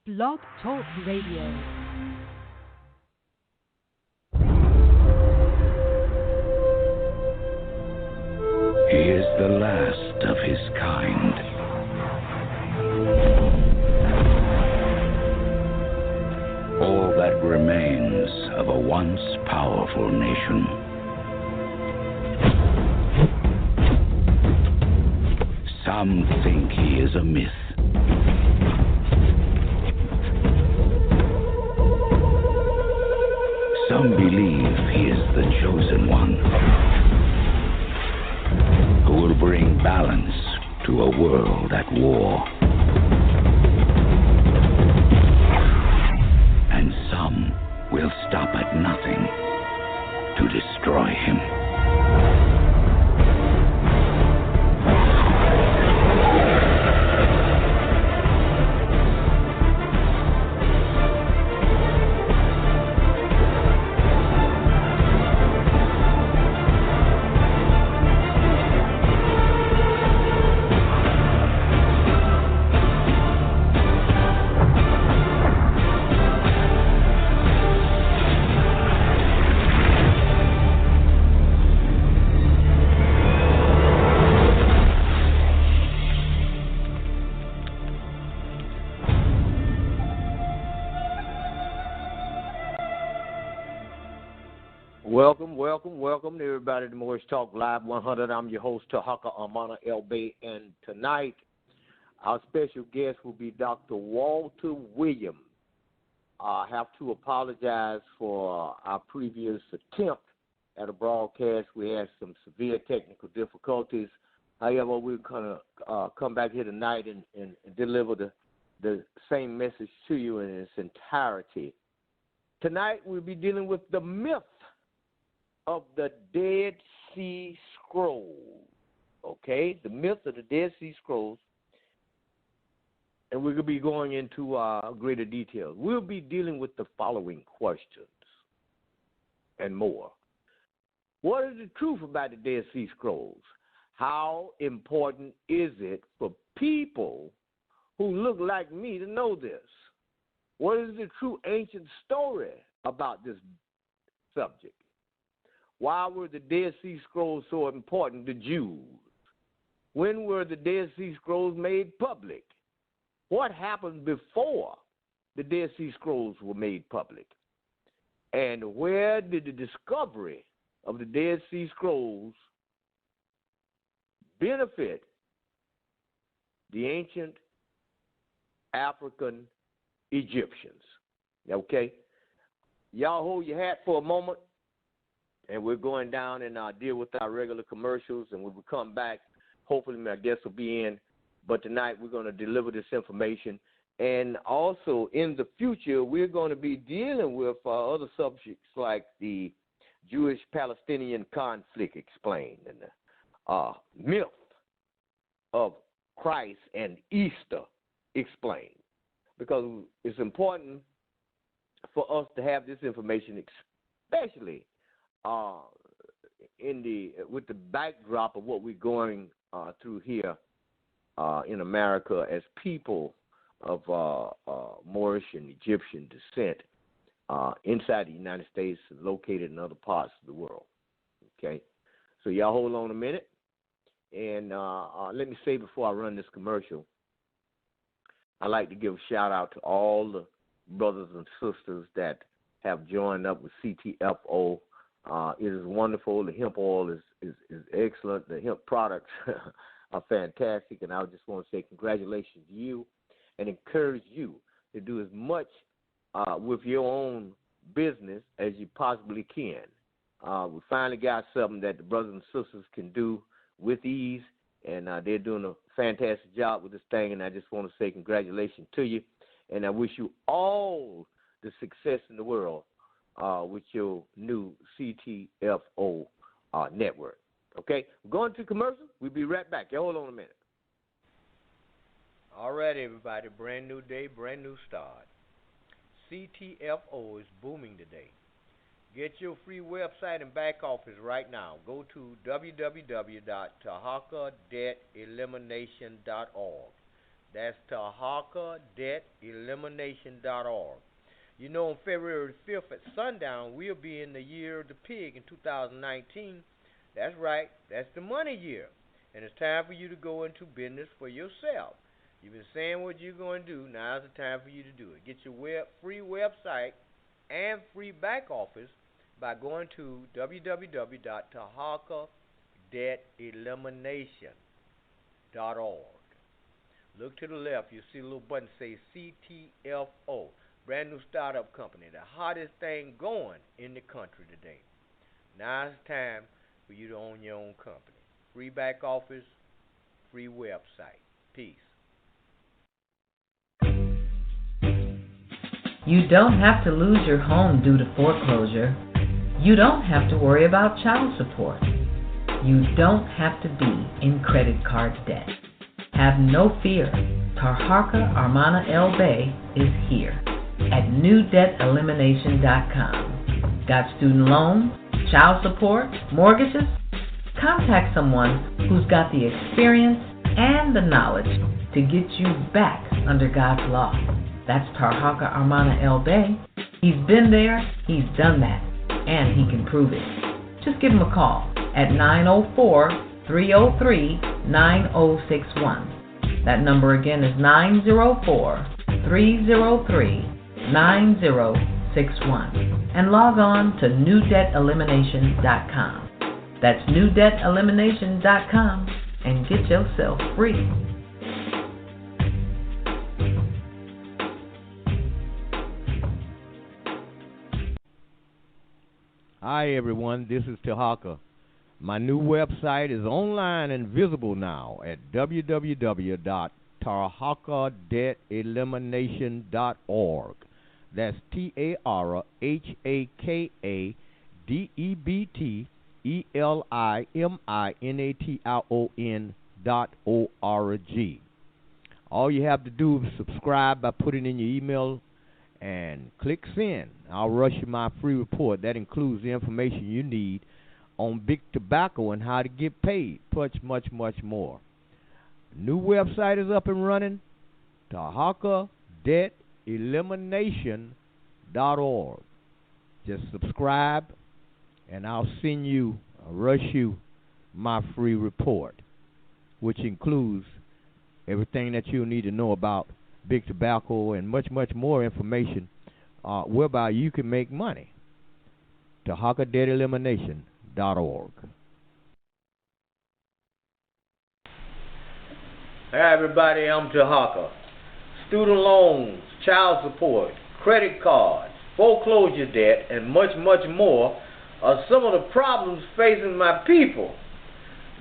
Blog Talk Radio. He is the last of his kind. All that remains of a once powerful nation. Some think he is a myth. Some believe he is the chosen one, who will bring balance to a world at war. And some will stop at nothing to destroy him. Welcome to everybody to Morris Talk Live 100. I'm your host, Tarhaka Amana LB, and tonight our special guest will be Dr. Walter Williams. I have to apologize for our previous attempt at a broadcast. We had some severe technical difficulties. However, we're going to come back here tonight and deliver the same message to you in its entirety. Tonight we'll be dealing with the myth of the Dead Sea Scrolls, okay? The myth of the Dead Sea Scrolls, and we're going to be going into greater detail. We'll be dealing with the following questions and more. What is the truth about the Dead Sea Scrolls? How important is it for people who look like me to know this? What is the true ancient story about this subject? Why were the Dead Sea Scrolls so important to Jews? When were the Dead Sea Scrolls made public? What happened before the Dead Sea Scrolls were made public? And where did the discovery of the Dead Sea Scrolls benefit the ancient African Egyptians? Okay? Y'all hold your hat for a moment. And we're going down and deal with our regular commercials. And when we come back, hopefully my guests will be in. But tonight we're going to deliver this information. And also in the future, we're going to be dealing with other subjects like the Jewish-Palestinian conflict explained and the myth of Christ and Easter explained. Because it's important for us to have this information, especially with the backdrop of what we're going through here in America as people of Moorish and Egyptian descent inside the United States and located in other parts of the world. Okay, so y'all hold on a minute, and let me say before I run this commercial, I'd like to give a shout out to all the brothers and sisters that have joined up with CTFO. It is wonderful. The hemp oil is excellent. The hemp products are fantastic, and I just want to say congratulations to you and encourage you to do as much with your own business as you possibly can. We finally got something that the brothers and sisters can do with ease, and they're doing a fantastic job with this thing, and I just want to say congratulations to you, and I wish you all the success in the world with your new CTFO network. Okay, we're going to commercial. We'll be right back. Y'all hold on a minute. All right, everybody, brand new day, brand new start. CTFO is booming today. Get your free website and back office right now. Go to www.tarhakadebtelimination.org. That's tarhakadebtelimination.org. You know, on February 5th at sundown, we'll be in the year of the pig in 2019. That's right. That's the money year. And it's time for you to go into business for yourself. You've been saying what you're going to do. Now's the time for you to do it. Get your free website and free back office by going to www.tarhakadebtelimination.org. Look to the left. You'll see a little button say CTFO. Brand new startup company. The hottest thing going in the country today. Now it's time for you to own your own company. Free back office, free website. Peace. You don't have to lose your home due to foreclosure. You don't have to worry about child support. You don't have to be in credit card debt. Have no fear. Tarhaka Armana El Bey is here at newdebtelimination.com. Got student loans, child support, mortgages? Contact someone who's got the experience and the knowledge to get you back under God's law. That's Tarhaka Armana El Bey. He's been there, he's done that, and he can prove it. Just give him a call at 904-303-9061. That number again is 904-303-9061. And log on to newdebtelimination.com. That's newdebtelimination.com and get yourself free. Hi, everyone. This is Tarhaka. My new website is online and visible now at www.tarhakadebtelimination.org. That's TARHAKADEBTELIMINATION.org. All you have to do is subscribe by putting in your email and click send. I'll rush you my free report. That includes the information you need on big tobacco and how to get paid. Much more. New website is up and running. TarhakaDebtElimination.org. Just subscribe, and I'll rush you my free report, which includes everything that you'll need to know about big tobacco and much more information whereby you can make money. TarhakaDebtElimination.org. Hi, everybody. I'm Tarhaka. Student loans, child support, credit cards, foreclosure debt, and much more are some of the problems facing my people.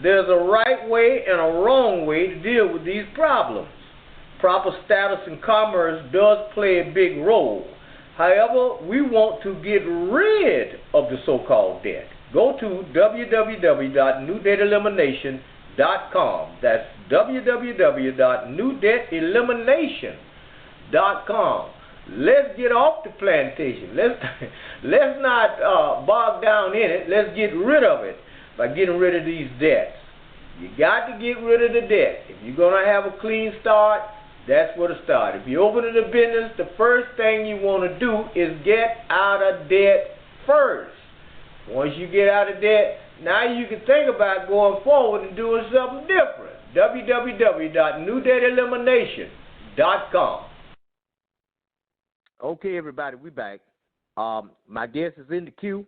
There's a right way and a wrong way to deal with these problems. Proper status in commerce does play a big role. However, we want to get rid of the so-called debt. Go to www.newdebtelimination.com. That's www.newdebtelimination.com. Let's get off the plantation. Let's not bog down in it. Let's get rid of it by getting rid of these debts. You got to get rid of the debt. If you're going to have a clean start, that's where to start. If you open a business, the first thing you want to do is get out of debt first. Once you get out of debt, now you can think about going forward and doing something different. www.newdebtelimination.com. Okay, everybody, we back. My guest is in the queue,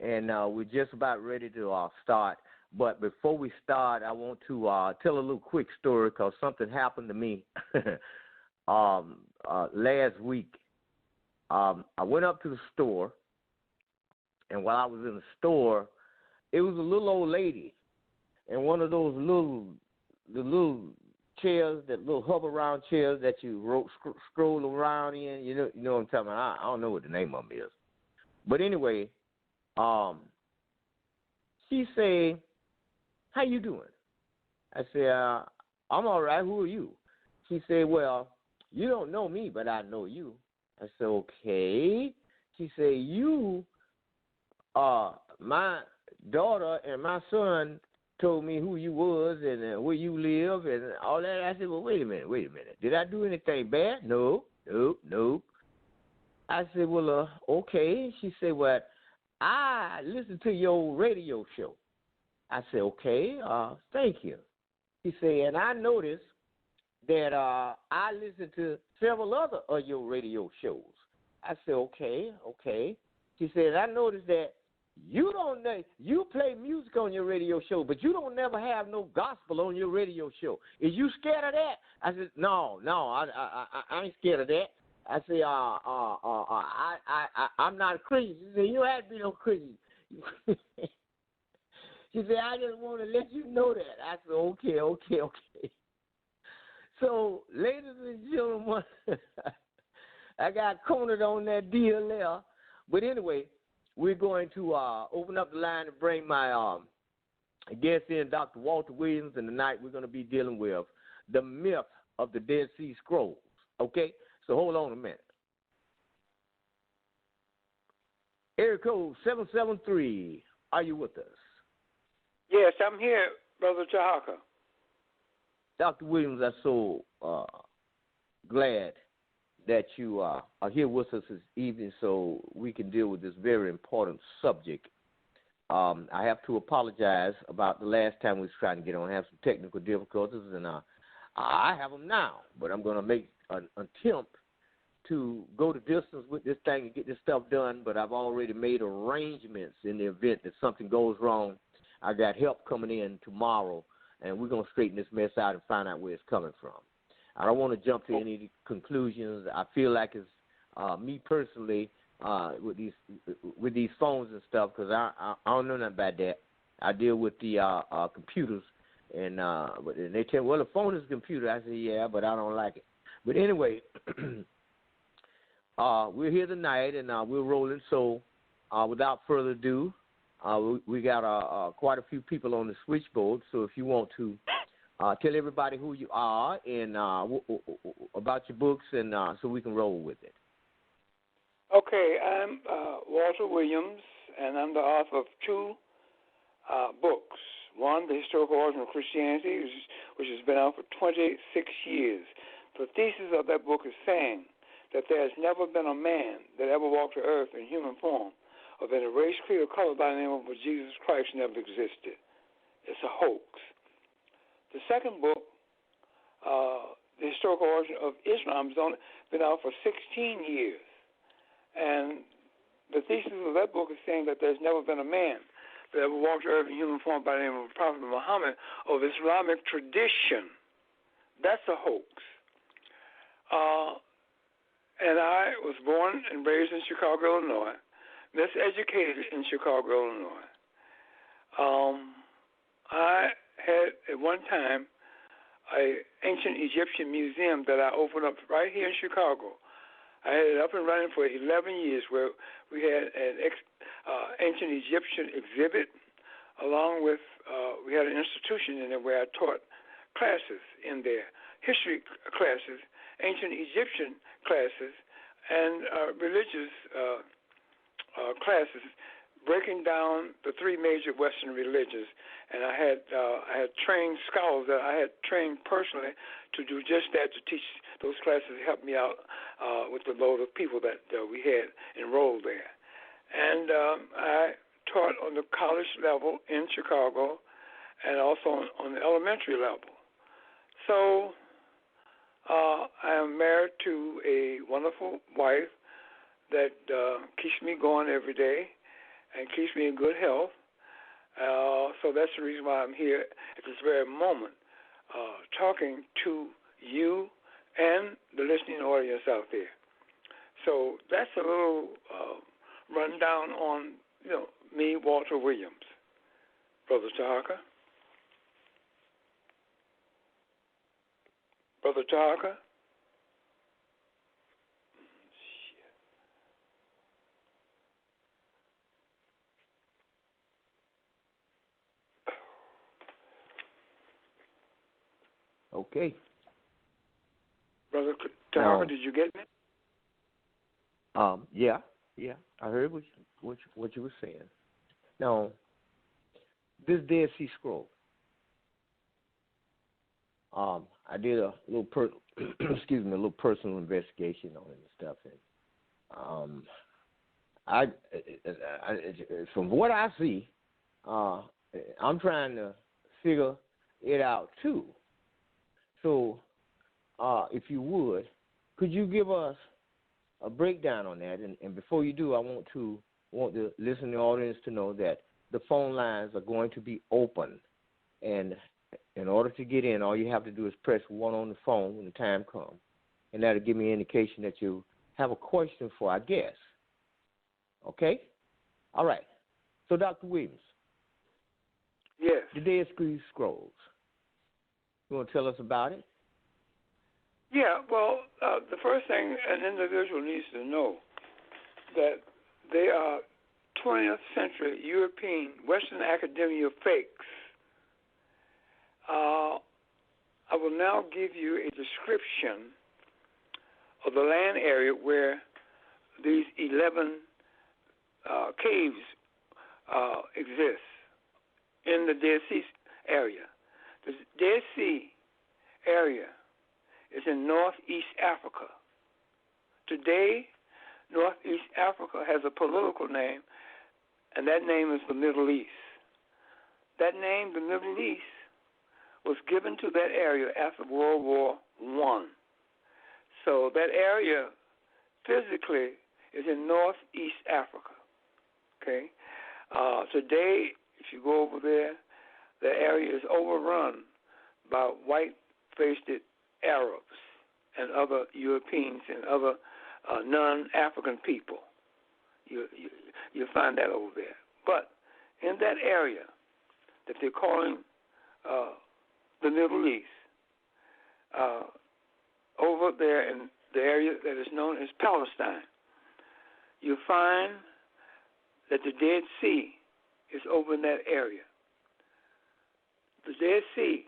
and we're just about ready to start. But before we start, I want to tell a little quick story because something happened to me last week. I went up to the store, and while I was in the store, it was a little old lady in one of those little chairs, that little hover around chairs that you scroll around in. You know what I'm talking about. I don't know what the name of them is. But anyway, she said, "How you doing?" I said, "I'm all right. Who are you?" She said, "Well, you don't know me, but I know you." I said, "Okay." She said, "You my daughter and my son told me who you was and where you live and all that. I said, well, wait a minute. Did I do anything bad? No. I said, well, okay. She said, well, I listened to your radio show. I said, okay, thank you. She said, and I noticed that I listened to several other of your radio shows. I said, okay. She said, I noticed that you play music on your radio show, but you don't never have no gospel on your radio show. Is you scared of that? I said, no, I ain't scared of that. I said, I'm not a Christian. She said, you don't have to be no Christian. She said, I just want to let you know that. I said, okay. So, ladies and gentlemen, I got cornered on that deal there. But anyway, we're going to open up the line and bring my guest in, Dr. Walter Williams, and tonight we're going to be dealing with the myth of the Dead Sea Scrolls. Okay? So hold on a minute. Area code 773. Are you with us? Yes, I'm here, Brother Tarhaka. Dr. Williams, I'm so glad that you are here with us this evening so we can deal with this very important subject. I have to apologize about the last time we was trying to get on. I have some technical difficulties, and I have them now, but I'm going to make an attempt to go the distance with this thing and get this stuff done, but I've already made arrangements in the event that something goes wrong. I got help coming in tomorrow, and we're going to straighten this mess out and find out where it's coming from. I don't want to jump to any conclusions. I feel like it's me personally with these phones and stuff, because I don't know nothing about that. I deal with the computers, and they tell me, well, the phone is a computer. I say, yeah, but I don't like it. But anyway, we're here tonight, and we're rolling. So without further ado, we got quite a few people on the switchboard. So if you want to tell everybody who you are and about your books, and so we can roll with it. Okay, I'm Walter Williams, and I'm the author of two books. One, The Historical Origin of Christianity, which has been out for 26 years. The thesis of that book is saying that there has never been a man that ever walked the earth in human form, or that a race, creed, or color by the name of Jesus Christ never existed. It's a hoax. The second book, The Historical Origin of Islam, has been out for 16 years. And the thesis of that book is saying that there's never been a man that ever walked the earth in human form by the name of Prophet Muhammad of Islamic tradition. That's a hoax. And I was born and raised in Chicago, Illinois, miseducated in Chicago, Illinois. I had at one time an ancient Egyptian museum that I opened up right here in Chicago. I had it up and running for 11 years, where we had an ancient Egyptian exhibit, along with we had an institution in there where I taught classes in there, history classes, ancient Egyptian classes, and religious classes, breaking down the three major Western religions. And I had trained scholars that I had trained personally to do just that, to teach those classes, to help me out with the load of people that we had enrolled there. And I taught on the college level in Chicago, and also on the elementary level. So I am married to a wonderful wife that keeps me going every day and keeps me in good health. So that's the reason why I'm here at this very moment, talking to you and the listening audience out there. So that's a little rundown on, me, Walter Williams. Brother Tarhaka? Brother Tarhaka? Okay. Brother Tarhaka, did you get me? Yeah. I heard what you were saying. Now, this Dead Sea Scroll, I did a little a little personal investigation on it and stuff, and I from what I see, I'm trying to figure it out too. So, if you would, could you give us a breakdown on that? And before you do, I want the listening audience to know that the phone lines are going to be open, and in order to get in, all you have to do is press 1 on the phone when the time comes, and that'll give me an indication that you have a question for our guest. Okay? All right. So, Dr. Williams. Yes. The Dead Sea Scrolls. You want to tell us about it? Yeah, well, the first thing an individual needs to know that they are 20th century European Western academia fakes. I will now give you a description of the land area where these 11 caves exist in the Dead Sea area. The Dead Sea area is in Northeast Africa. Today, Northeast Africa has a political name, and that name is the Middle East. That name, the Middle East, was given to that area after World War I. So that area physically is in Northeast Africa. Okay? Today, if you go over there, the area is overrun by white-faced Arabs and other Europeans and other non-African people. You'll find that over there. But in that area that they're calling the Middle East, over there in the area that is known as Palestine, you find that the Dead Sea is over in that area. The Dead Sea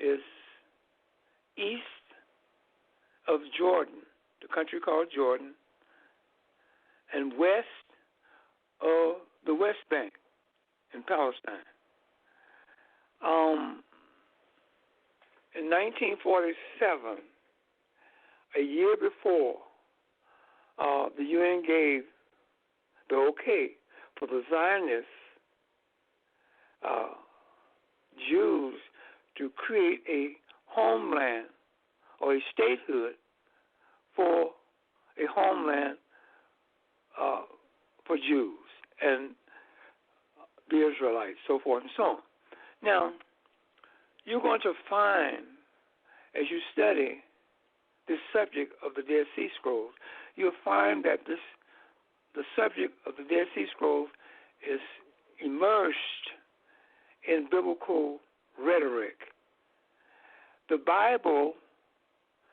is east of Jordan, the country called Jordan, and west of the West Bank in Palestine. In 1947, a year before, the UN gave the okay for the Zionist Jews to create a homeland or a statehood for a homeland for Jews and the Israelites, so forth and so on. Now, you're going to find, as you study this subject of the Dead Sea Scrolls, you'll find that the subject of the Dead Sea Scrolls is immersed in biblical rhetoric. The Bible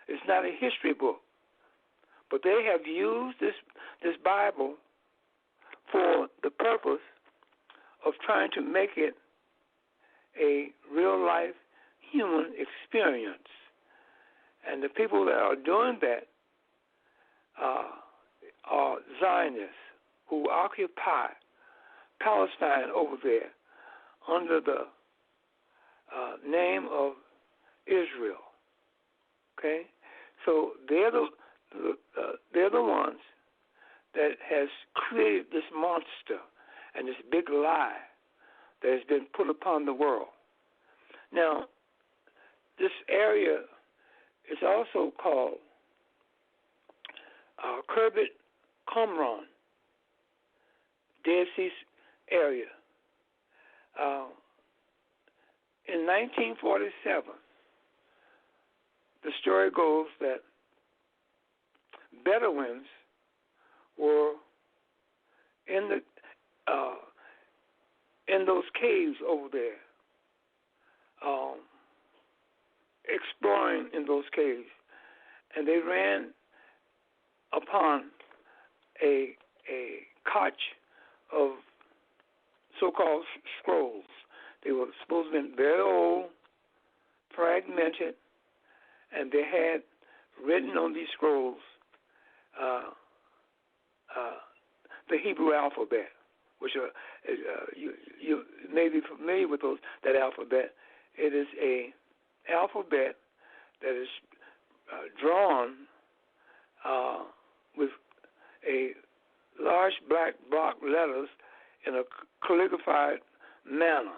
is not a history book, but they have used this Bible for the purpose of trying to make it a real-life human experience. And the people that are doing that are Zionists who occupy Palestine over there under the name of Israel. Okay, so they're the ones that has created this monster and this big lie that has been put upon the world. Now, this area is also called Kerbet Qumran, Dead Sea area. In 1947, the story goes that Bedouins were in those caves over there, exploring in those caves, and they ran upon a couch of so-called scrolls. They were supposed to be very old, fragmented, and they had written on these scrolls the Hebrew alphabet, which are you may be familiar with that alphabet. It is a alphabet that is drawn with a large black block letters in a calligraphied manner.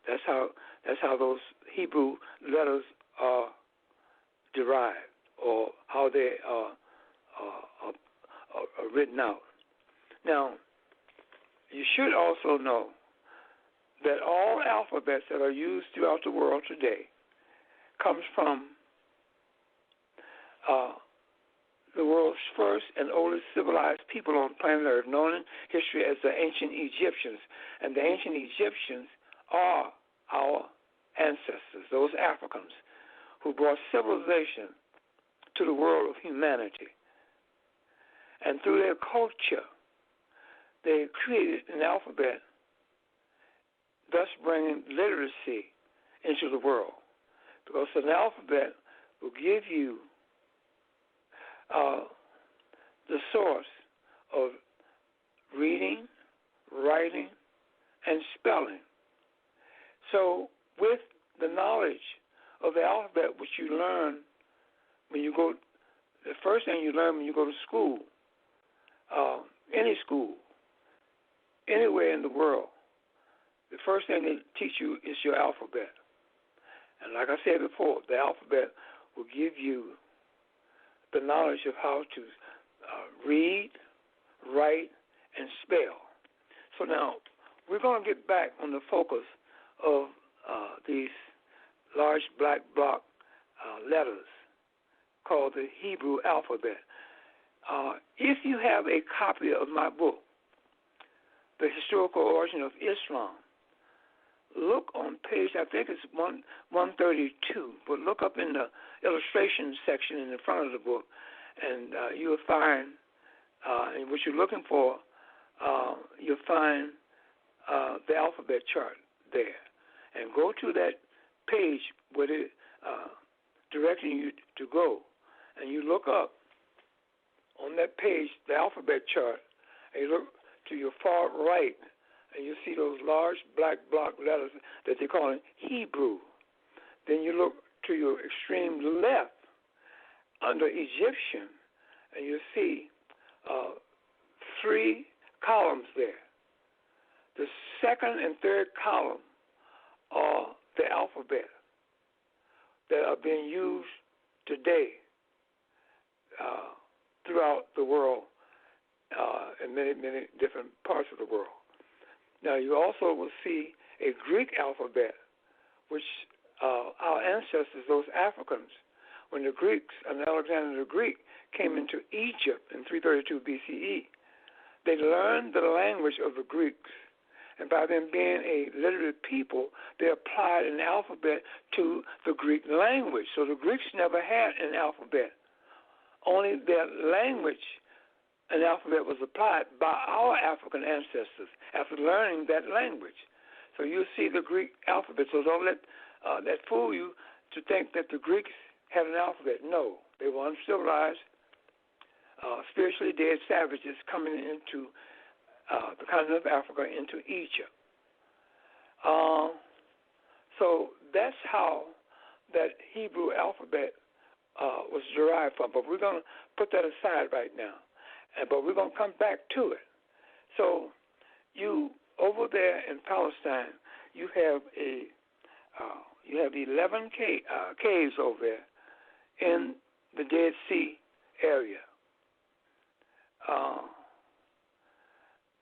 That's how those Hebrew letters are derived, or how they are written out. Now, you should also know that all alphabets that are used throughout the world today comes from the world's first and oldest civilized people on planet Earth, known in history as the ancient Egyptians. And the ancient Egyptians are our ancestors, those Africans who brought civilization to the world of humanity. And through their culture, they created an alphabet, thus bringing literacy into the world. Because an alphabet will give you the source of reading, writing, and spelling. So with the knowledge of the alphabet, which you learn when you go, the first thing you learn when you go to school, any school, anywhere in the world, the first thing they teach you is your alphabet. And like I said before, the alphabet will give you the knowledge of how to read, write, and spell. So now, we're going to get back on the focus of these large black block letters called the Hebrew alphabet. If you have a copy of my book, The Historical Origin of Islam, look on page, I think it's 132, but look up in the illustration section in the front of the book, and you'll find, and what you're looking for, you'll find the alphabet chart there. And go to that page where they're directing you to go, and you look up on that page, the alphabet chart, and you look to your far right, and you see those large black block letters that they call in Hebrew. Then you look to your extreme left under Egyptian, and you see 3 columns there. The second and third column are the alphabet that are being used today throughout the world in many, many different parts of the world. Now, you also will see a Greek alphabet, which our ancestors, those Africans, when the Greeks and Alexander the Greek came into Egypt in 332 BCE, they learned the language of the Greeks. And by them being a literate people, they applied an alphabet to the Greek language. So the Greeks never had an alphabet. Only their language, an alphabet, was applied by our African ancestors after learning that language. So you see the Greek alphabet. So don't let that fool you to think that the Greeks had an alphabet. No, they were uncivilized, spiritually dead savages coming into the continent of Africa, into Egypt. So that's how that Hebrew alphabet was derived from. But we're going to put that aside right now. But we're going to come back to it. So you, over there in Palestine, you have 11 caves over there in the Dead Sea area.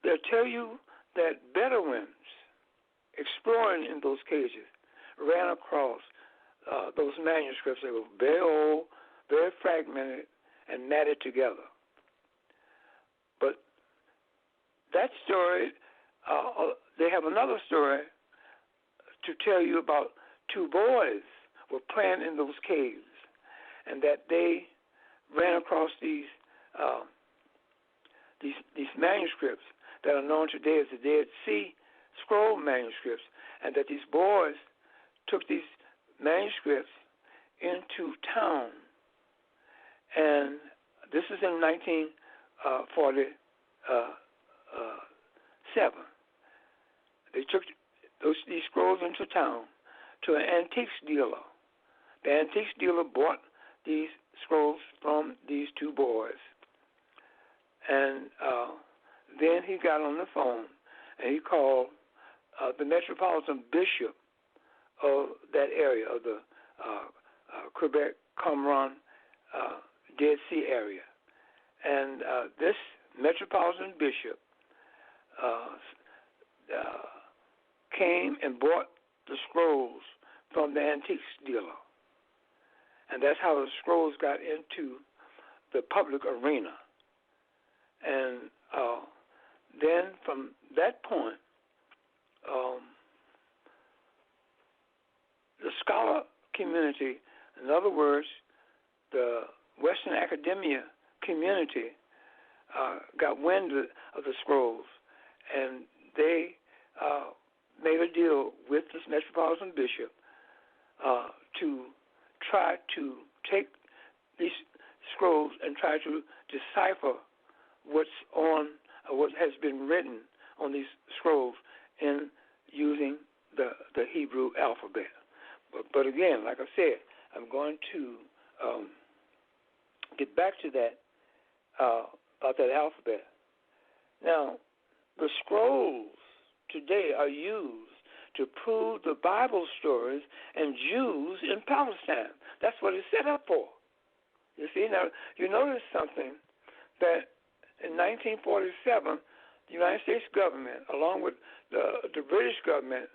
They'll tell you that Bedouins exploring in those cages ran across those manuscripts. They were very old, very fragmented, and matted together. But that story, they have another story to tell you about 2 boys were playing in those caves, and that they ran across these manuscripts that are known today as the Dead Sea Scroll manuscripts, and that these boys took these manuscripts into town. And this is in 1947. they took these scrolls into town to an antiques dealer. The antiques dealer bought these scrolls from these two boys. And then he got on the phone and he called the metropolitan bishop of that area, of the Quebec, Qumran, Dead Sea area. And this metropolitan bishop came and bought the scrolls from the antiques dealer. And that's how the scrolls got into the public arena. And then from that point, the scholar community, in other words, the Western academia community, got wind of the scrolls, and they made a deal with this metropolitan bishop to try to take these scrolls and try to decipher what has been written on these scrolls in using the Hebrew alphabet. But again, like I said, I'm going to get back to that about that alphabet. Now, the scrolls today are used to prove the Bible stories and Jews in Palestine. That's what it's set up for. You see, now, you notice something, that in 1947, the United States government, along with the British government,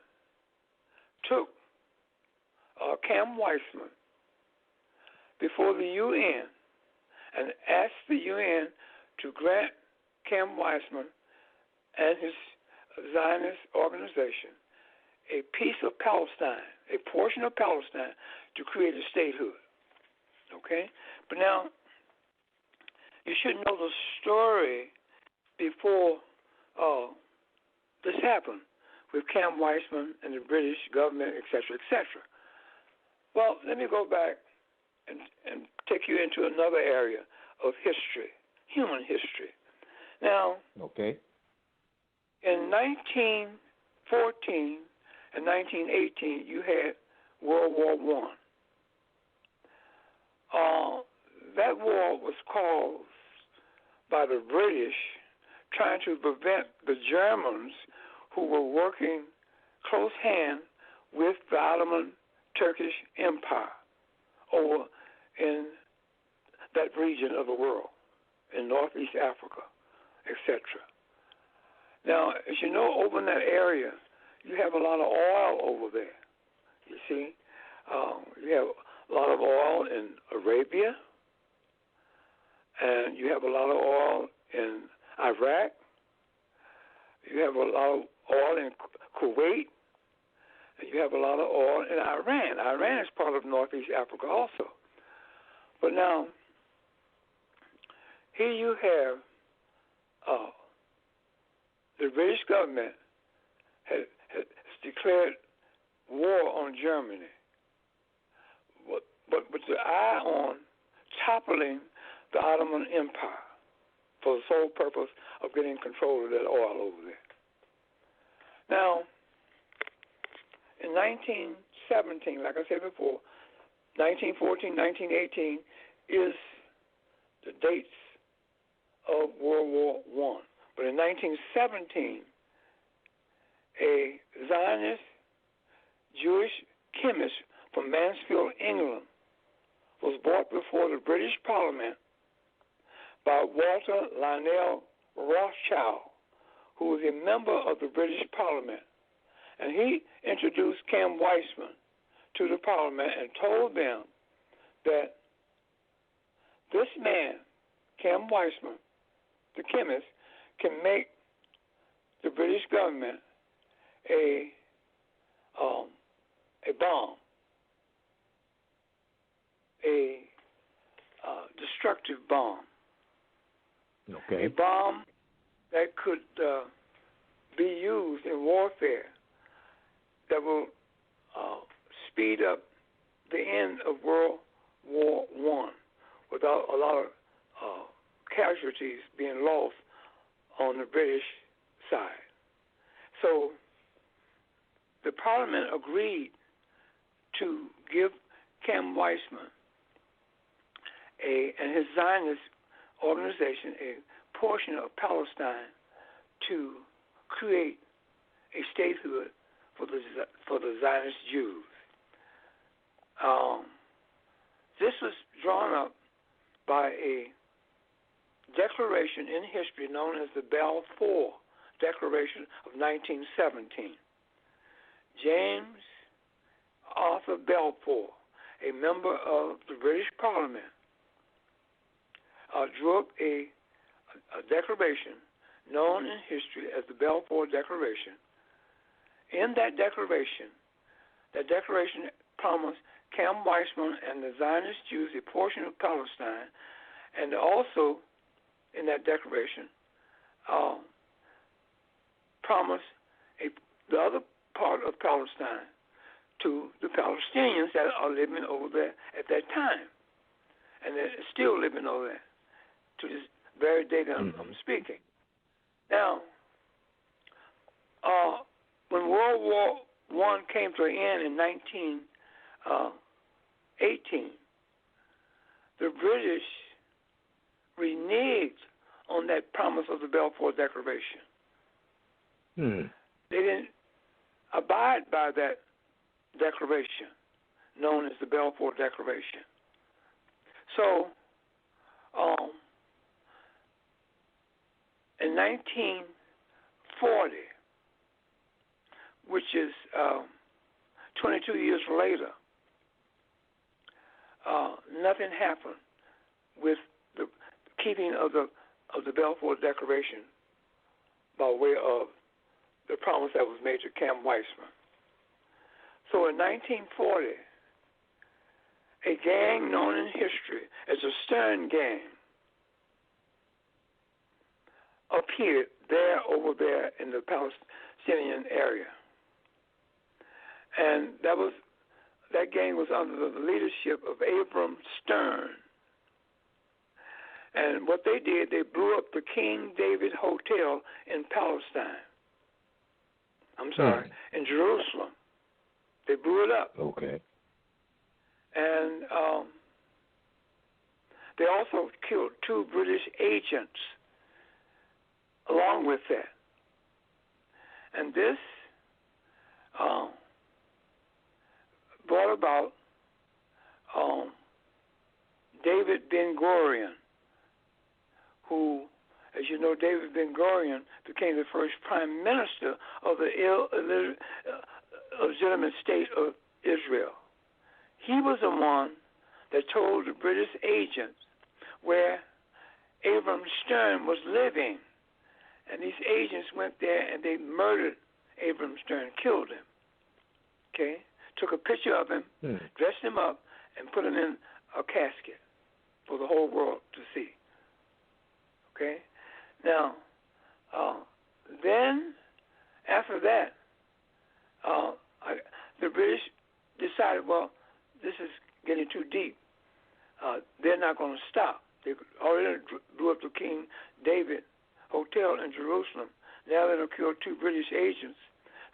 took Cam Weissman before the UN and asked the UN to grant Cam Weissman and his Zionist organization a piece of Palestine, a portion of Palestine, to create a statehood. Okay? But now, you should know the story before this happened with Cam Weissman and the British government, et cetera, et cetera. Well, let me go back and take you into another area of history, human history. Now, okay, in 1914 and 1918, you had World War I. That war was caused by the British trying to prevent the Germans, who were working close hand with the Ottoman Turkish Empire over in that region of the world, in Northeast Africa, etc. Now, as you know, over in that area, you have a lot of oil over there. You see, you have a lot of oil in Arabia, and you have a lot of oil in Iraq. You have a lot of oil in Kuwait, and you have a lot of oil in Iran. Iran is part of Northeast Africa also. But now, here you have the British government has declared war on Germany, but with the eye on toppling the Ottoman Empire for the sole purpose of getting control of that oil over there. Now, in 1917, like I said before, 1914, 1918 is the dates of World War I. But in 1917, a Zionist Jewish chemist from Mansfield, England, was brought before the British Parliament by Walter Lionel Rothschild, who was a member of the British Parliament. And he introduced Cam Weissman to the Parliament and told them that this man, Cam Weissman, the chemist, can make the British government a bomb, a destructive bomb. Okay. A bomb that could be used in warfare that will speed up the end of World War I without a lot of casualties being lost on the British side. So the Parliament agreed to give Cam Weissman and his Zionist organization a portion of Palestine to create a statehood for the Zionist Jews. This was drawn up by a declaration in history known as the Balfour Declaration of 1917. James Arthur Balfour, a member of the British Parliament, drew up a declaration known in history as the Balfour Declaration. In that declaration promised Cam Weissman and the Zionist Jews a portion of Palestine, and also in that declaration promised the other part of Palestine to the Palestinians that are living over there at that time, and they're still living over there to this very day that I'm speaking. Now, when World War I came to an end in 1918, the British reneged on that promise of the Balfour Declaration. They didn't abide by that declaration, known as the Balfour Declaration. So, in 1940, which is 22 years later, nothing happened with the keeping of the Balfour Declaration by way of the promise that was made to Cam Weissman. So in 1940, a gang known in history as the Stern Gang appeared over there in the Palestinian area. And that gang was under the leadership of Abram Stern. And what they did, they blew up the King David Hotel in Palestine. In Jerusalem. They blew it up. Okay. And they also killed 2 British agents along with that. And this brought about David Ben-Gurion, who, as you know, David Ben-Gurion became the first prime minister of the legitimate state of Israel. He was the one that told the British agents where Abram Stern was living. And these agents went there and they murdered Abram Stern, killed him. Okay? Took a picture of him, dressed him up, and put him in a casket for the whole world to see. Okay? Now, then, after that, the British decided, well, this is getting too deep. They're not going to stop. They already blew up the King David Hotel in Jerusalem. Now they're going to kill 2 British agents.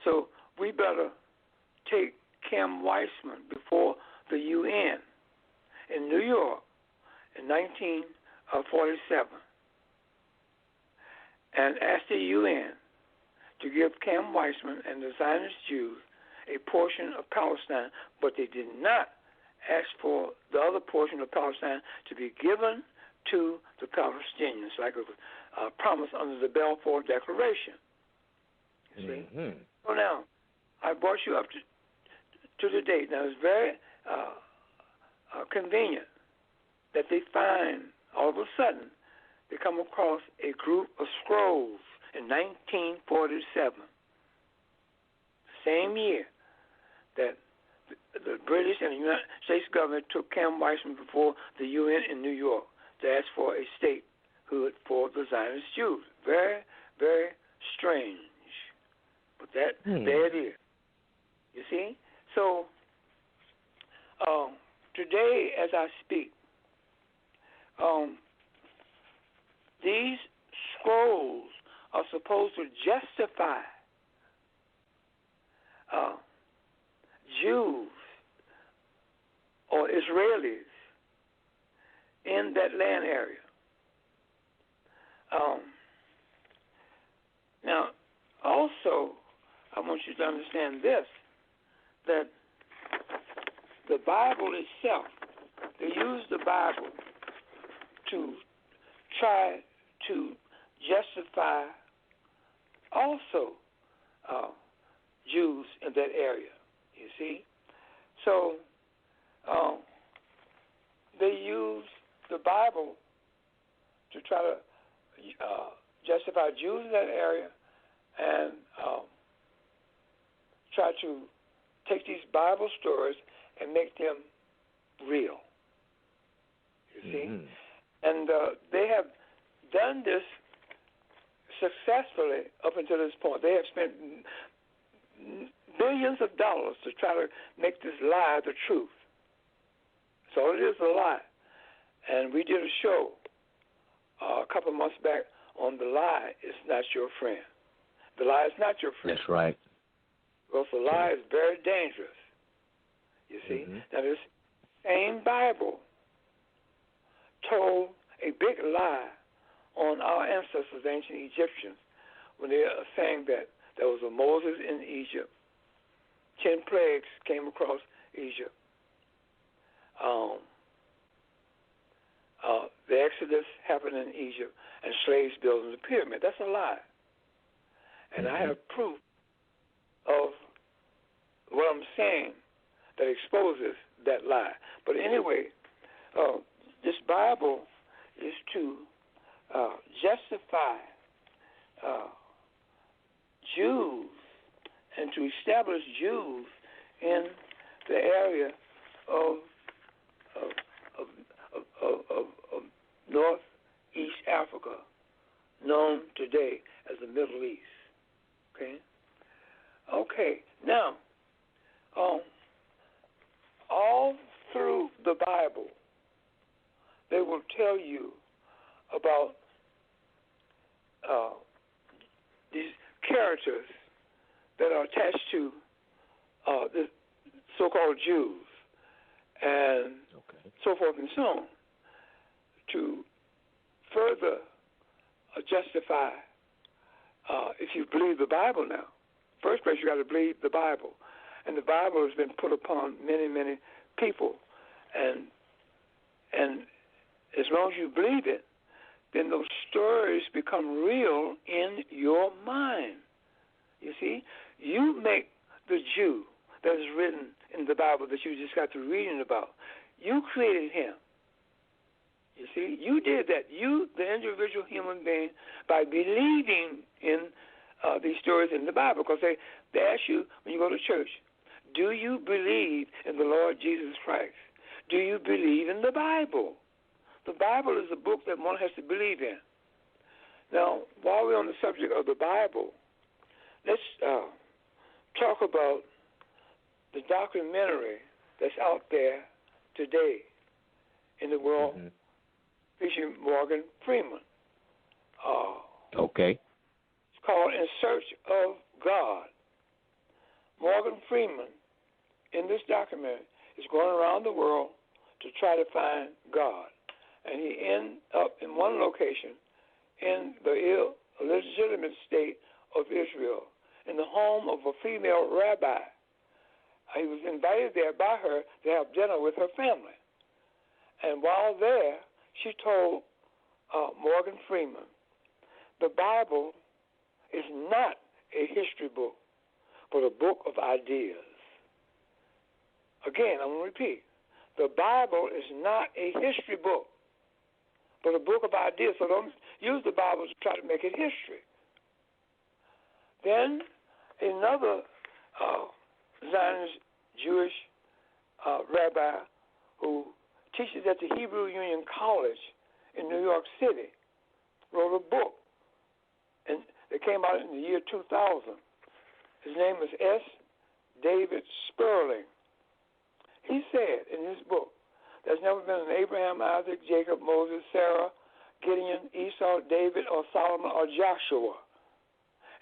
So we better take Cam Weissman before the UN in New York in 1947 and ask the UN to give Cam Weissman and the Zionist Jews a portion of Palestine, but they did not ask for the other portion of Palestine to be given to the Palestinians, like a promise under the Balfour Declaration. You see? So now, I brought you up to the date. Now, it's very convenient that they find, all of a sudden, they come across a group of scrolls in 1947, same year that the British and the United States government took Cam Weissman before the UN in New York to ask for a statehood for the Zionist Jews. Very, very strange. But there it is. You see? So, today, as I speak, these scrolls are supposed to justify Jews or Israelis in that land area. Now, also, I want you to understand this, that the Bible itself, they use the Bible to try to justify also Jews in that area, you see. So they use the Bible to try to justify Jews in that area and try to take these Bible stories and make them real, you see. And they have done this successfully up until this point. They have spent billions of dollars to try to make this lie the truth. So it is a lie. And we did a show a couple of months back on the lie is not your friend. The lie is not your friend. That's right. Because the lie is very dangerous, you see. Now, this same Bible told a big lie on our ancestors, the ancient Egyptians, when they are saying that there was a Moses in Egypt. 10 plagues came across Egypt. The Exodus happened in Egypt, and slaves building the pyramid. That's a lie. And I have proof of what I'm saying that exposes that lie. But anyway, this Bible is to justify Jews and to establish Jews in the area of Northeast Africa, known today as the Middle East. Okay. Now, all through the Bible, they will tell you about these characters that are attached to the so-called Jews and so forth and so on, to further justify, if you believe the Bible now. First place, you got to believe the Bible. And the Bible has been put upon many, many people. And as long as you believe it, then those stories become real in your mind. You see? You make the Jew that is written in the Bible that you just got to reading about. You created him. You see? You did that. You, the individual human being, by believing in these stories in the Bible. Because they ask you when you go to church, do you believe in the Lord Jesus Christ? Do you believe in the Bible? The Bible is a book that one has to believe in. Now, while we're on the subject of the Bible, let's talk about the documentary that's out there today in the world, featuring Morgan Freeman. It's called In Search of God. Morgan Freeman, in this documentary, is going around the world to try to find God. And he ends up in one location in the illegitimate state of Israel, in the home of a female rabbi. He was invited there by her to have dinner with her family. And while there, she told Morgan Freeman, the Bible is not a history book, but a book of ideas. Again, I'm going to repeat. The Bible is not a history book, but a book of ideas. So don't use the Bible to try to make it history. Then another Zionist Jewish rabbi who teaches at the Hebrew Union College in New York City wrote a book, and it came out in the year 2000. His name is S. David Sperling. He said in his book, there's never been an Abraham, Isaac, Jacob, Moses, Sarah, Gideon, Esau, David, or Solomon, or Joshua.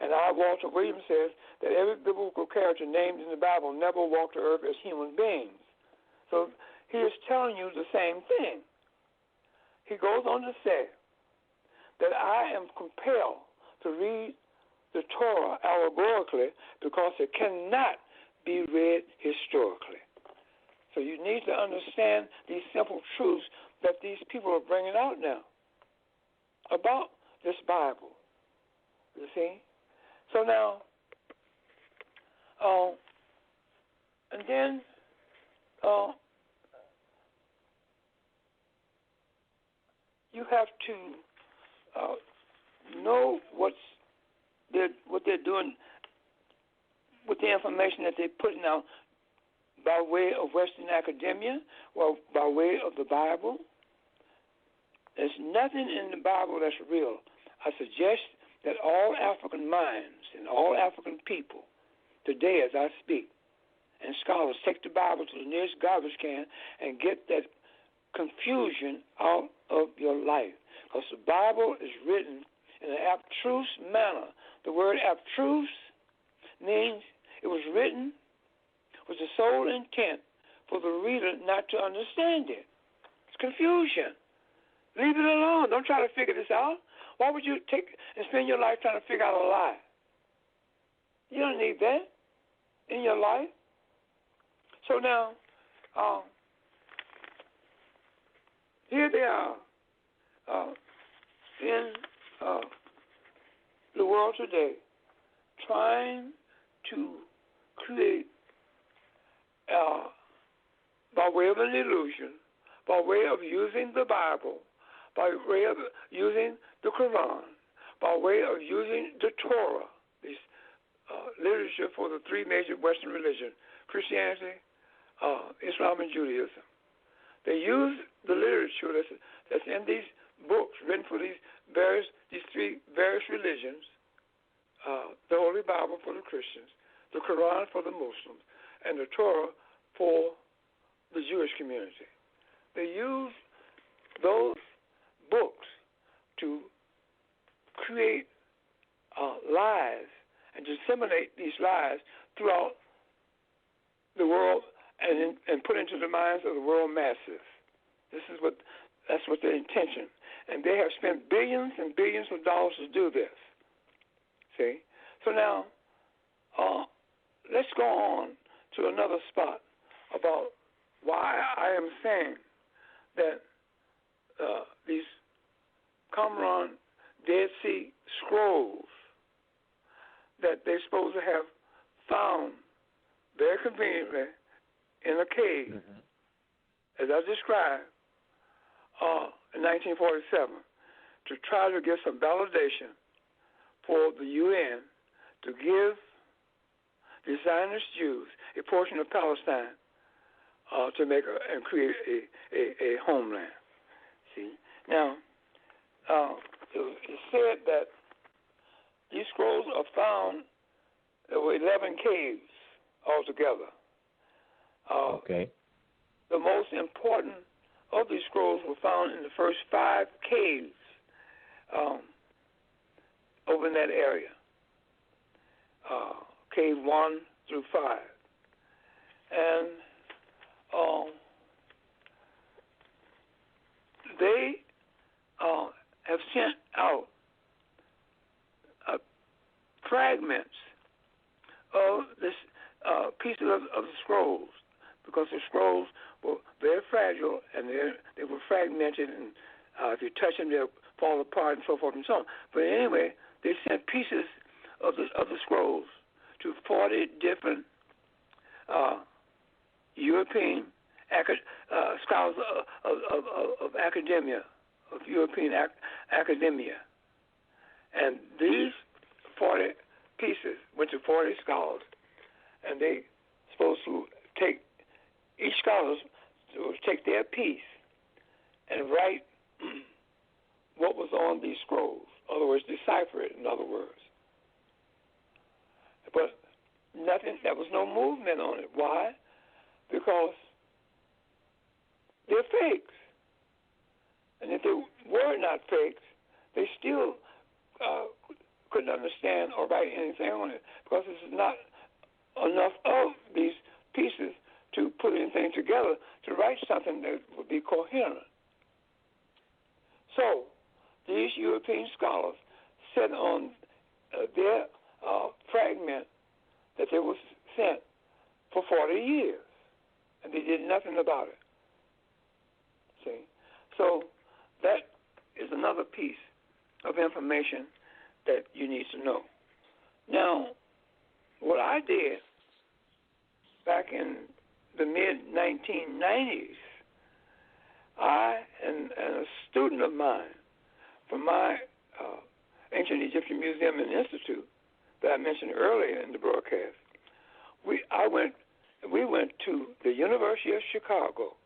And Walter Williams says that every biblical character named in the Bible never walked the earth as human beings. So he is telling you the same thing. He goes on to say that I am compelled to read the Torah allegorically because it cannot be read historically. So you need to understand these simple truths that these people are bringing out now about this Bible. You see? So now, and then you have to know what they're doing with the information that they're putting out by way of Western academia or by way of the Bible. There's nothing in the Bible that's real. I suggest that all African minds and all African people today as I speak and scholars take the Bible to the nearest garbage can and get that confusion out of your life. Because the Bible is written in an abstruse manner. The word abstruse means it was written with the sole intent for the reader not to understand it. It's confusion. Leave it alone. Don't try to figure this out. Why would you take and spend your life trying to figure out a lie? You don't need that in your life. So now, here they are in the world today trying to create, by way of an illusion, by way of using the Bible, by way of using the Quran, by way of using the Torah, this literature for the three major Western religions, Christianity, Islam, and Judaism. They use the literature that's in these books written for these three various religions, the Holy Bible for the Christians, the Quran for the Muslims, and the Torah for the Jewish community. They use those books to create lies and disseminate these lies throughout the world and put into the minds of the world masses. That's what their intention. And they have spent billions and billions of dollars to do this. See? So now, let's go on to another spot about why I am saying that these Qumran Dead Sea Scrolls that they're supposed to have found very conveniently in a cave, as I described, in 1947, to try to get some validation for the UN to give the Zionist Jews a portion of Palestine to make and create a homeland. See, now it's said that these scrolls are found. There were 11 caves altogether. Okay. The most important of these scrolls were found in the first 5 caves over in that area. Cave 1 through 5. And they have sent out fragments of this pieces of the scrolls, because the scrolls were very fragile and they were fragmented, and if you touch them, they'll fall apart and so forth and so on. But anyway, they sent pieces of the scrolls to 40 different European scholars of academia, of European academia. And these 40 pieces went to 40 scholars, and they supposed to take, each scholar to take their piece and write what was on these scrolls. In other words, decipher it, in other words. But nothing, there was no movement on it. Why? Because they're fakes. And if they were not fakes, they still couldn't understand or write anything on it because there's not enough of these pieces to put anything together to write something that would be coherent. So these European scholars said on their fragment that they were sent for 40 years, and they did nothing about it. See? So that is another piece of information that you need to know. Now, what I did back in the mid-1990s, I and a student of mine from my Ancient Egyptian Museum and Institute that I mentioned earlier in the broadcast, we went to the University of Chicago,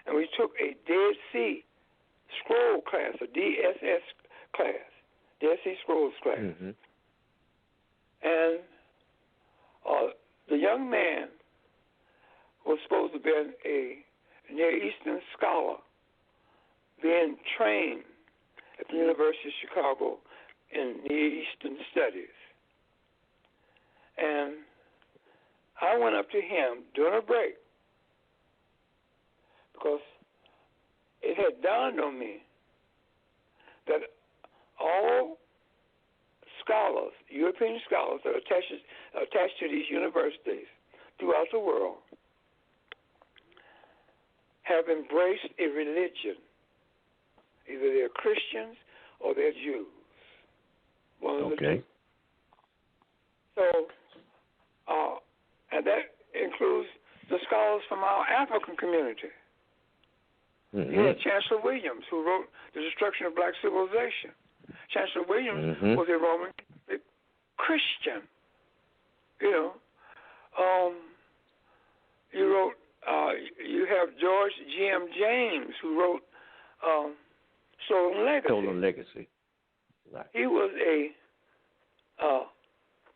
and we took a Dead Sea Scroll class, a DSS class, Dead Sea Scrolls class. Mm-hmm. And the young man was supposed to be a Near Eastern scholar being trained at the University of Chicago in Near Eastern Studies. And I went up to him during a break because it had dawned on me that all scholars, European scholars that are attached to these universities throughout the world have embraced a religion. Either they're Christians or they're Jews. One of the two. So, and that includes the scholars from our African community. Mm-hmm. You had Chancellor Williams, who wrote The Destruction of Black Civilization. Chancellor Williams was a Roman Christian. You wrote. You have George G.M. James, who wrote Stolen Legacy. Stolen Legacy. Right. He was a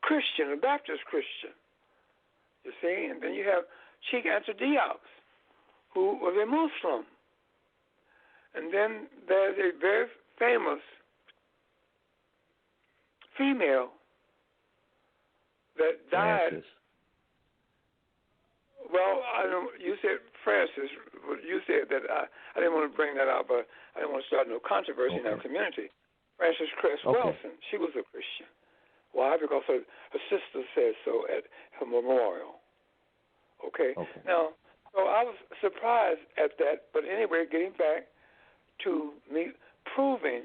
Christian, a Baptist Christian. You see, and then you have Cheikh Anta Diop, who was a Muslim. And then there's a very famous female that died. Francis. Well, you said Francis. You said that I didn't want to bring that out, but I didn't want to start no controversy in our community. Frances Cress Welsing, she was a Christian. Why? Because her sister said so at her memorial. Okay? Now, so I was surprised at that, but anyway, getting back to me proving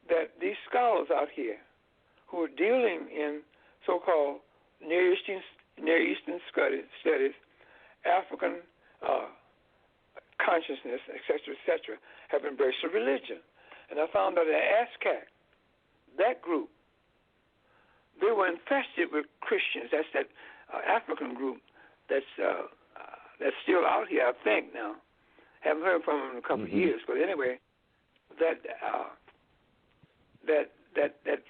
that these scholars out here who are dealing in so-called Near Eastern studies, African consciousness, etc., have embraced a religion. And I found out that ASCAC, that group, they were infested with Christians. That's that African group that's still out here, I think, now. Haven't heard from them in a couple of years. But anyway, that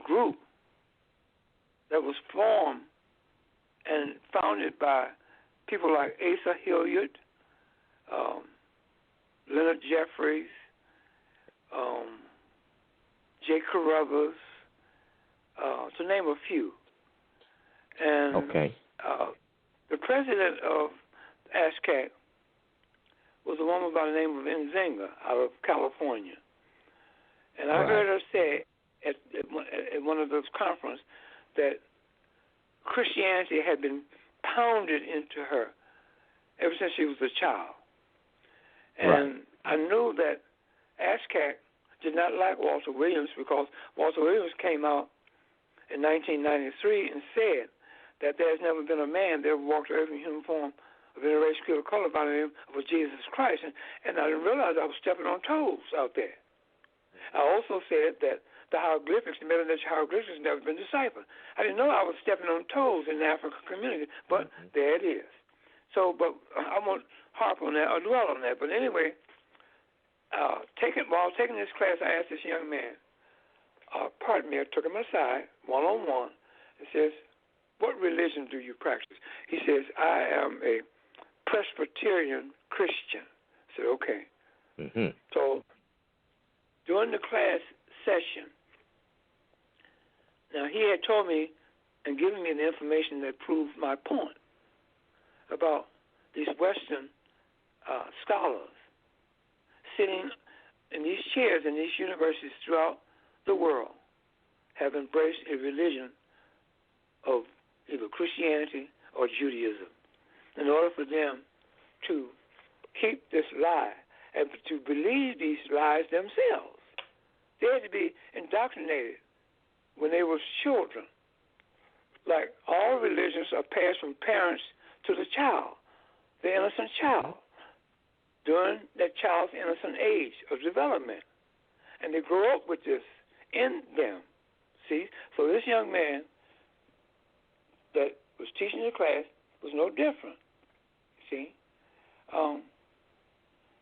group that was formed and founded by people like Asa Hilliard, Leonard Jeffries, J. Carruthers, to name a few. And the president of ASCAC was a woman by the name of Nzinga out of California. And I heard her say at one of those conferences that Christianity had been pounded into her ever since she was a child. And I knew that ASCAC did not like Walter Williams because Walter Williams came out in 1993 and said that there's never been a man that ever walked the earth in human form of any race, creed, or color by the name of Jesus Christ. And I didn't realize I was stepping on toes out there. I also said that the hieroglyphics, the Melanesian hieroglyphics, has never been deciphered. I didn't know I was stepping on toes in the African community, but there it is. So, but I won't harp on that or dwell on that. But anyway, while taking this class, I asked this young man, I took him aside, one-on-one, and says, what religion do you practice? He says, I am a Presbyterian Christian. I said, okay. So during the class session, Now, he had told me and given me the information that proved my point about these Western scholars sitting in these chairs in these universities throughout the world have embraced a religion of either Christianity or Judaism in order for them to keep this lie and to believe these lies themselves. They had to be indoctrinated when they were children. Like all religions are passed from parents to the child, the innocent child, during that child's innocent age of development. And they grow up with this in them. See? So this young man that was teaching the class was no different. See?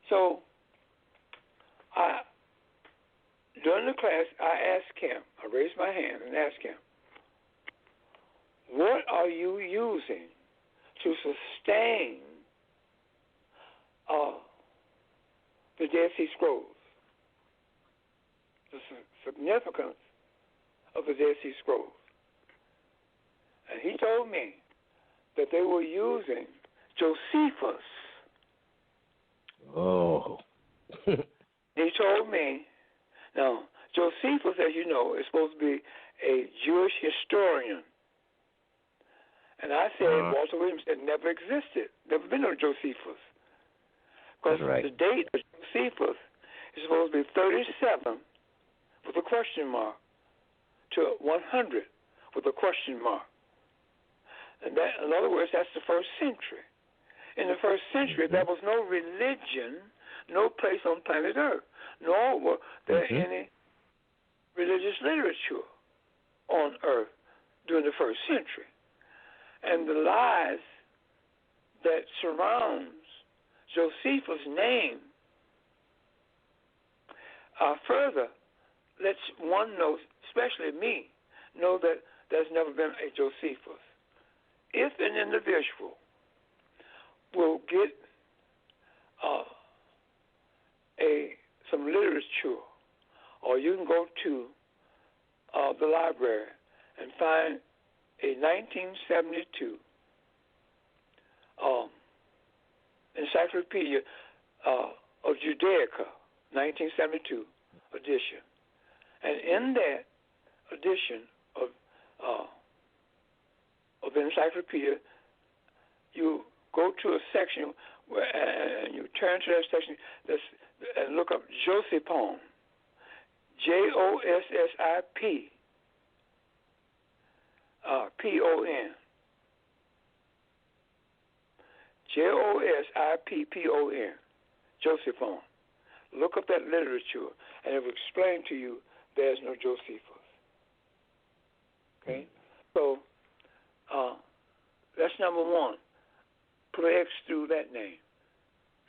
So during the class, I asked him, I raised my hand and asked him, what are you using to sustain the Dead Sea Scrolls? The significance of the Dead Sea Scrolls. And he told me that they were using Josephus. Oh. He told me, now, Josephus, as you know, is supposed to be a Jewish historian. And I said, Walter Williams had never existed. Never been no Josephus. Because right. The date of Josephus is supposed to be 37 with a question mark to 100 with a question mark. And that, in other words, that's the first century. In the first century, there was no religion, no place on planet Earth, nor were there any religious literature on Earth during the first century. And the lies that surrounds Josephus' name further lets one know, especially me, know that there's never been a Josephus. If an individual will get some literature, or you can go to the library and find a 1972 Encyclopedia of Judaica, 1972 edition. And in that edition of the encyclopedia, you go to a section and you turn to that section and look up Josephon, Jossip, P-O-N. Jossippon, Josephon. Look up that literature, and it will explain to you there's no Josephus. Okay? So, that's number one. Put an X through that name.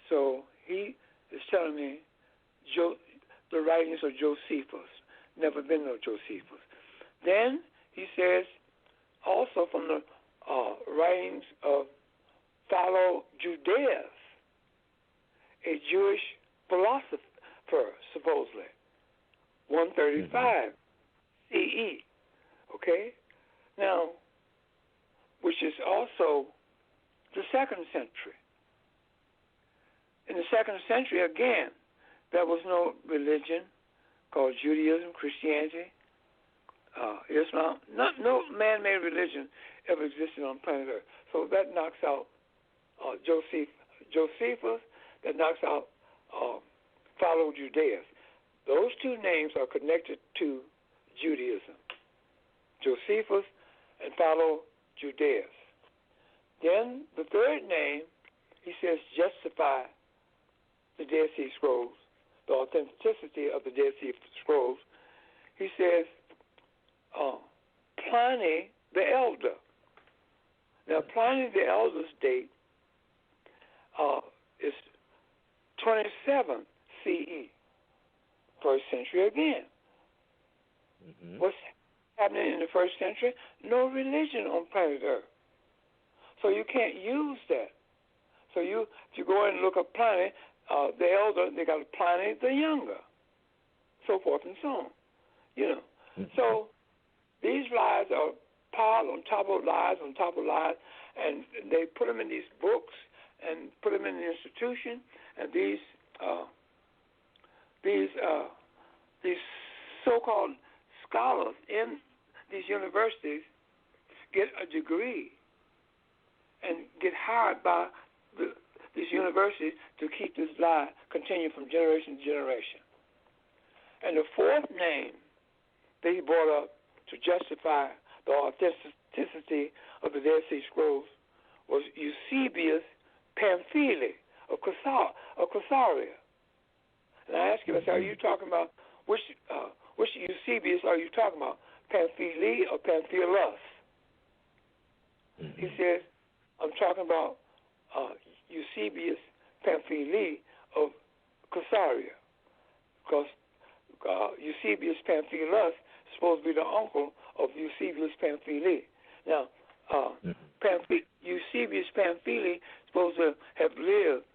So, he is telling me the writings of Josephus. Never been no Josephus. Then, he says, also from the writings of Philo Judaeus, a Jewish philosopher, supposedly, 135 CE. Okay? Now, which is also the 2nd century. In the 2nd century, again, there was no religion called Judaism, Christianity, Islam. No man-made religion ever existed on planet Earth. So that knocks out Josephus, that knocks out Philo Judaeus. Those two names are connected to Judaism, Josephus and Philo Judaeus. Then the third name, he says, justify the Dead Sea Scrolls, the authenticity of the Dead Sea Scrolls. He says, Pliny the Elder. Now, Pliny the Elder's date is 27 CE, 1st century again. What's happening in the 1st century? No religion on planet Earth. So you can't use that. So if you go in and look up Pliny the Elder, they got Pliny the Younger, so forth and so on. You know. So these lies are piled on top of lies on top of lies, and they put them in these books and put them in the institution, and these so-called scholars in these universities get a degree and get hired by these universities to keep this lie continue from generation to generation. And the fourth name that he brought up to justify the authenticity of the Dead Sea Scrolls was Eusebius Pamphili of Caesarea. And I asked him, I said, are you talking about, which Eusebius are you talking about, Pamphili or Pamphilus? He says, I'm talking about Eusebius Pamphili of Caesarea, because Eusebius Pamphilus is supposed to be the uncle of Eusebius Pamphili. Now, Eusebius Pamphili is supposed to have lived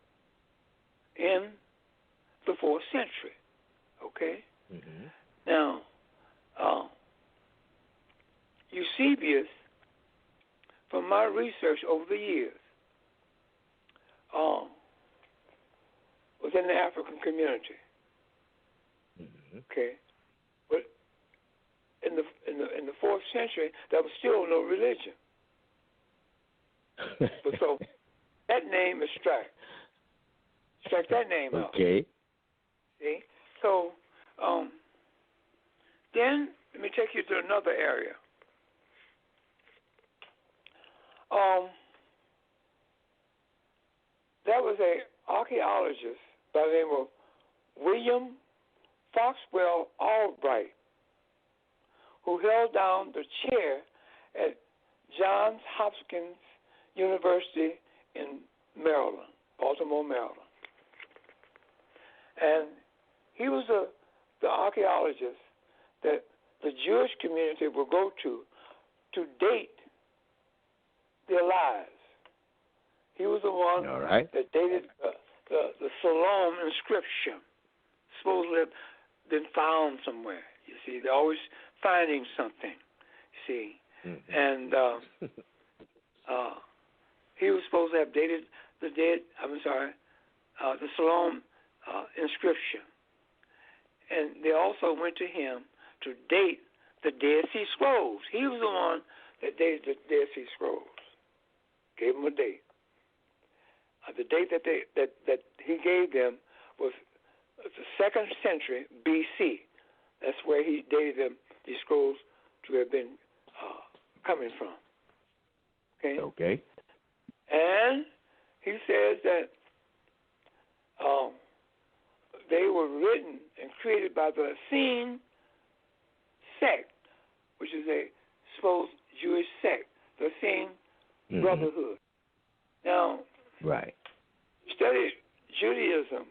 in the 4th century. Okay? Now, Eusebius, from my research over the years, was in the African community. Okay, but in the 4th century, there was still no religion. But so that name is struck. Strike that name out. Okay. See, so then let me take you to another area. There was an archaeologist by the name of William Foxwell Albright, who held down the chair at Johns Hopkins University in Maryland, Baltimore, Maryland. And he was the archaeologist that the Jewish community will go to date their lives. He was the one that dated the Salome inscription, supposedly have been found somewhere. You see, they're always finding something. You see, and he was supposed to have dated the Salome inscription, and they also went to him to date the Dead Sea Scrolls. He was the one that dated the Dead Sea Scrolls. Gave them a date. The date that he gave them was the 2nd century B.C. That's where he dated them, these scrolls to have been coming from. Okay. Okay. And he says that they were written and created by the Essene sect, which is a supposed Jewish sect, the Essene Brotherhood. Now, study Judaism,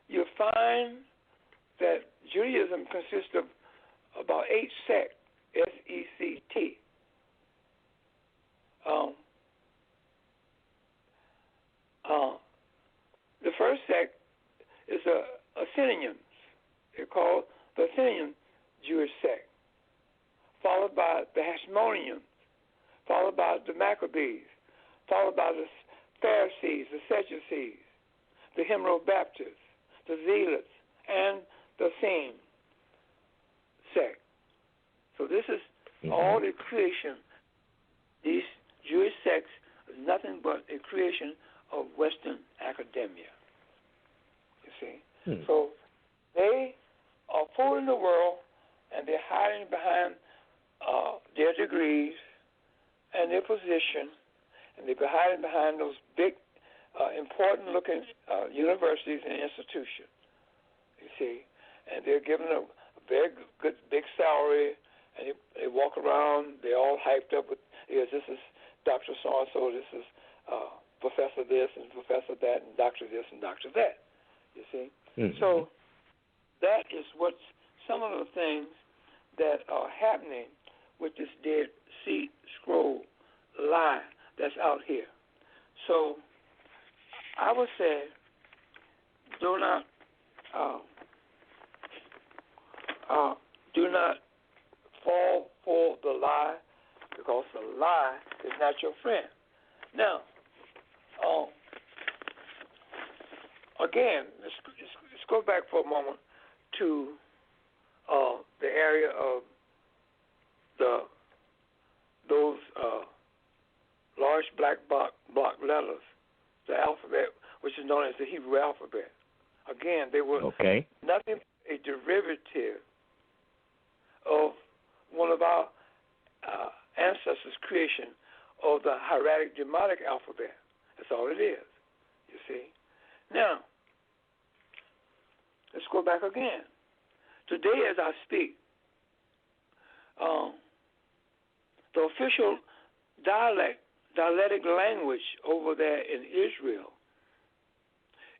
you'll find that Judaism consists of about 8 sects, S-E-C-T. The first sect is the Essenians. They're called the Essenian Jewish sect, followed by the Hashmoneans, followed by the Maccabees, followed by the Pharisees, the Sadducees, the Hemro-Baptists, the Zealots, and the Essene sect. So this is all the creation. These Jewish sects is nothing but a creation of Western academia. You see? So they are fooling the world, and they're hiding behind their degrees and their position, and they're hiding behind those big, important-looking universities and institutions. You see? And they're given a very good big salary, and they walk around. They're all hyped up with, yes, this is Dr. So-and-so, this is Professor this and Professor that and Doctor this and Doctor that. You see? So that is what's some of the things that are happening with this Dead Sea Scroll lie that's out here. So I would say do not fall for the lie, because the lie is not your friend. Now, again, let's go back for a moment to the area of those large black block letters, the alphabet, which is known as the Hebrew alphabet. Again, they were nothing a derivative of one of our ancestors' creation of the hieratic Demotic alphabet. That's all it is, you see. Now, let's go back again. Today, as I speak, the official dialectic language over there in Israel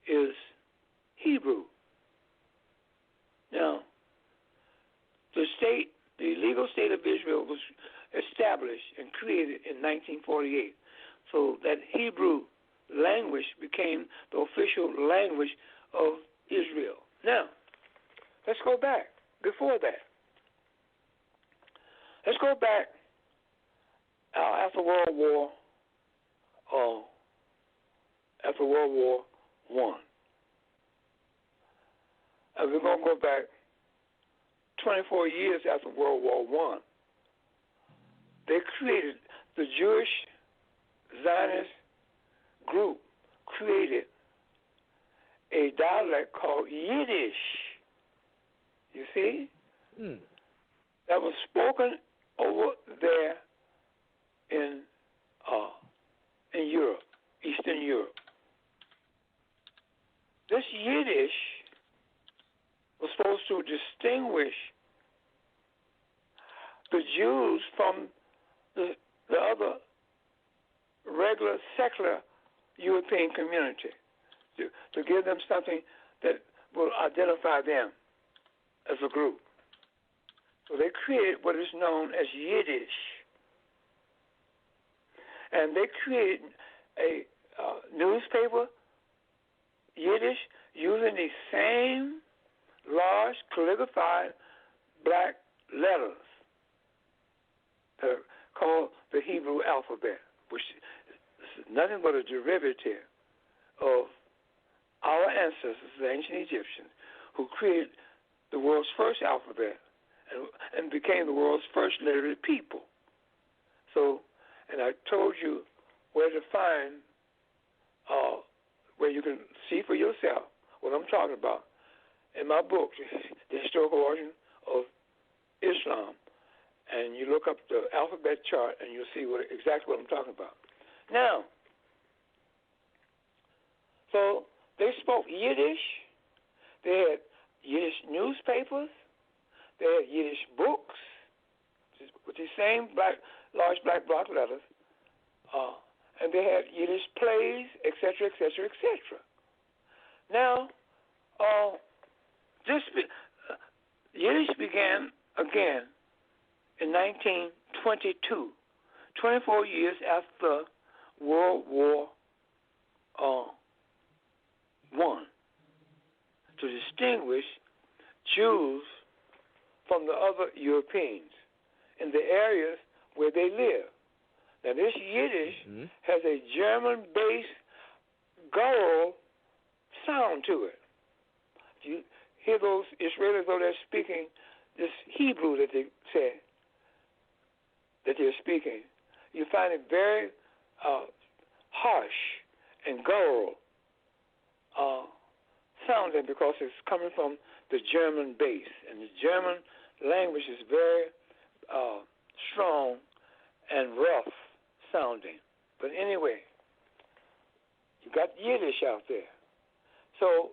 is Hebrew. Now, the legal state of Israel was established and created in 1948. So that Hebrew language became the official language of Israel. Now, let's go back before that. Let's go back after World War I. And we're going to go back 24 years after World War I. They created, the Jewish Zionist group created a dialect called Yiddish. You see? That was spoken over there in Europe, Eastern Europe. This Yiddish was supposed to distinguish the Jews from the other regular secular European community, to give them something that will identify them as a group. So they created what is known as Yiddish. And they created a newspaper, Yiddish, using the same large calligraphied black letters that are called the Hebrew alphabet, which is nothing but a derivative of our ancestors, the ancient Egyptians, who created the world's first alphabet and became the world's first literate people. So, and I told you where to find, where you can see for yourself what I'm talking about in my book, The Historical Origin of Islam. And you look up the alphabet chart and you'll see exactly what I'm talking about. Now, so they spoke Yiddish. They had Yiddish newspapers. They had Yiddish books with the same large black block letters. And they had Yiddish plays, etc., etc., etc. Now, Yiddish began again in 1922, 24 years after World War I, to distinguish Jews from the other Europeans in the areas where they live. Now, this Yiddish has a German-based guttural sound to it. You hear those Israelis, though they're speaking this Hebrew that they say that they're speaking, you find it very harsh and guttural sounding because it's coming from the German base. And the German language is very strong and rough sounding. But anyway, you got Yiddish out there. So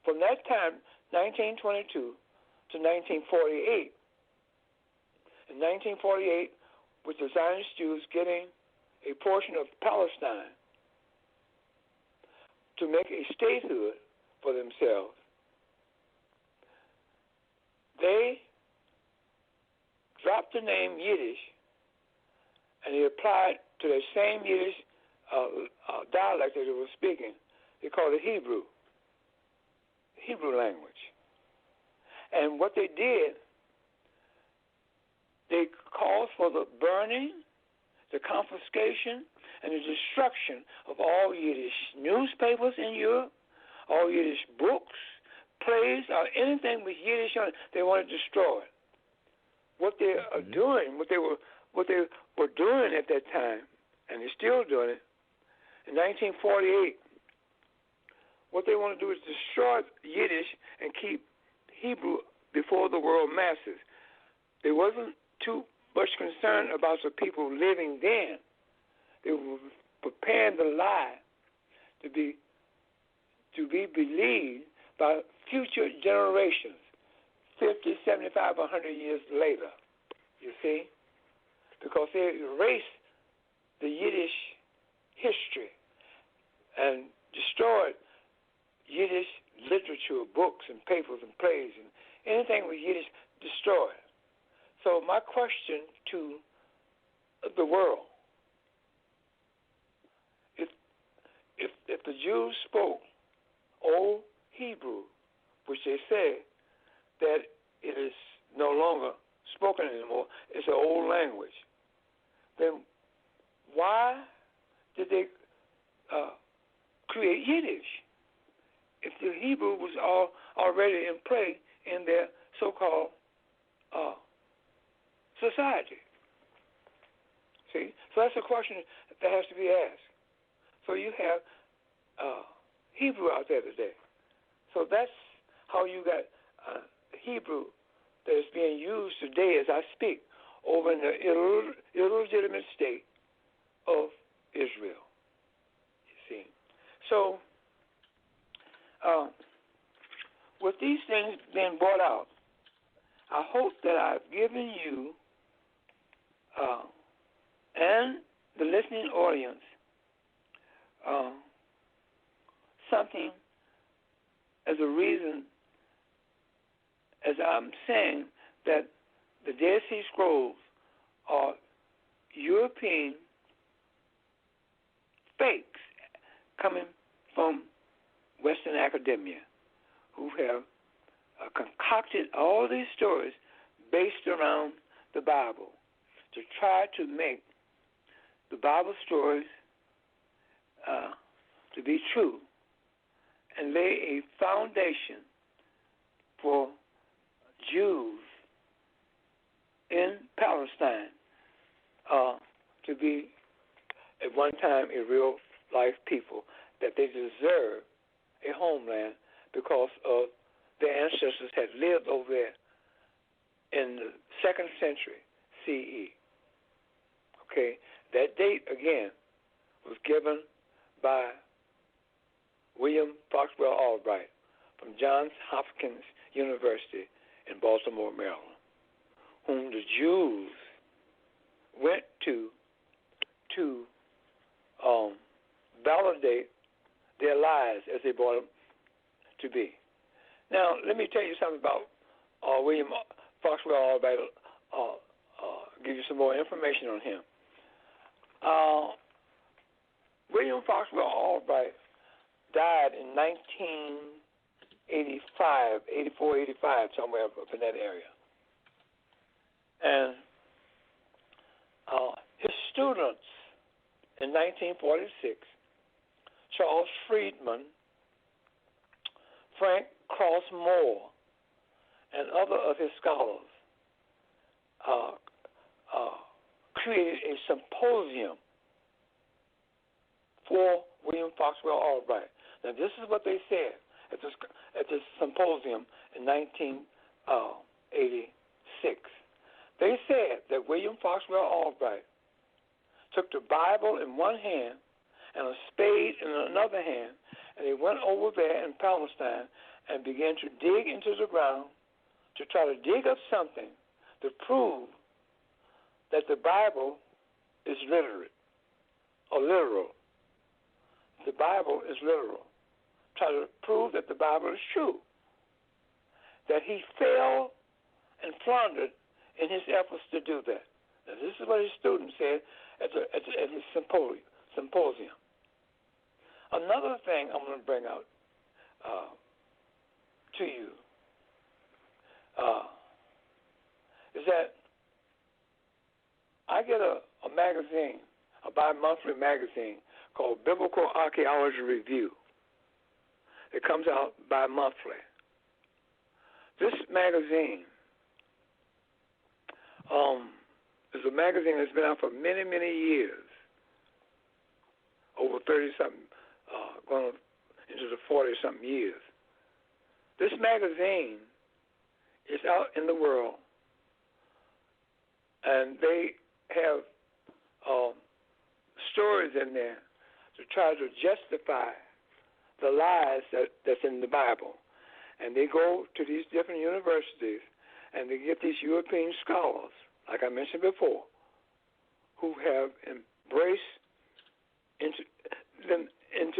from that time, 1922 to 1948, in 1948, with the Zionist Jews getting a portion of Palestine to make a statehood for themselves, they dropped the name Yiddish and they applied to the same Yiddish dialect that they were speaking. They called it Hebrew language. And what they did, they called for the burning, the confiscation, and the destruction of all Yiddish newspapers in Europe, all Yiddish books, plays, or anything with Yiddish on it. They wanted to destroy it. What they are doing, what they were doing at that time, and they're still doing it, in 1948, what they want to do is destroy Yiddish and keep Hebrew before the world masses. They wasn't too much concerned about the people living then. They were preparing the lie to be believed by future generations, 50, 75, 100 years later, you see, because they erased the Yiddish history and destroyed Yiddish literature, books and papers and plays and anything with Yiddish destroyed. So my question to the world, if the Jews spoke Old Hebrew, which they say that it is no longer spoken anymore, it's an old language, then why did they create Yiddish if the Hebrew was already in play in their so-called society? See? So that's a question that has to be asked. So you have Hebrew out there today. So that's how you got Hebrew that is being used today as I speak over in the illegitimate state of Israel. You see? So with these things being brought out, I hope that I've given you and the listening audience something as a reason, as I'm saying, that the Dead Sea Scrolls are European fakes coming from Western academia who have concocted all these stories based around the Bible to try to make the Bible stories to be true and lay a foundation for Jews in Palestine to be at one time a real life people, that they deserve a homeland because of their ancestors had lived over there in the 2nd century CE. Okay, that date again was given by William Foxwell Albright from Johns Hopkins University in Baltimore, Maryland, whom the Jews went to validate their lives as they brought them to be. Now, let me tell you something about William Foxwell Albright. Give you some more information on him. William Foxwell Albright died in 1985, 84, 85, somewhere up in that area. And his students in 1946, Charles Friedman, Frank Cross Moore, and other of his scholars created a symposium for William Foxwell Albright. Now, this is what they said at this symposium in 1986. They said that William Foxwell Albright took the Bible in one hand and a spade in another hand, and they went over there in Palestine and began to dig into the ground to try to dig up something to prove that the Bible is literal. The Bible is literal. Try to prove that the Bible is true. That he failed and floundered in his efforts to do that. Now, this is what his students said at his symposium. Another thing I'm going to bring out to you is that I get a magazine, a bi-monthly magazine called Biblical Archaeology Review. It comes out bi-monthly. This magazine is a magazine that's been out for many, many years, over 30-something, going into the 40-something years. This magazine is out in the world, and they have stories in there to try to justify the lies that's in the Bible. And they go to these different universities, and they get these European scholars, like I mentioned before, who have embraced into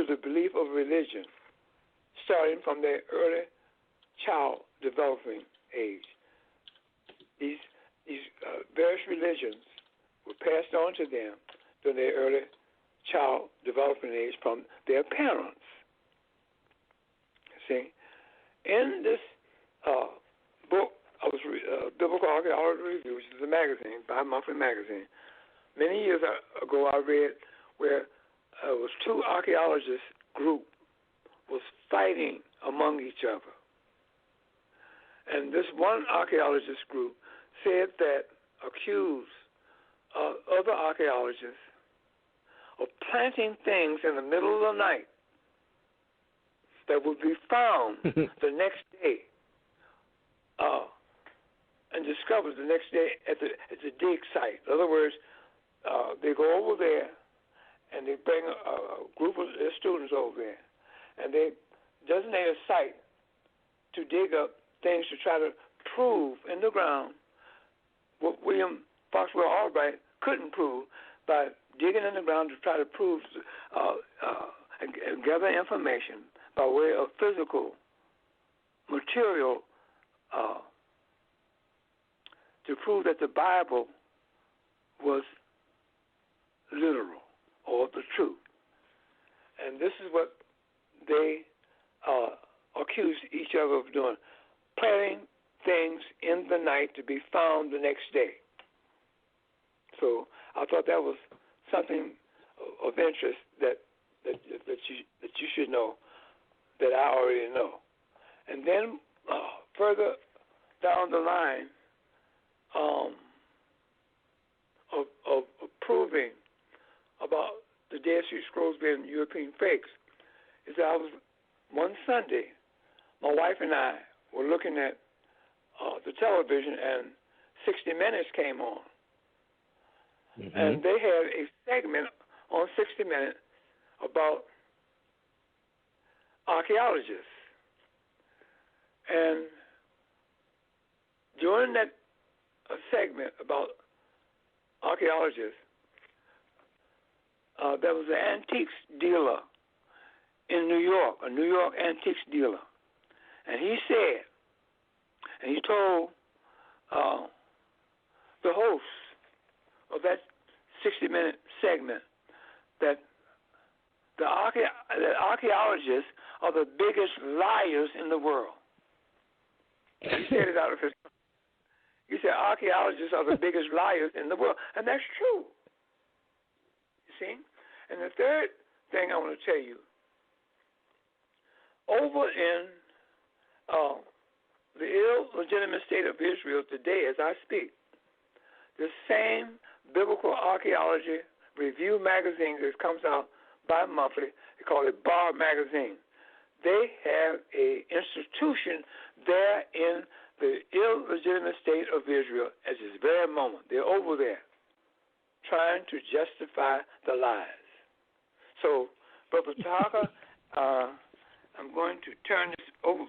the belief of religion, starting from their early child developing age. These various religions were passed on to them during their early child developing age from their parents. See, in this book, Biblical Archaeology Review, which is a magazine, bi-monthly magazine, many years ago I read where it was two archaeologists group was fighting among each other. And this one archaeologist group said that accused other archaeologists of planting things in the middle of the night that would be found the next day and discovered the next day at the dig site. In other words, they go over there and they bring a group of their students over there, and they designate a site to dig up things to try to prove in the ground what William Foxwell Albright couldn't prove by digging in the ground to try to prove and gather information by way of physical material to prove that the Bible was literal or the truth. And this is what they accused each other of doing, planting things in the night to be found the next day. So I thought that was something of interest that you should know, that I already know. And then further down the line of proving about the Dead Sea Scrolls being European fakes is that I was one Sunday, my wife and I were looking at the television, and 60 Minutes came on. Mm-hmm. And they had a segment on 60 Minutes about archaeologists. And during that segment about archaeologists, there was an antiques dealer in New York, a New York antiques dealer. And he said, and he told the host of that 60-minute segment that the archaeologists are the biggest liars in the world. He said it out of his mouth. He said archaeologists are the biggest liars in the world. And that's true. You see? And the third thing I want to tell you, over in the illegitimate state of Israel today, as I speak, the same Biblical Archaeology Review magazine that comes out bi-monthly, they call it Bar Magazine. They have an institution there in the illegitimate state of Israel at this very moment. They're over there trying to justify the lies. So, Brother Tarhaka, I'm going to turn this over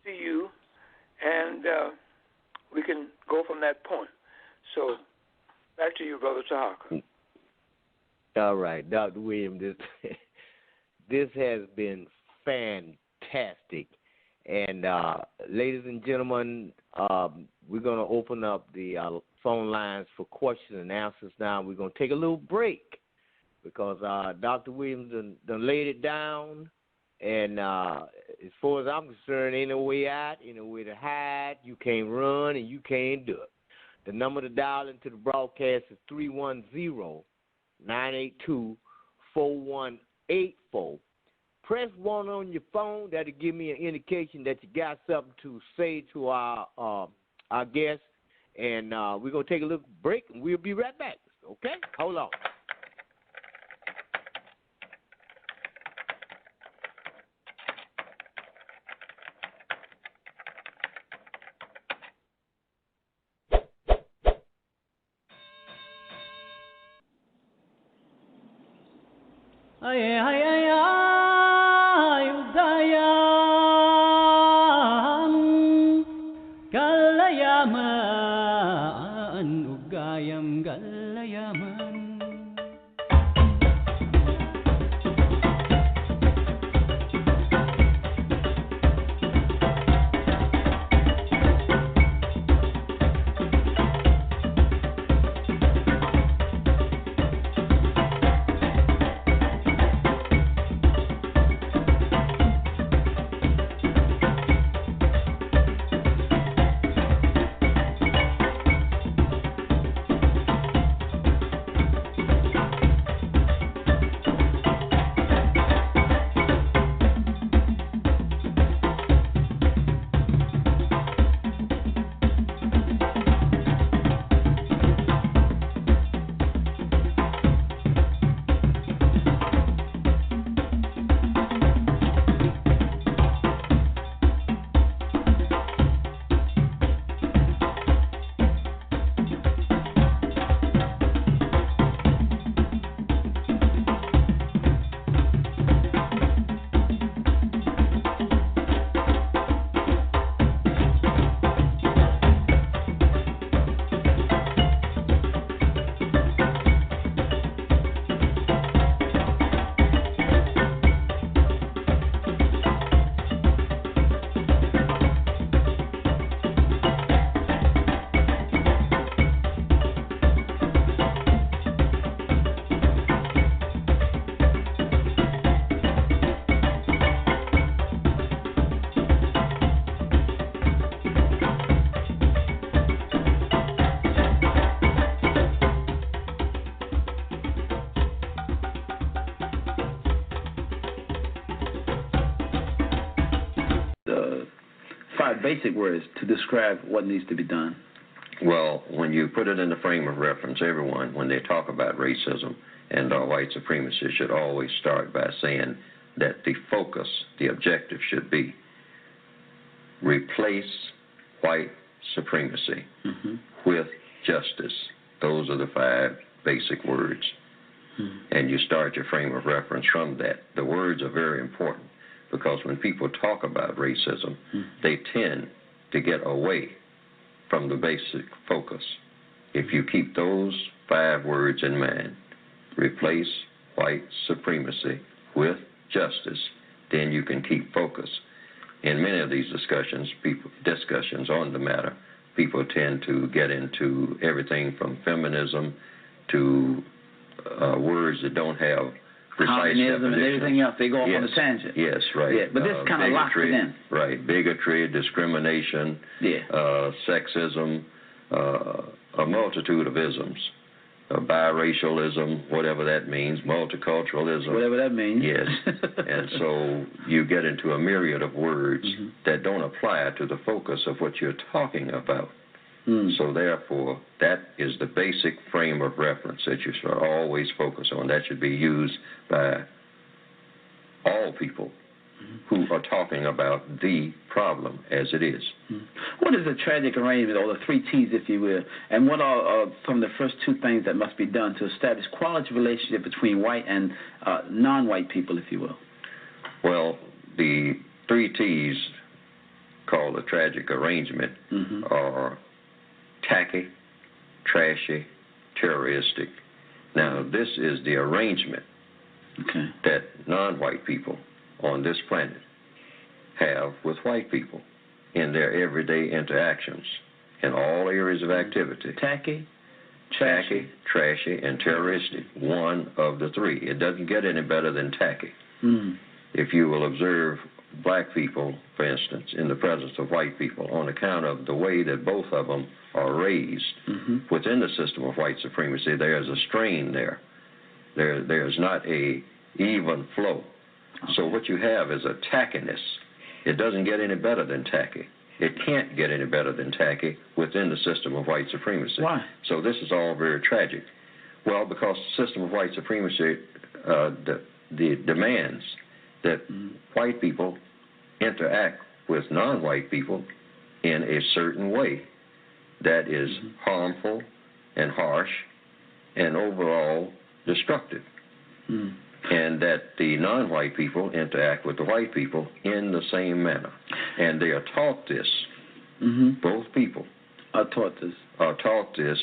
to you, and we can go from that point. So, back to you, Brother Tarhaka. All right, Dr. Williams, this has been fantastic. And ladies and gentlemen, we're going to open up the phone lines for questions and answers now. We're going to take a little break because Dr. Williams done laid it down, And as far as I'm concerned, ain't no way out, ain't no way to hide. You can't run and you can't do it. The number to dial into the broadcast is 310-982-4184. Press 1 on your phone. That'll give me an indication that you got something to say to our guests. And we're going to take a little break, and we'll be right back. Okay? Hold on. Basic words to describe what needs to be done. Well, when you put it in the frame of reference, everyone, when they talk about racism and white supremacy, should always start by saying that the focus, the objective should be replace white supremacy with justice. Those are the 5 basic words. And you start your frame of reference from that. The words are very important, because when people talk about racism, they tend to get away from the basic focus. If you keep those 5 words in mind, replace white supremacy with justice, then you can keep focus. In many of these discussions on the matter, people tend to get into everything from feminism to words that don't have communism and everything else. They go off on a tangent. Yes, right. Yeah, but this kind of locks it in. Right. Bigotry, discrimination, sexism, a multitude of isms. Biracialism, whatever that means, multiculturalism. Whatever that means. Yes. And so you get into a myriad of words that don't apply to the focus of what you're talking about. So therefore, that is the basic frame of reference that you should always focus on. That should be used by all people who are talking about the problem as it is. What is the tragic arrangement, or the 3 T's, if you will, and what are some of the first 2 things that must be done to establish quality relationship between white and non-white people, if you will? Well, the 3 T's, called the tragic arrangement, are tacky, trashy, terroristic. Now, this is the arrangement that non-white people on this planet have with white people in their everyday interactions in all areas of activity. Tacky, trashy, and terroristic. One of the 3. It doesn't get any better than tacky. if you will observe black people, for instance, in the presence of white people, on account of the way that both of them are raised within the system of white supremacy, there is a strain there. There's not a even flow. So what you have is a tackiness. It doesn't get any better than tacky. It can't get any better than tacky within the system of white supremacy. Why? So this is all very tragic. Well, because the system of white supremacy the demands that white people interact with non-white people in a certain way that is harmful and harsh and overall destructive. And that the non-white people interact with the white people in the same manner. And they are taught this. Both people are taught this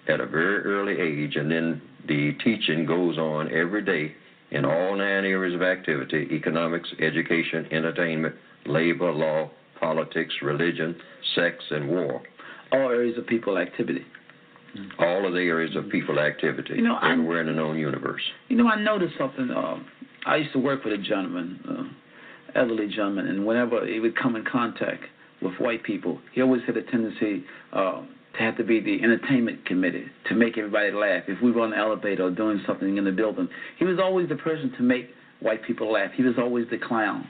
at a very early age, and then the teaching goes on every day in all 9 areas of activity: economics, education, entertainment, labor, law, politics, religion, sex, and war. All areas of people activity. All of the areas of people activity, everywhere in the known universe. I noticed something. I used to work with a gentleman, elderly gentleman, and whenever he would come in contact with white people, he always had a tendency to have to be the entertainment committee, to make everybody laugh. If we were on the elevator or doing something in the building, he was always the person to make white people laugh. He was always the clown.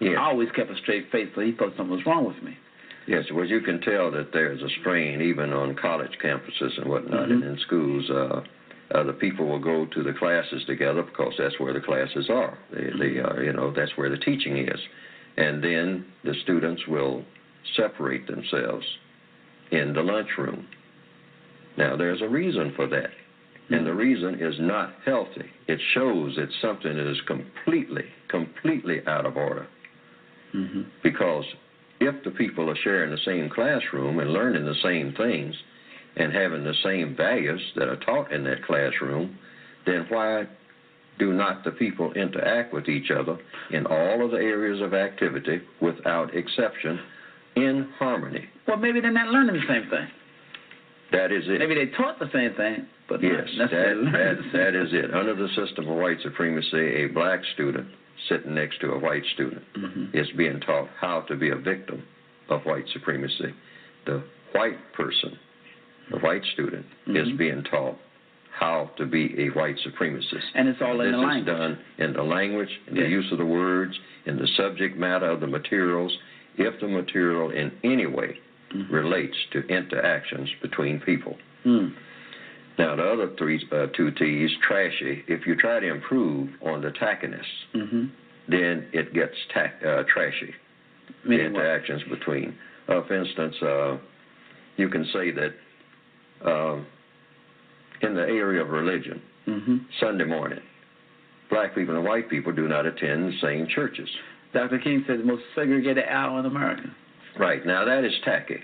Yes. I always kept a straight face, so he thought something was wrong with me. Yes, well, you can tell that there's a strain even on college campuses and whatnot, and in schools. The people will go to the classes together because that's where the classes are. They that's where the teaching is. And then the students will separate themselves in the lunchroom. Now, there's a reason for that, and the reason is not healthy. It shows it's something that is completely out of order. Because if the people are sharing the same classroom and learning the same things and having the same values that are taught in that classroom, then why do not the people interact with each other in all of the areas of activity without exception in harmony? Well, maybe they're not learning the same thing. That is it. Maybe they taught the same thing, but yes, not necessarily. that is it. Under the system of white supremacy, a black student sitting next to a white student is being taught how to be a victim of white supremacy. The white person, the white student, is being taught how to be a white supremacist. And it's all in the language. This is done in the language, in the use of the words, in the subject matter of the materials, if the material in any way relates to interactions between people. Now, the other two T's, trashy, if you try to improve on the tackiness, then it gets trashy, the interactions between. For instance, you can say that in the area of religion, Sunday morning, black people and white people do not attend the same churches. Dr. King said the most segregated hour in America. Right. Now, that is tacky,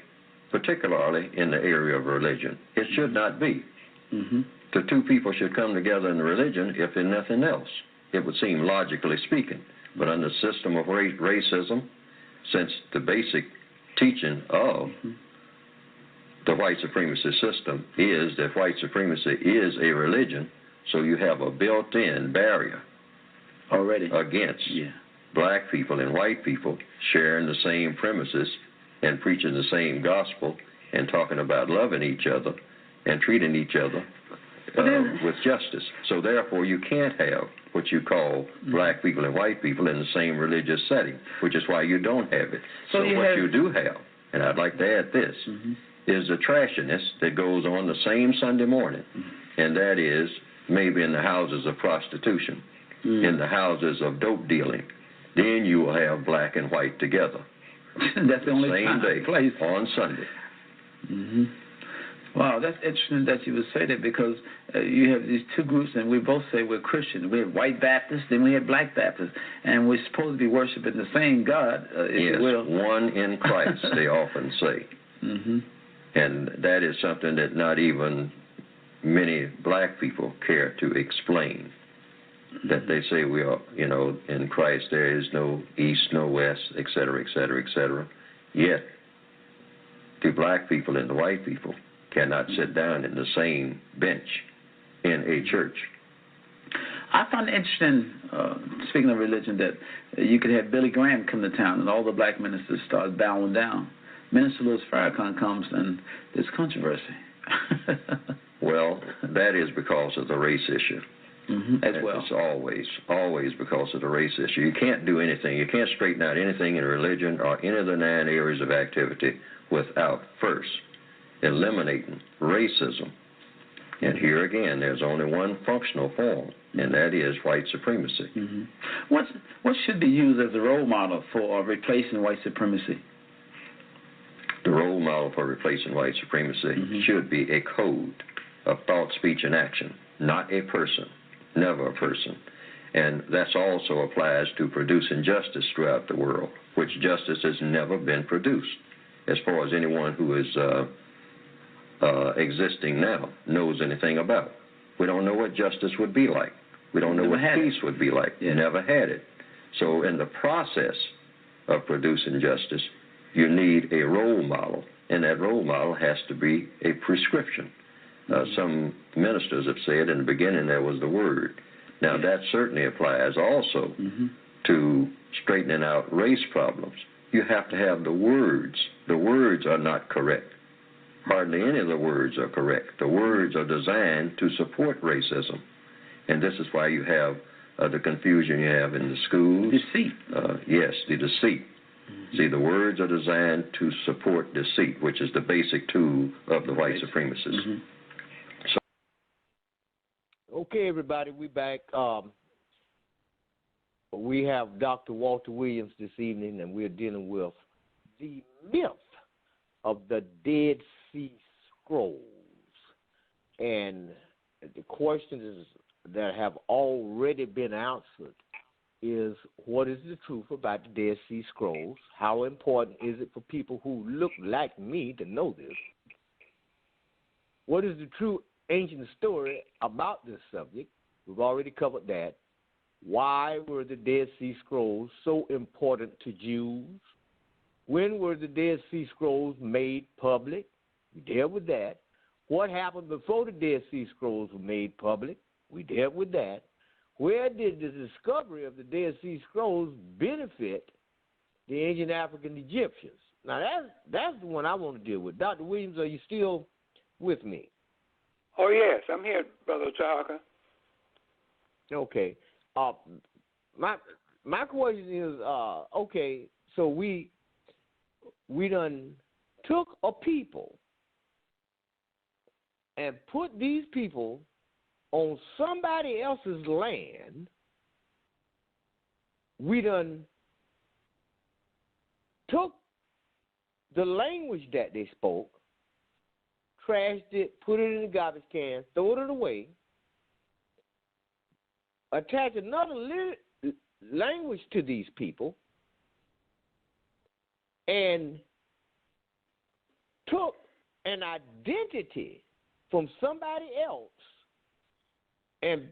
particularly in the area of religion. It should not be. The two people should come together in religion, if in nothing else. It would seem logically speaking. But under the system of racism, since the basic teaching of the white supremacy system is that white supremacy is a religion, so you have a built-in barrier already against black people and white people sharing the same premises and preaching the same gospel and talking about loving each other and treating each other with justice. So therefore, you can't have what you call black people and white people in the same religious setting, which is why you don't have it. So what you do have, and I'd like to add this, is the trashiness that goes on the same Sunday morning, and that is maybe in the houses of prostitution, in the houses of dope dealing. Then you will have black and white together. That's the only same day, place on Sunday. Wow, that's interesting that you would say that, because you have these two groups, and we both say we're Christian. We have white Baptists, then we have black Baptists, and we're supposed to be worshiping the same God, if you will. One in Christ, they often say. And that is something that not even many black people care to explain. That they say we are, in Christ there is no east, no west, et cetera, et cetera, et cetera. Yet, the black people and the white people cannot sit down in the same bench in a church. I found it interesting, speaking of religion, that you could have Billy Graham come to town and all the black ministers start bowing down. Minister Louis Farrakhan comes and there's controversy. Well, that is because of the race issue. As well. It's always because of the race issue. You can't do anything. You can't straighten out anything in religion or any of the 9 areas of activity without first eliminating racism. And here again, there's only one functional form, and that is white supremacy. What should be used as a role model for replacing white supremacy? The role model for replacing white supremacy should be a code of thought, speech, and action, not a person, never a person. And that also applies to producing justice throughout the world, which justice has never been produced, as far as anyone who is existing now knows anything about. We don't know what justice would be like. We don't know what peace would be like. You never had it. So in the process of producing justice, you need a role model, and that role model has to be a prescription. Some ministers have said in the beginning there was the Word. Now that certainly applies also to straightening out race problems. You have to have the words. The words are not correct. Hardly any of the words are correct. The words are designed to support racism. And this is why you have the confusion you have in the schools. Deceit. Yes, the deceit. See, the words are designed to support deceit, which is the basic tool of the white supremacists. Okay, everybody, we back. We have Dr. Walter Williams this evening, and we're dealing with the myth of the Dead Sea Scrolls. And the questions that have already been answered is, what is the truth about the Dead Sea Scrolls? How important is it for people who look like me to know this? What is the true ancient story about this subject? We've already covered that. Why were the Dead Sea Scrolls so important to Jews? When were the Dead Sea Scrolls made public? We dealt with that. What happened before the Dead Sea Scrolls were made public? We dealt with that. Where did the discovery of the Dead Sea Scrolls benefit the ancient African Egyptians? Now, that's the one I want to deal with. Dr. Williams, are you still with me? Oh, yes, I'm here, Brother Tarhaka. Okay. My question is, okay, so we done took a people and put these people on somebody else's land. We done took the language that they spoke, trashed it, put it in the garbage can, throw it away, attach another language to these people, and took an identity from somebody else and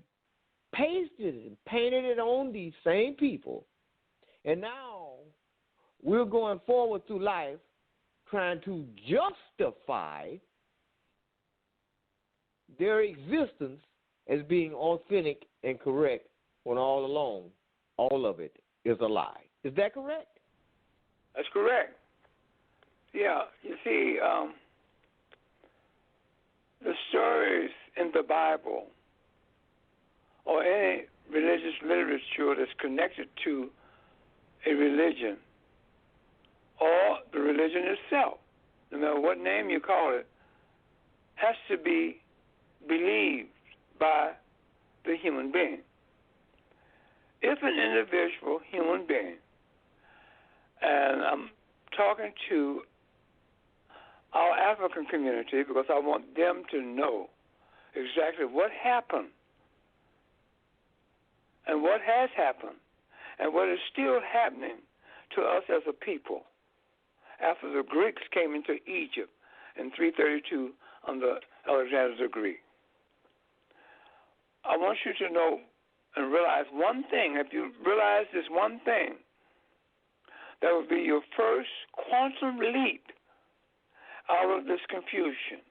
pasted it and painted it on these same people. And now we're going forward through life trying to justify their existence as being authentic and correct, when all along, all of it is a lie. Is that correct? That's correct. Yeah, you see, the stories in the Bible or any religious literature that's connected to a religion or the religion itself, no matter what name you call it, has to be believed by the human being. If an individual human being, and I'm talking to our African community because I want them to know exactly what happened and what has happened and what is still happening to us as a people after the Greeks came into Egypt in 332 under Alexander the Greek. I want you to know and realize one thing. If you realize this one thing, that would be your first quantum leap out of this confusion.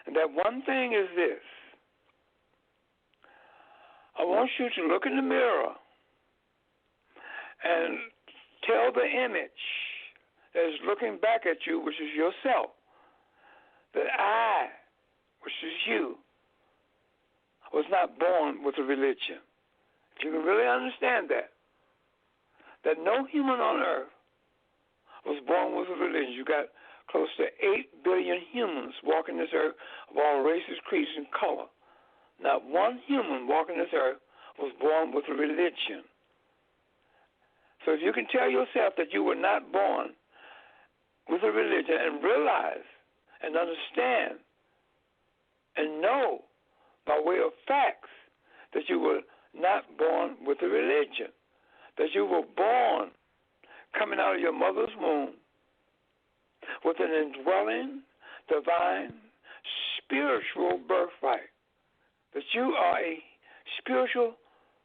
And that one thing is this. I want you to look in the mirror and tell the image that is looking back at you, which is yourself, that I, which is you, was not born with a religion. If you can really understand that no human on earth was born with a religion. You got close to 8 billion humans walking this earth of all races, creeds, and color. Not one human walking this earth was born with a religion. So if you can tell yourself that you were not born with a religion and realize and understand and know by way of facts that you were not born with a religion, that you were born coming out of your mother's womb with an indwelling, divine, spiritual birthright, that you are a spiritual,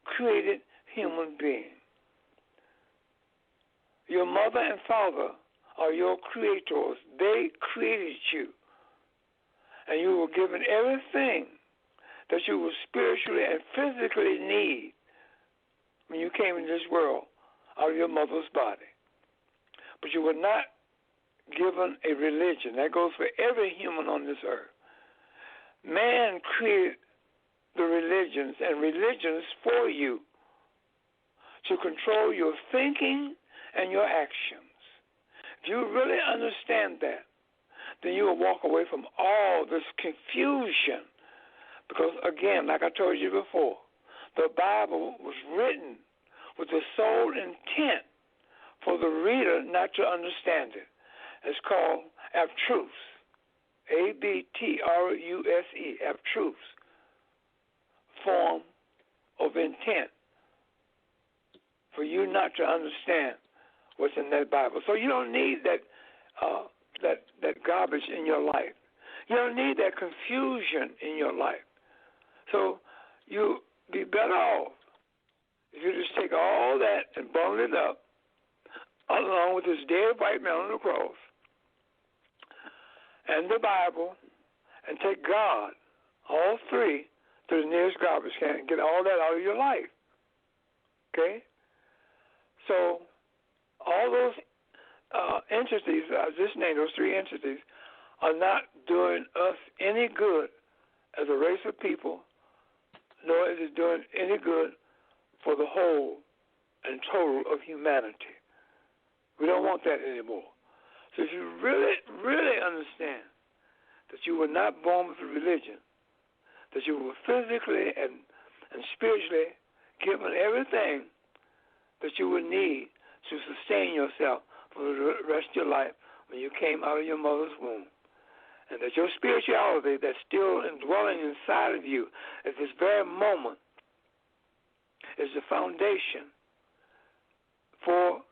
created human being. Your mother and father are your creators. They created you. And you were given everything that you will spiritually and physically need when you came into this world out of your mother's body. But you were not given a religion. That goes for every human on this earth. Man created the religions and religions for you to control your thinking and your actions. If you really understand that, then you will walk away from all this confusion. Because, again, like I told you before, the Bible was written with the sole intent for the reader not to understand it. It's called abstruse, A-B-T-R-U-S-E, abstruse, form of intent for you not to understand what's in that Bible. So you don't need that garbage in your life. You don't need that confusion in your life. So you be better off if you just take all that and bundle it up along with this dead white man on the cross and the Bible and take God, all three, to the nearest garbage can and get all that out of your life. Okay? So all those entities, I just named those three entities, are not doing us any good as a race of people, nor is it doing any good for the whole and total of humanity. We don't want that anymore. So if you really, really understand that you were not born with a religion, that you were physically and spiritually given everything that you would need to sustain yourself for the rest of your life when you came out of your mother's womb, and that your spirituality that's still indwelling inside of you at this very moment is the foundation for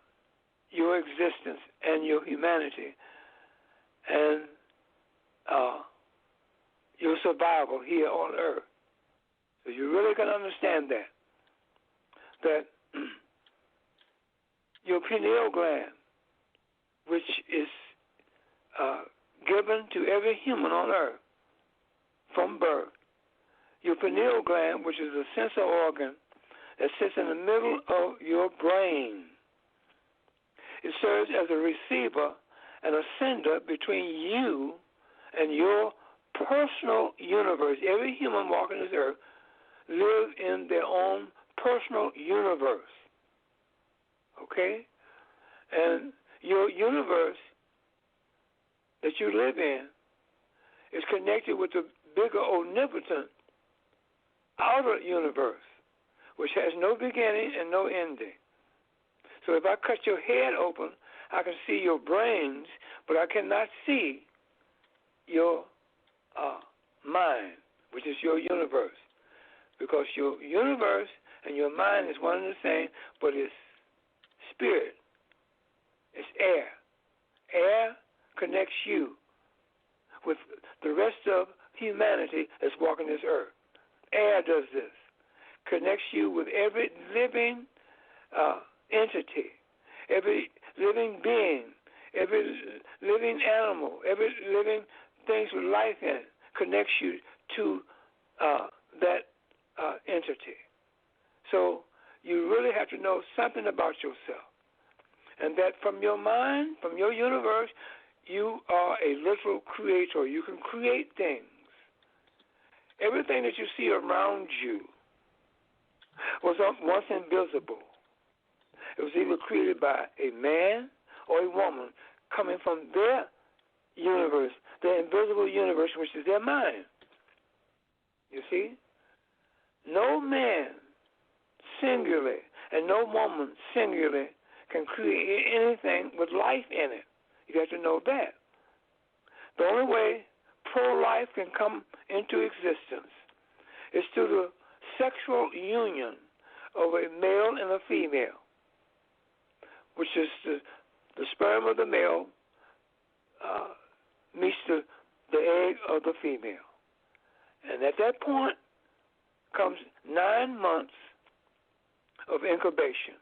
your existence and your humanity and your survival here on earth. So you really can understand that your pineal gland, which is given to every human on earth from birth, your pineal gland, which is a sensor organ that sits in the middle of your brain, it serves as a receiver and a sender between you and your personal universe. Every human walking this earth lives in their own personal universe. Okay? And your universe that you live in is connected with the bigger omnipotent outer universe, which has no beginning and no ending. So if I cut your head open, I can see your brains, but I cannot see your mind, which is your universe. Because your universe and your mind is one and the same, but it's spirit. It's air. Air connects you with the rest of humanity that's walking this earth. Air does this. Connects you with every living entity, every living being, every living animal, every living things with life in it, connects you to that entity. So you really have to know something about yourself. And that from your mind, from your universe, you are a literal creator. You can create things. Everything that you see around you was once invisible. It was either created by a man or a woman coming from their universe, the invisible universe, which is their mind. You see? No man singularly and no woman singularly can create anything with life in it. You have to know that. The only way pro-life can come into existence is through the sexual union of a male and a female, which is the sperm of the male meets the egg of the female. And at that point comes 9 months of incubation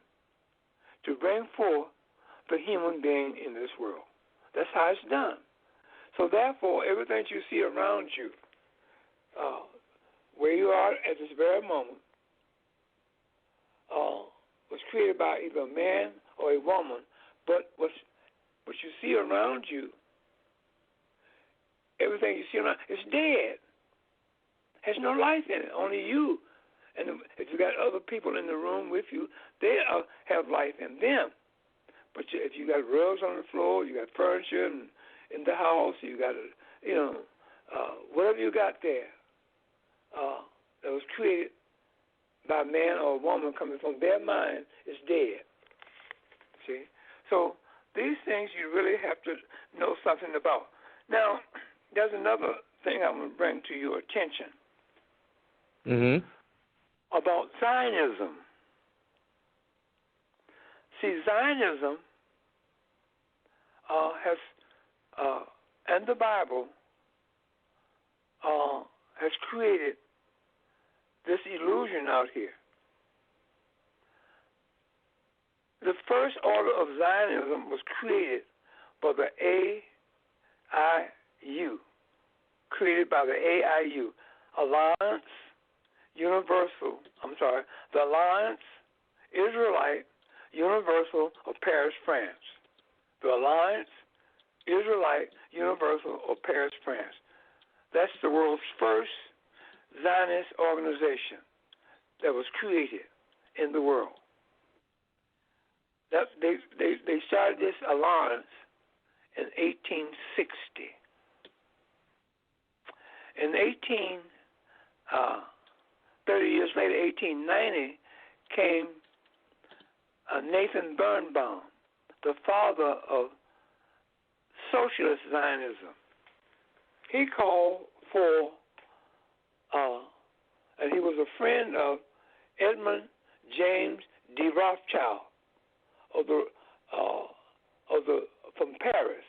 to bring forth the human being in this world. That's how it's done. So therefore, everything you see around you, where you are at this very moment, was created by either a man or a woman. But what you see around you, everything you see around, is dead. Has no life in it. Only you. And if you got other people in the room with you, they have life in them. But if you got rugs on the floor, you got furniture in the house, you got, whatever you got there that was created by a man or a woman coming from their mind is dead. See? So these things you really have to know something about. Now, there's another thing I want to bring to your attention about Zionism. See, Zionism has, and the Bible has created this illusion out here. The first order of Zionism was created by the AIU, Alliance Israelite Universal of Paris, France. The Alliance Israelite Universal of Paris, France. That's the world's first Zionist organization that was created in the world. They started this alliance in 1860. In 30 years later, 1890, came Nathan Birnbaum, the father of socialist Zionism. He called for, and he was a friend of Edmund James de Rothschild from Paris,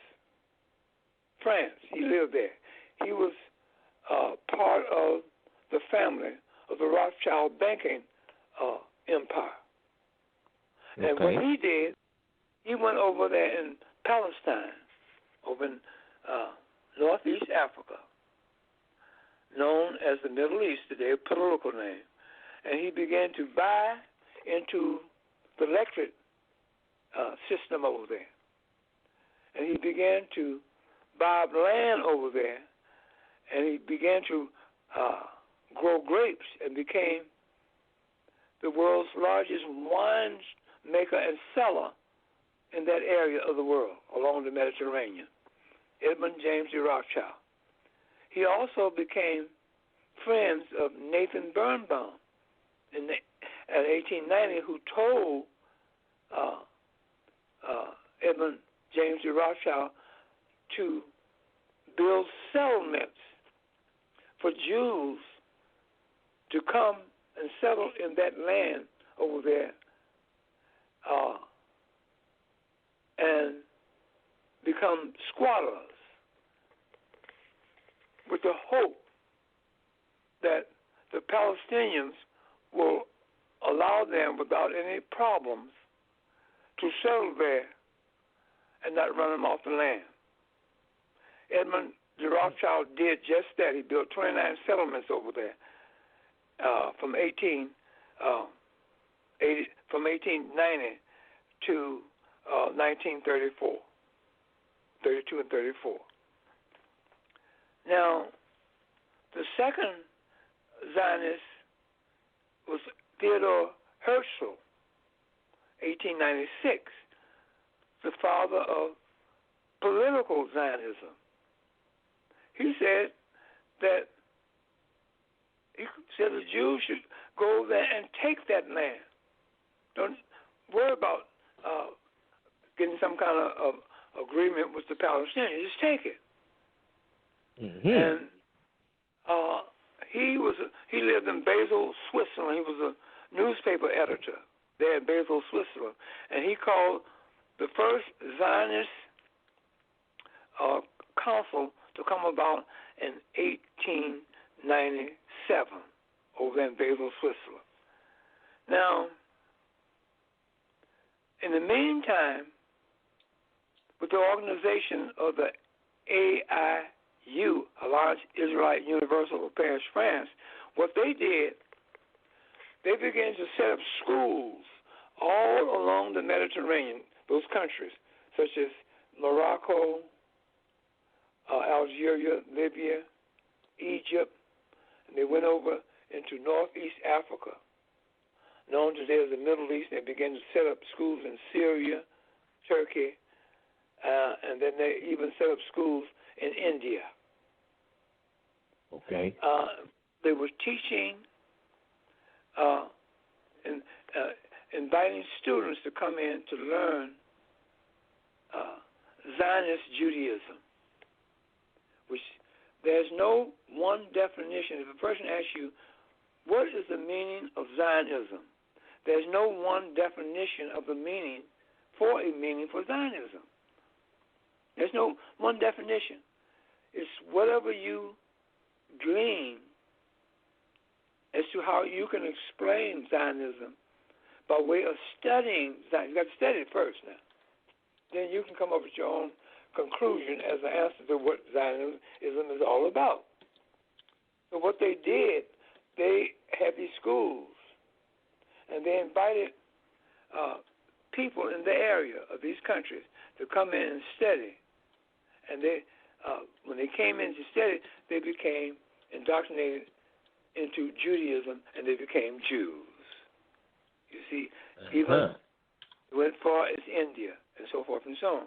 France. He lived there. He was part of the family of the Rothschild banking empire. Okay. And what he did, he went over there in Palestine, over in Northeast Africa, known as the Middle East today, a political name, and he began to buy into the electric system over there. And he began to buy up land over there, and he began to grow grapes and became the world's largest wine maker and seller in that area of the world along the Mediterranean, Edmund James de Rothschild. He also became friends of Nathan Birnbaum at 1890, who told Edmund James de Rothschild to build settlements for Jews to come and settle in that land over there and become squatters, with the hope that the Palestinians will allow them without any problems to settle there and not run them off the land. Edmund de Rothschild did just that. He built 29 settlements over there from 1860 from 1890 to 1934, 32 and 34. Now, the second Zionist was Theodore Herzl, 1896, the father of political Zionism. He said that the Jews should go there and take that land. Don't worry about getting some kind of agreement with the Palestinians. Just take it. Mm-hmm. And he lived in Basel, Switzerland. He was a newspaper editor there in Basel, Switzerland, and he called the first Zionist council to come about in 1897 over in Basel, Switzerland. Now, in the meantime, with the organization of the AIU, Alliance Israelite Universal of Paris, France, what they did, they began to set up schools all along the Mediterranean, those countries, such as Morocco, Algeria, Libya, Egypt, and they went over into Northeast Africa, known today as the Middle East. They began to set up schools in Syria, Turkey, and then they even set up schools in India. Okay. They were teaching and inviting students to come in to learn Zionist Judaism, which there's no one definition. If a person asks you, what is the meaning of Zionism? There's no one definition of the meaning for Zionism. There's no one definition. It's whatever you glean as to how you can explain Zionism by way of studying Zionism. You've got to study it first now. Then you can come up with your own conclusion as an answer to what Zionism is all about. So what they did, they had these schools, and they invited people in the area of these countries to come in and study. And they, when they came in to study, they became indoctrinated into Judaism, and they became Jews. You see, even went far as India, and so forth and so on.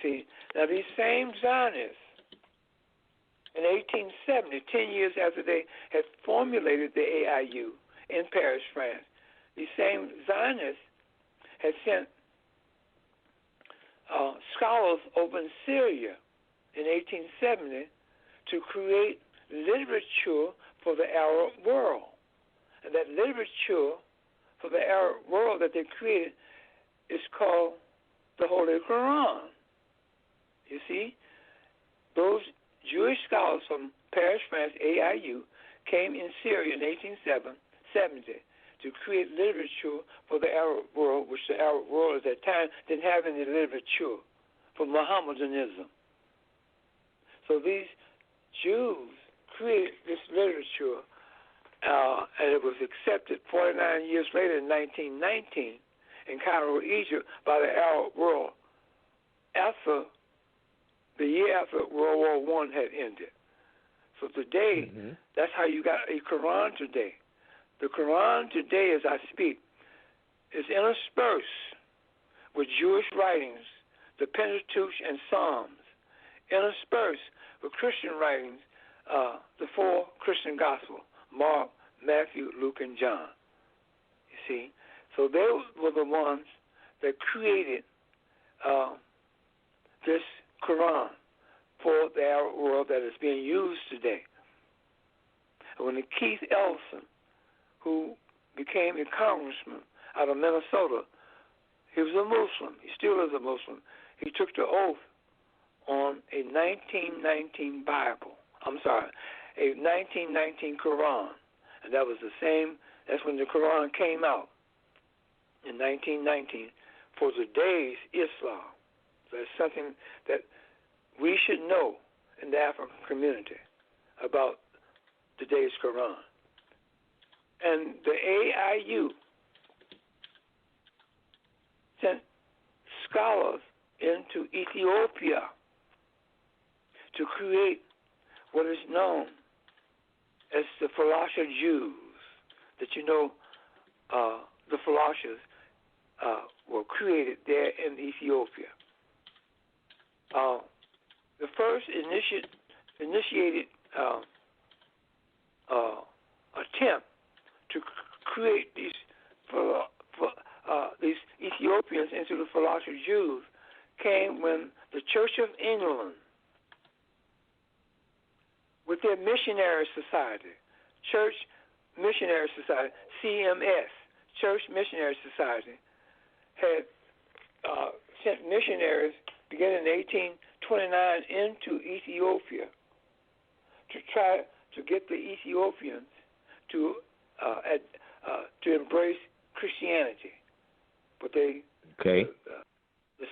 See, now these same Zionists, in 1870, 10 years after they had formulated the AIU in Paris, France, these same Zionists had sent scholars over in Syria in 1870 to create literature for the Arab world. And that literature for the Arab world that they created is called the Holy Quran. You see, those Jewish scholars from Paris, France, AIU, came in Syria in 1870 to create literature for the Arab world, which the Arab world at that time didn't have any literature for Mohammedanism. So these Jews created this literature, and it was accepted 49 years later in 1919 in Cairo, Egypt, by the Arab world the year after World War I had ended. So today, that's how you got a Quran today. The Quran today, as I speak, is interspersed with Jewish writings, the Pentateuch and Psalms, interspersed with Christian writings, the four Christian Gospels, Mark, Matthew, Luke, and John. You see? So they were the ones that created this Quran for the Arab world that is being used today. And when Keith Ellison, who became a congressman out of Minnesota, he was a Muslim. He still is a Muslim. He took the oath on a 1919 Bible. A 1919 Quran. And that was the same, that's when the Quran came out in 1919 for today's Islam. So it's something that we should know in the African community about today's Quran. And the AIU to Ethiopia to create what is known as the Falasha Jews. That you know, the Falashas were created there in Ethiopia. The first initiated attempt to create these Ethiopians into the Falasha Jews came when the Church of England, with their missionary society, Church Missionary Society, CMS, Church Missionary Society, had sent missionaries beginning in 1829 into Ethiopia to try to get the Ethiopians to embrace Christianity. But the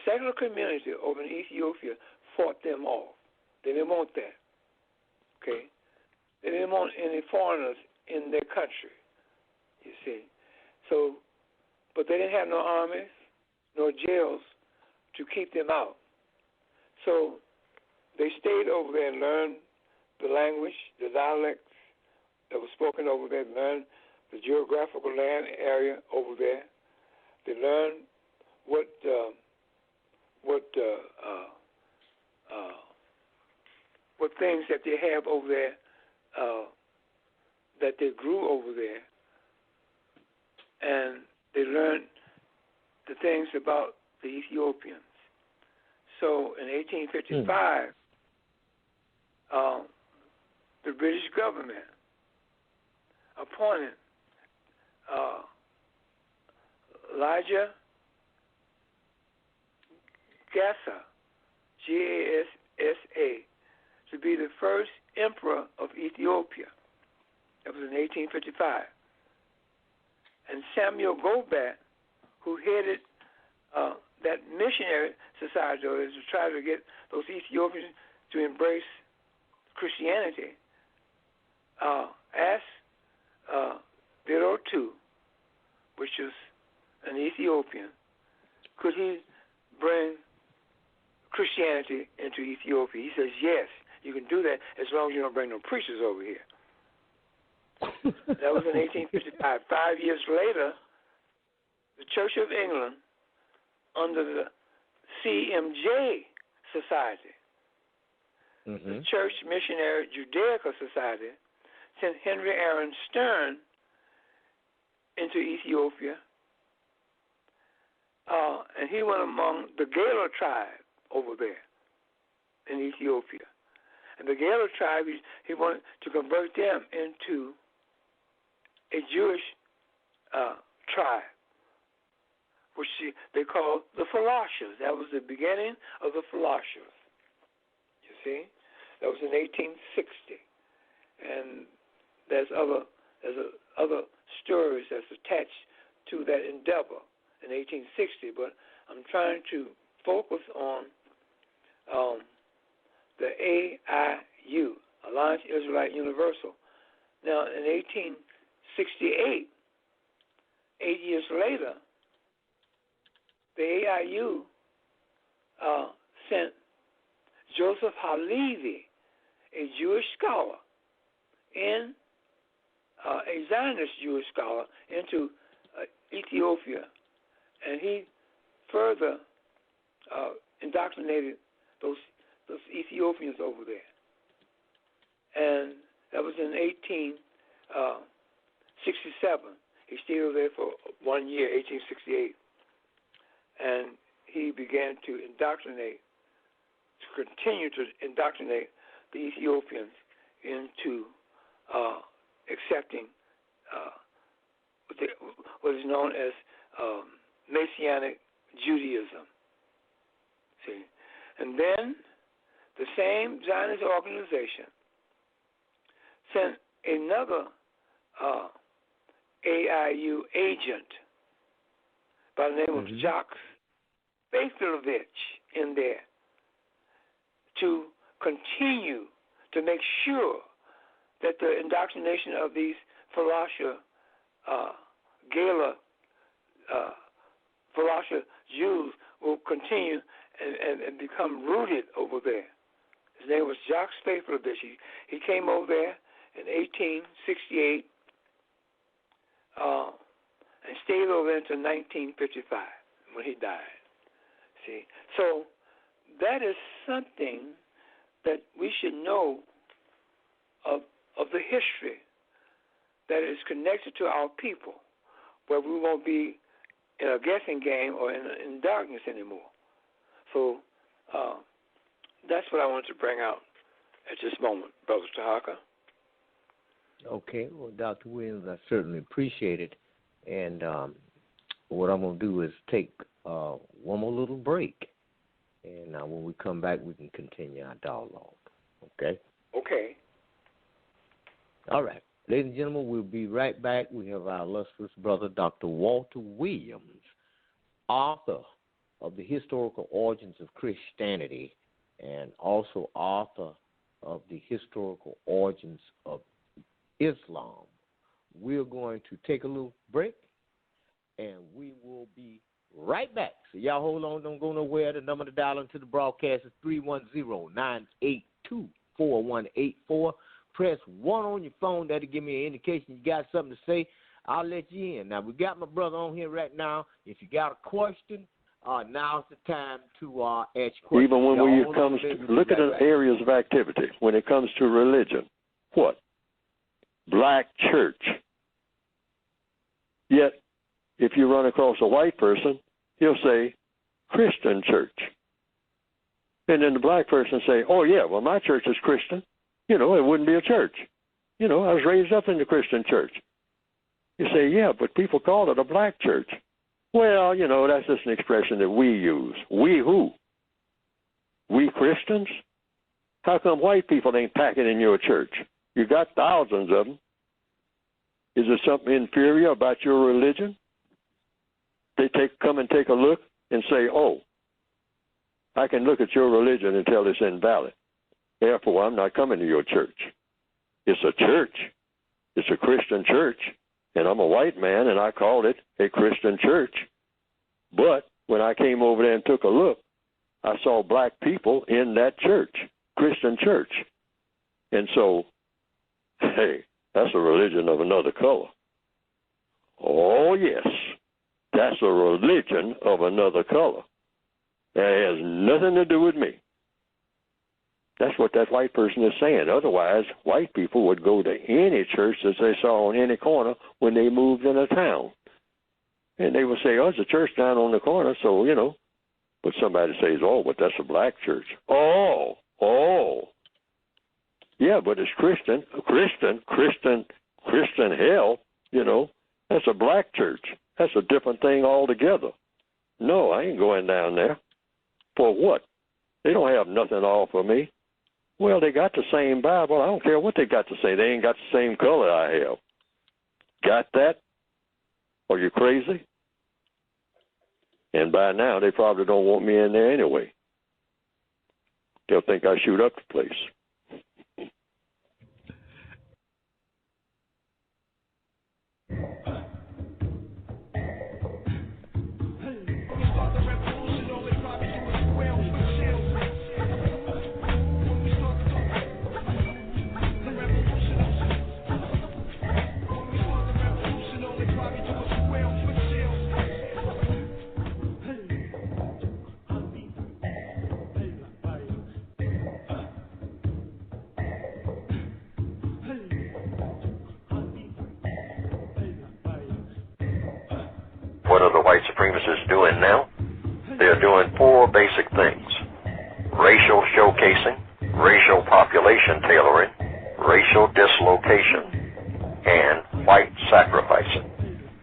secular community over in Ethiopia fought them off. They didn't want that. Okay? They didn't want any foreigners in their country, you see. So, but they didn't have no armies, no jails to keep them out. So they stayed over there and learned the language, the dialects that was spoken over there, learned the geographical land area over there. They learned what things that they have over there, that they grew over there, and they learned the things about the Ethiopians. So in 1855, the British government appointed Elijah Gassa, Gassa, to be the first emperor of Ethiopia. That was in 1855. And Samuel Gobat, who headed that missionary society, to try to get those Ethiopians to embrace Christianity, asked Biro II, which was an Ethiopian, could he bring Christianity into Ethiopia? He says, yes, you can do that as long as you don't bring no preachers over here. That was in 1855. 5 years later, the Church of England, under the CMJ Society, the Church Missionary Judaica Society, sent Henry Aaron Stern into Ethiopia, and he went among the Gala tribe over there in Ethiopia. And the Gala tribe, he wanted to convert them into a Jewish tribe, which they called the Falashas. That was the beginning of the Falashas. You see? That was in 1860. And there's other stories that's attached to that endeavor in 1860, but I'm trying to focus on the AIU, Alliance Israelite Universal. Now, in 1868, 8 years later, the AIU sent Joseph Halevi, a Jewish scholar, a Zionist Jewish scholar, into Ethiopia, and he further indoctrinated those Ethiopians over there. And that was in 1867. He stayed over there for 1 year, 1868. And he began to continue to indoctrinate the Ethiopians into accepting what is known as Messianic Judaism. See? And then the same Zionist organization sent another AIU agent by the name of Jacques Faithlovich in there to continue to make sure that the indoctrination of these Falasha Gala Falasha Jews will continue and become rooted over there. His name was Jacques Stapledich. He came over there in 1868 and stayed over there until 1955 when he died. See, so that is something that we should know of the history that is connected to our people, where we won't be in a guessing game or in darkness anymore. So that's what I wanted to bring out at this moment, Brother Tarhaka. Okay, well, Dr. Williams, I certainly appreciate it. And what I'm going to do is take one more little break. And when we come back, we can continue our dialogue. Okay? Okay. All right. Ladies and gentlemen, we'll be right back. We have our illustrious brother, Dr. Walter Williams, author of The Historical Origins of Christianity and also author of The Historical Origins of Islam. We're going to take a little break, and we will be right back. So y'all hold on, don't go nowhere. The number to dial into the broadcast is 310-982-4184. Press 1 on your phone. That'll give me an indication you got something to say. I'll let you in. Now, we got my brother on here right now. If you got a question, now's the time to ask questions. Even when it comes to, look at the areas of activity. When it comes to religion, what? Black church. Yet, if you run across a white person, he'll say Christian church. And then the black person say, oh, yeah, well, my church is Christian. You know, it wouldn't be a church. You know, I was raised up in the Christian church. You say, yeah, but people call it a black church. Well, you know, that's just an expression that we use. We who? We Christians? How come white people ain't packing in your church? You got thousands of them. Is there something inferior about your religion? They come and take a look and say, oh, I can look at your religion and tell it's invalid. Therefore, I'm not coming to your church. It's a church. It's a Christian church. And I'm a white man, and I called it a Christian church. But when I came over there and took a look, I saw black people in that church, Christian church. And so, hey, that's a religion of another color. Oh, yes, that's a religion of another color. That has nothing to do with me. That's what that white person is saying. Otherwise, white people would go to any church that they saw on any corner when they moved in a town. And they would say, oh, there's a church down on the corner, so, you know. But somebody says, oh, but that's a black church. Oh. Yeah, but it's Christian hell, you know. That's a black church. That's a different thing altogether. No, I ain't going down there. For what? They don't have nothing to offer me. Well, they got the same Bible. I don't care what they got to say. They ain't got the same color I have. Got that? Are you crazy? And by now, they probably don't want me in there anyway. They'll think I shoot up the place. What are the white supremacists doing now? They're doing 4 basic things: racial showcasing, racial population tailoring, racial dislocation, and white sacrificing.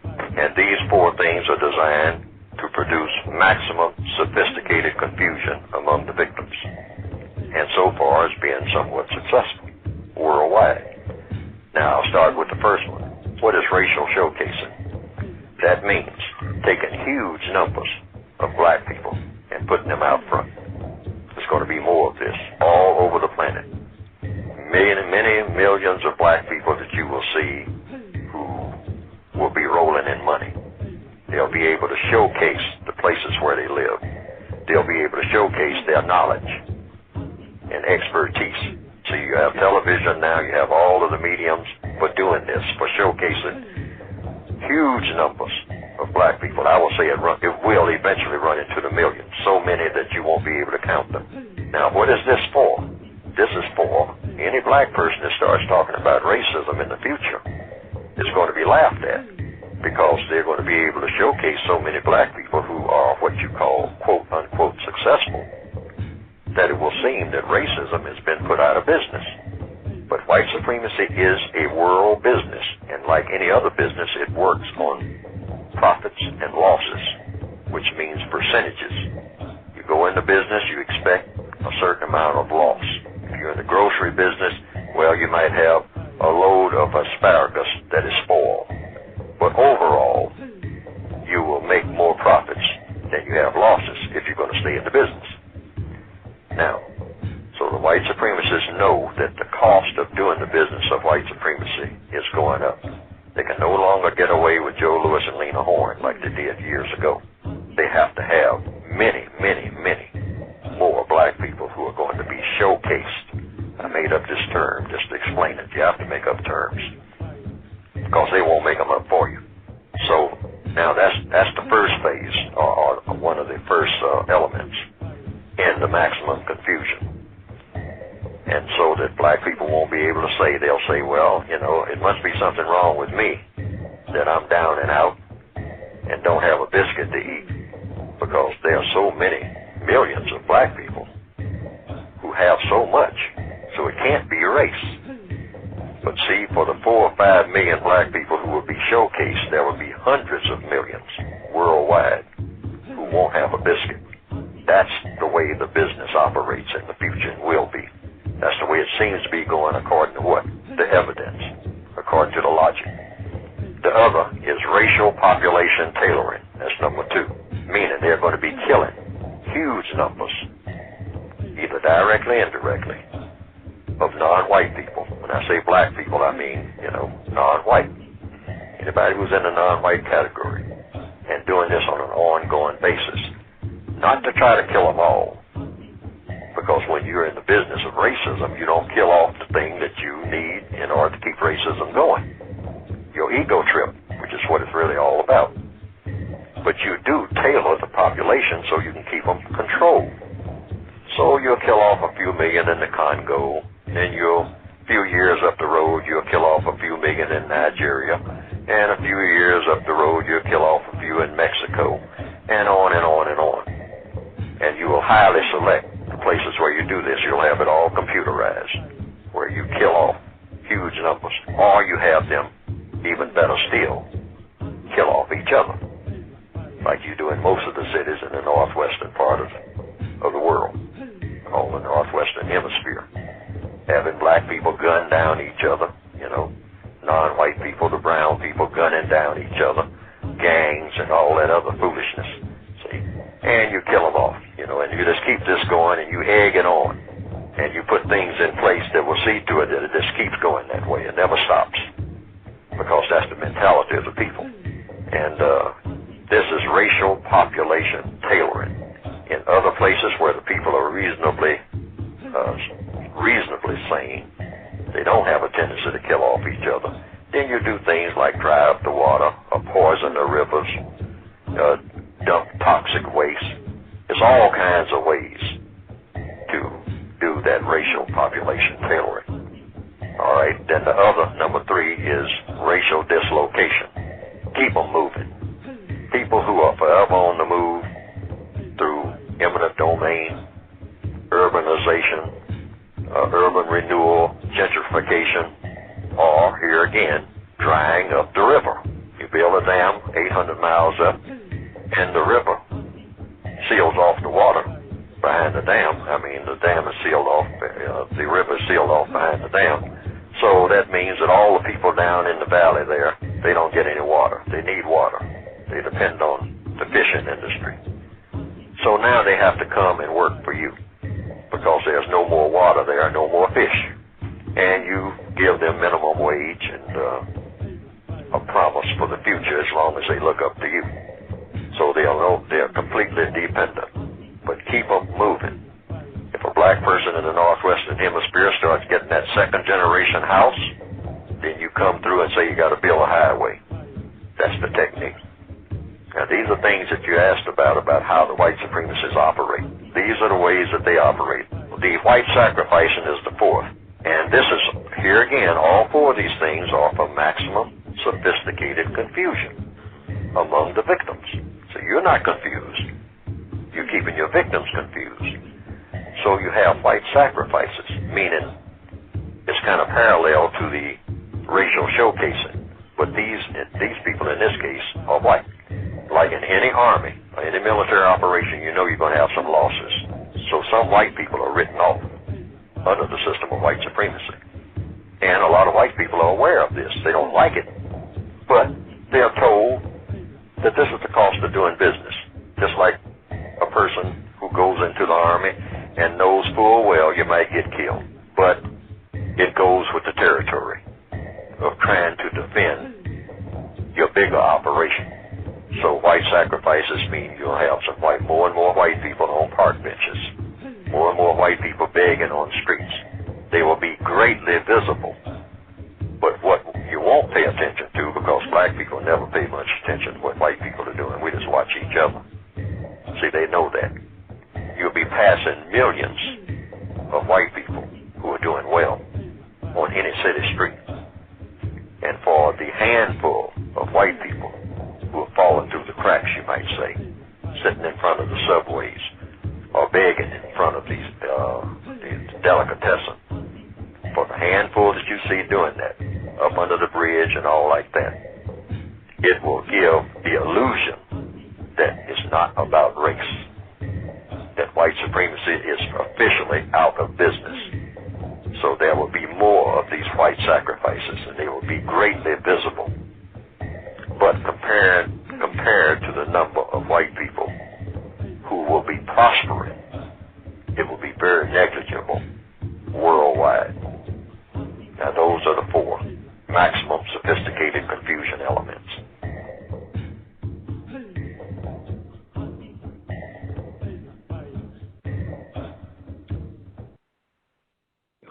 And these 4 things are designed to produce maximum sophisticated confusion among the victims. And so far it's been somewhat successful worldwide. Now I'll start with the first one. What is racial showcasing? That means taking huge numbers of black people and putting them out front. There's going to be more of this all over the planet. Many millions of black people that you will see who will be rolling in money. They'll be able to showcase the places where they live. they'll be able to showcase their knowledge and expertise. So you have television now, you have all of the mediums for doing this, for showcasing huge numbers of black people. I will say it will eventually run into the millions, so many that you won't be able to count them. Now, what is this for? This is for any black person that starts talking about racism in the future is going to be laughed at, because they're going to be able to showcase so many black people who are what you call quote-unquote successful, that it will seem that racism has been put out of business. But white supremacy is a world business, and like any other business, it works on profits and losses, which means percentages. You go into business, you expect a certain amount of loss. If you're in the grocery business, well, you might have a load of asparagus that is spoiled. But overall, you will make more profits than you have losses if you're going to stay in the business. Now, so the white supremacists know that the cost of doing the business of white supremacy is going up. They can no longer get away with Joe Louis and Lena Horne like they did years ago. They have to have many, many, many more black people who are going to be showcased. I made up this term just to explain it. You have to make up terms, because they won't make them up for you. So now that's the first phase, or one of the first elements in the maximum confusion. And so that black people won't be able to say, they'll say, well, you know, it must be something wrong with me that I'm down and out and don't have a biscuit to eat, because there are so many millions of black people who have so much, so it can't be race. But see, for the 4 or 5 million black people who will be showcased, there will be hundreds of millions worldwide who won't have a biscuit. That's the way the business operates in the future and will be. That's the way it seems to be going according to what? The evidence, according to the logic. The other is racial population tailoring. That's number 2, meaning they're going to be killing huge numbers, either directly or indirectly, of non-white people. When I say black people, I mean, you know, non-white. Anybody who's in the non-white category, and doing this on an ongoing basis. Not to try to kill them all, because when you're in the business of racism, you don't kill off the thing that you need in order to keep racism going. Your ego trip, which is what it's really all about. But you do tailor the population so you can keep them controlled. So you'll kill off a few million in the Congo, then a few years up the road, you'll kill off a few million in Nigeria, and a few years up the road, you'll kill off a few in Mexico, and on and on and on. And you will highly select the places where you do this. You'll have it all computerized, where you kill off huge numbers. Or you have them, even better still, kill off each other, like you do in most of the cities in the northwestern part of the world, called the northwestern hemisphere. Having black people gun down each other, you know, non-white people, the brown people gunning down each other, gangs and all that other foolishness. See? And you kill them off, you know, and you just keep this going and you egg it on. And you put things in place that will see to it that it just keeps going that way. It never stops, because that's the mentality of the people. And this is racial population tailoring. In other places where the people are reasonably sane, they don't have a tendency to kill off each other, then you do things like dry up the water, or poison the rivers, dump toxic waste. There's all kinds of ways to do that racial population tailoring. All right, then the other, number 3, is racial dislocation. Keep them moving. People who are forever on the move through eminent domain, urbanization, urban renewal, gentrification, or, here again, drying up the river. You build a dam 800 miles up, and the river seals off the water behind the dam. I mean, the dam is sealed off, the river is sealed off behind the dam. So that means that all the people down in the valley there, they don't get any water. They need water. They depend on the fishing industry. So now they have to come and work for you, because there's no more water there, no more fish. And you give them minimum wage and a promise for the future as long as they look up to you. So they'll know they're completely dependent. but keep them moving. If a black person in the Northwestern Hemisphere starts getting that second-generation house, then you come through and say you got to build a highway. That's the technique. Now, these are things that you asked about how the white supremacists operate. These are the ways that they operate. The white sacrificing is the fourth. And this is, here again, all four of these things are for maximum sophisticated confusion among the victims. So you're not confused. You're keeping your victims confused. So you have white sacrifices, meaning it's kind of parallel to the racial showcasing. But these people in this case are white. Like in any army or any military operation, you know you're going to have some losses. So some white people are written off under the system of white supremacy. And a lot of white people are aware of this. They don't like it, but they're told that this is the cost of doing business. Just like a person who goes into the army and knows full well you might get killed, but it goes with the territory of trying to defend your bigger operation. So white sacrifices mean you'll have more and more white people on park benches, more and more white people begging on streets. They will be greatly visible. But what you won't pay attention to, because black people never pay much attention to what white people are doing, we just watch each other. See, they know that. You'll be passing millions of white people who are doing well on any city street. And for the handful of white people who have fallen through the cracks, you might say, sitting in front of the subways or begging in front of these delicatessen, for the handful that you see doing that, up under the bridge and all like that, it will give the illusion that it's not about race, that white supremacy is officially out of business. So there will be more of these white sacrifices, and they will be greatly visible. But compared to the number of white people who will be prospering, it will be very negligible worldwide. Now, those are the four maximum sophisticated confusion elements.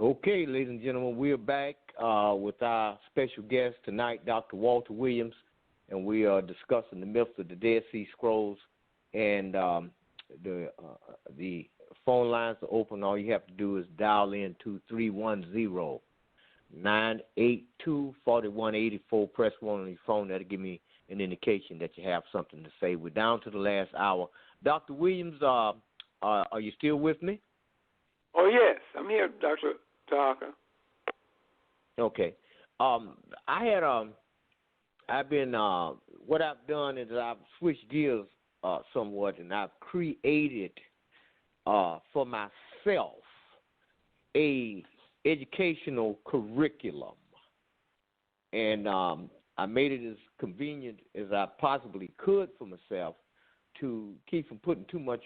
Okay, ladies and gentlemen, we're back with our special guest tonight, Dr. Walter Williams, and we are discussing the myths of the Dead Sea Scrolls. And the phone lines are open. All you have to do is dial in to 310-982-4184. Press 1 on your phone. That'll give me an indication that you have something to say. We're down to the last hour. Dr. Williams, are you still with me? Oh, yes. I'm here, Dr. Tarhaka. Okay. What I've done is I've switched gears somewhat, and I've created for myself a educational curriculum, and I made it as convenient as I possibly could for myself to keep from putting too much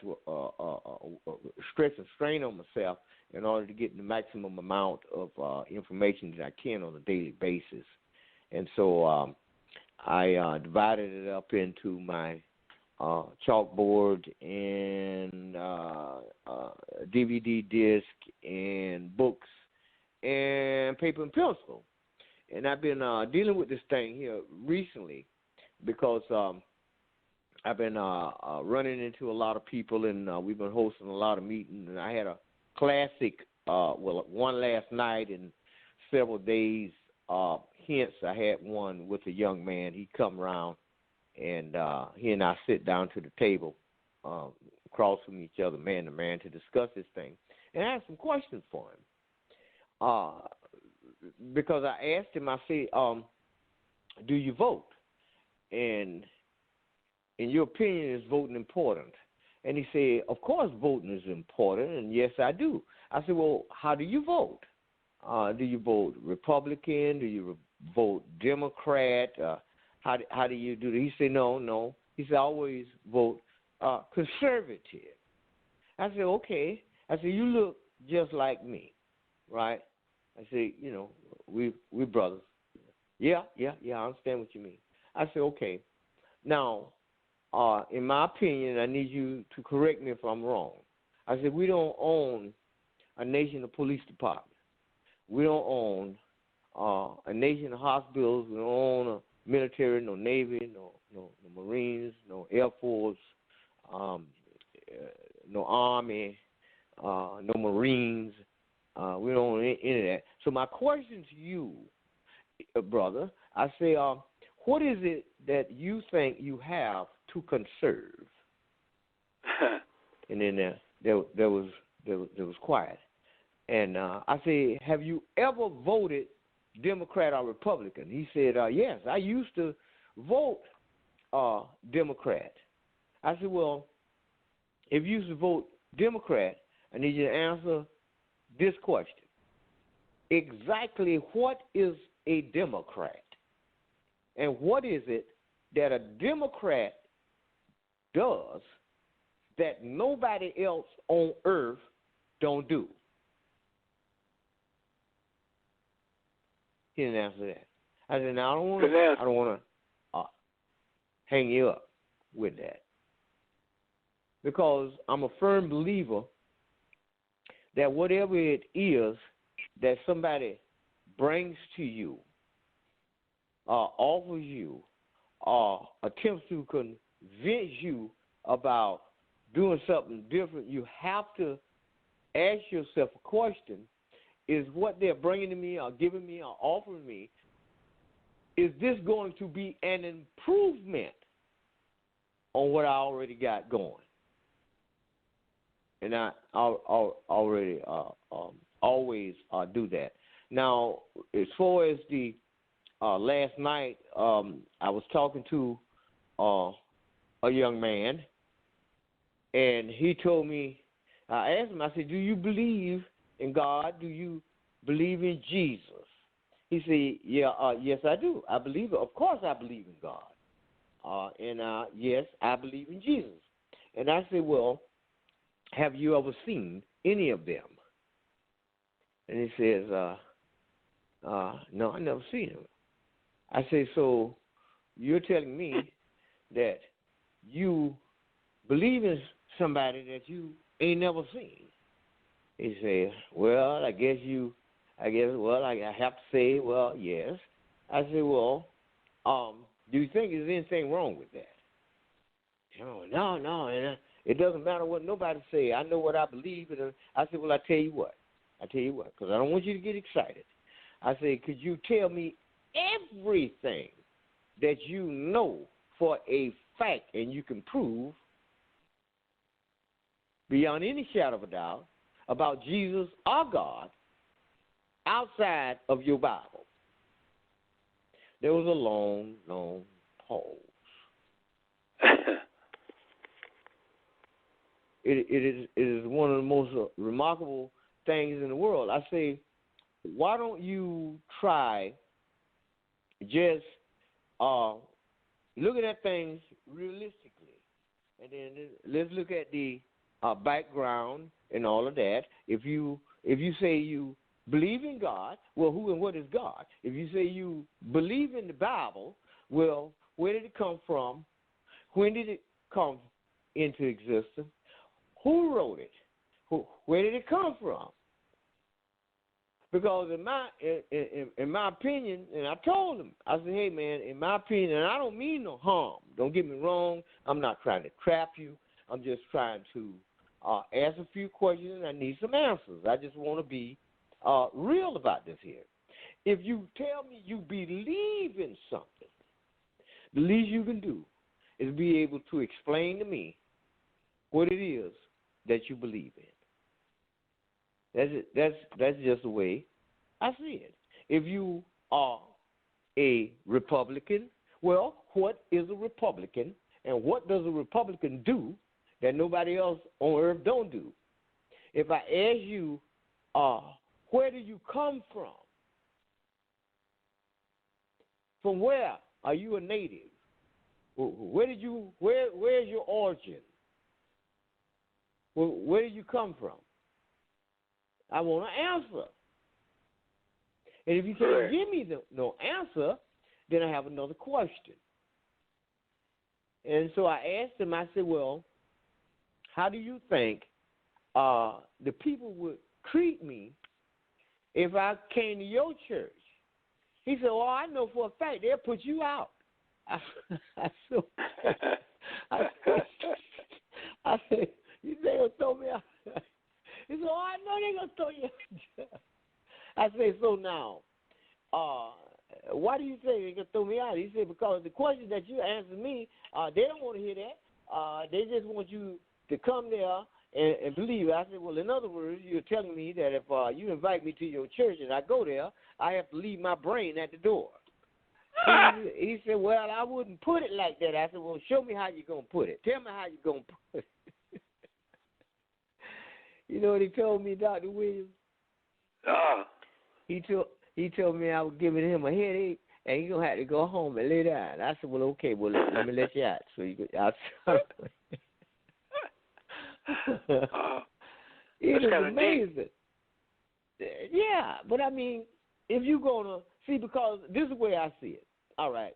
stress and strain on myself in order to get the maximum amount of information that I can on a daily basis. And so I divided it up into my chalkboard and DVD disc and books and paper and pencil. And I've been dealing with this thing here recently because I've been running into a lot of people, and we've been hosting a lot of meetings. And I had a classic, one last night and several days hence. I had one with a young man. He come around, and he and I sit down to the table across from each other, man to man, to discuss this thing. And I had some questions for him. Because I asked him, I said, do you vote? And in your opinion, is voting important? And he said, of course voting is important, and yes, I do. I said, well, how do you vote? Do you vote Republican? Do you vote Democrat? How do you do that? He said, no. He said, I always vote conservative. I said, okay. I said, you look just like me, right? I said, we're brothers. Yeah, I understand what you mean. I said, okay. Now, in my opinion, I need you to correct me if I'm wrong. I said we don't own a nation of police department. We don't own a nation of hospitals. We don't own a military, no Navy, no Marines, no Air Force, no Army, no Marines. We don't own any of that. So my question to you, brother, I say, what is it that you think you have to conserve? And then there was quiet. And I say, have you ever voted Democrat or Republican? He said, yes, I used to vote Democrat. I said, well, if you used to vote Democrat, I need you to answer this question. Exactly what is a Democrat? And what is it that a Democrat does that nobody else on earth don't do? He didn't answer that. I said, "Now I don't want to hang you up with that, because I'm a firm believer that whatever it is that somebody brings to you, offers you, attempts to convince you about doing something different, you have to ask yourself a question. Is what they're bringing to me or giving me or offering me, is this going to be an improvement on what I already got going? And I already always do that. Now, as far as the last night, I was talking to a young man, and he told me, I asked him, I said, do you believe in God? Do you believe in Jesus? He said, yes, I do. I believe it. Of course I believe in God. And yes, I believe in Jesus. And I said, well, have you ever seen any of them? And he says, no, I never seen them. I say, so you're telling me that you believe in somebody that you ain't never seen? He said, well, I have to say, well, yes. I said, well, do you think there's anything wrong with that? No, and it doesn't matter what nobody say. I know what I believe. And I said, well, I tell you what, because I don't want you to get excited. I said, could you tell me everything that you know for a fact and you can prove beyond any shadow of a doubt about Jesus or God outside of your Bible? There was a long, long pause. It is one of the most remarkable things in the world. I say, why don't you try just looking at things realistically, and then let's look at the background and all of that. If you say you believe in God, well, who and what is God? If you say you believe in the Bible, well, where did it come from? When did it come into existence? Who wrote it? Where did it come from? Because in my opinion, and I told him, I said, hey, man, in my opinion, and I don't mean no harm. Don't get me wrong. I'm not trying to trap you. I'm just trying to ask a few questions, and I need some answers. I just want to be real about this here. If you tell me you believe in something, the least you can do is be able to explain to me what it is that you believe in. That's just the way I see it. If you are a Republican, well, what is a Republican, and what does a Republican do that nobody else on earth don't do? If I ask you, where do you come from? From where are you a native? Where's your origin? Where did you come from? I want an answer. And if you can't give me no answer, then I have another question. And so I asked him, I said, well, how do you think the people would treat me if I came to your church? He said, well, I know for a fact they'll put you out. I said, you think they'll throw me out? He said, oh, I know they're going to throw you out. I said, so now, why do you say they're going to throw me out? He said, because the question that you answered me, they don't want to hear that. They just want you to come there and believe. I said, well, in other words, you're telling me that if you invite me to your church and I go there, I have to leave my brain at the door. He said, well, I wouldn't put it like that. I said, well, show me how you're going to put it. Tell me how you're going to put it. You know what he told me, Dr. Williams? He told me I was giving him a headache, and he's going to have to go home and lay down. I said, well, okay, well, let me let you out. So you could, it was amazing. Yeah, but I mean, if you're going to, see, because this is the way I see it. All right.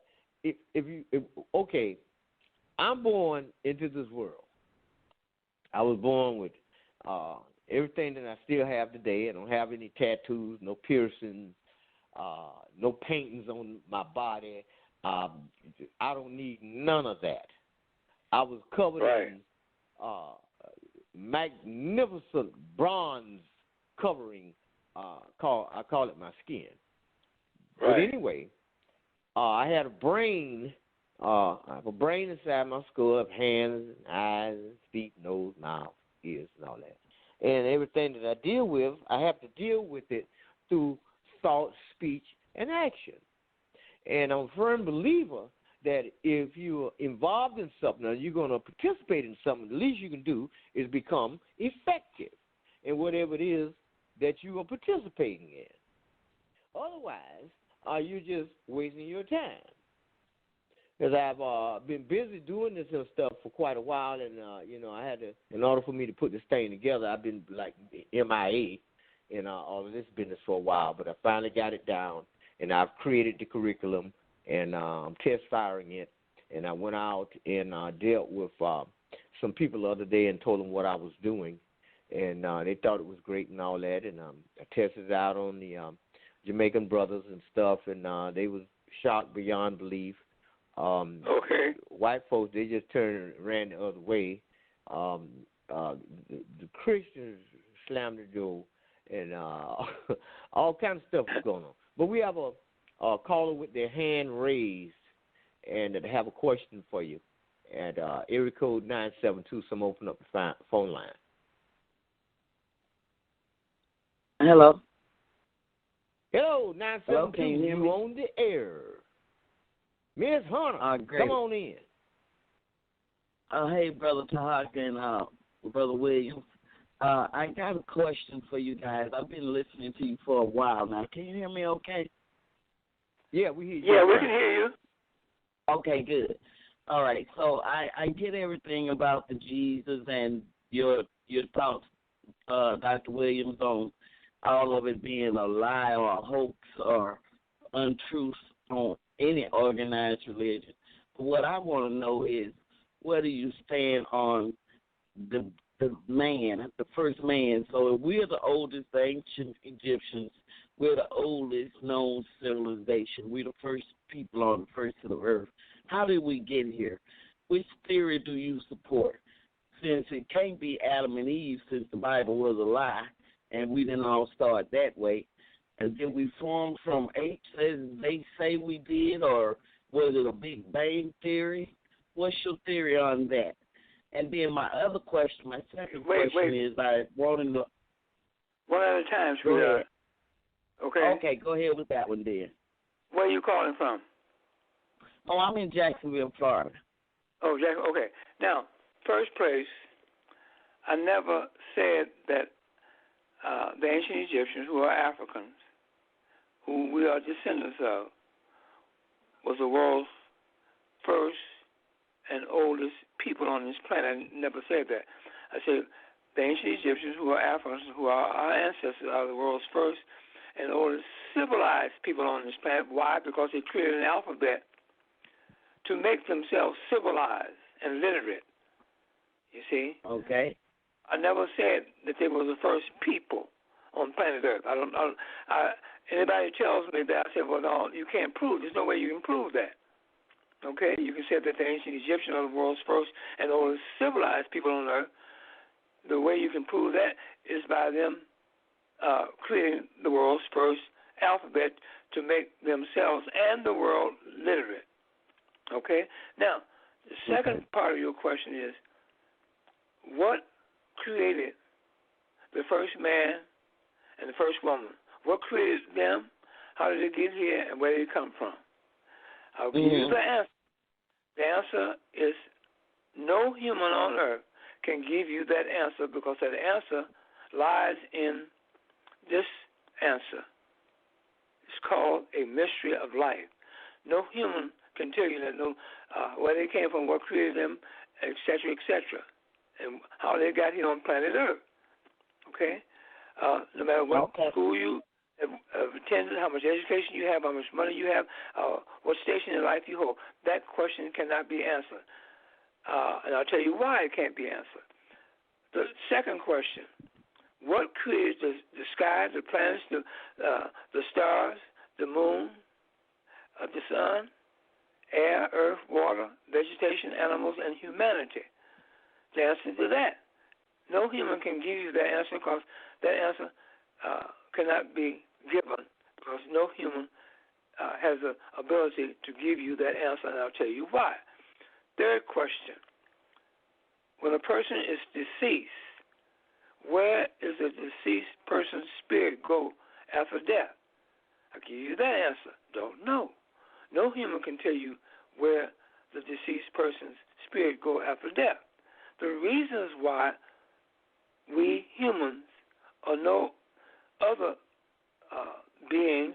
Okay, I'm born into this world. I was born with everything that I still have today. I don't have any tattoos, no piercings, no paintings on my body. I don't need none of that. I was covered in magnificent bronze covering. I call it my skin. But anyway, I had a brain. I have a brain inside my skull. I have hands, eyes, feet, nose, mouth, ears, and all that. And everything that I deal with, I have to deal with it through thought, speech, and action. And I'm a firm believer that if you're involved in something or you're going to participate in something, the least you can do is become effective in whatever it is that you are participating in. Otherwise, you're just wasting your time. Because I've been busy doing this and stuff for quite a while, and, I had to, in order for me to put this thing together, I've been like MIA in all of this business for a while, but I finally got it down, and I've created the curriculum, and I'm test firing it, and I went out and dealt with some people the other day and told them what I was doing, and they thought it was great and all that, and I tested it out on the Jamaican brothers and stuff, and they was shocked beyond belief. White folks, they just turned and ran the other way. The Christians slammed the door, and all kinds of stuff was going on. But we have a caller with their hand raised, and they have a question for you. At area code 972, some open up the phone line. Hello. Hello, 972. You on the air. Miss Hunter, come on in. Hey, Brother Tarhaka and Brother Williams. I got a question for you guys. I've been listening to you for a while now. Can you hear me okay? Yeah, we hear you. Yeah, we can hear you. Okay, good. All right, so I get everything about the Jesus and your thoughts, Dr. Williams, on all of it being a lie or a hoax or untruth on any organized religion. But what I want to know is, where do you stand on the man, the first man? So if we're the oldest ancient Egyptians, we're the oldest known civilization. We're the first people on the face of the earth. How did we get here? Which theory do you support? Since it can't be Adam and Eve, since the Bible was a lie, and we didn't all start that way, and did we form from apes as they say we did, or was it a Big Bang theory? What's your theory on that? And then my other question, my second question is, I want to know. One at a time, sweetheart. Okay. Okay, go ahead with that one then. Where are you calling from? Oh, I'm in Jacksonville, Florida. Oh, okay. Now, first place, I never said that the ancient Egyptians, who are Africans, who we are descendants of, was the world's first and oldest people on this planet. I never said that. I said the ancient Egyptians, who are Africans, who are our ancestors, are the world's first and oldest civilized people on this planet. Why? Because they created an alphabet to make themselves civilized and literate. You see? Okay. I never said that they were the first people on planet Earth. Anybody tells me that, I say, well, no, you can't prove. There's no way you can prove that. Okay? You can say that the ancient Egyptians are the world's first and oldest civilized people on Earth. The way you can prove that is by them creating the world's first alphabet to make themselves and the world literate. Okay? Now, the second part of your question is, what created the first man and the first woman? What created them? How did they get here? And where did they come from? I'll give you the answer. The answer is no human on earth can give you that answer, because that answer lies in this answer. It's called a mystery of life. No human can tell you that, where they came from, what created them, etc., and how they got here on planet Earth. Okay? No matter what school you have attended, how much education you have, how much money you have, what station in life you hold, that question cannot be answered. And I'll tell you why it can't be answered. The second question, what created the sky, the planets, the stars, the moon, the sun, air, earth, water, vegetation, animals, and humanity? The answer to that, no human can give you that answer, because that answer cannot be given, because no human has the ability to give you that answer, and I'll tell you why. Third question, when a person is deceased, where is the deceased person's spirit go after death? I'll give you that answer. Don't know. No human can tell you where the deceased person's spirit go after death. The reasons why we humans or no other beings,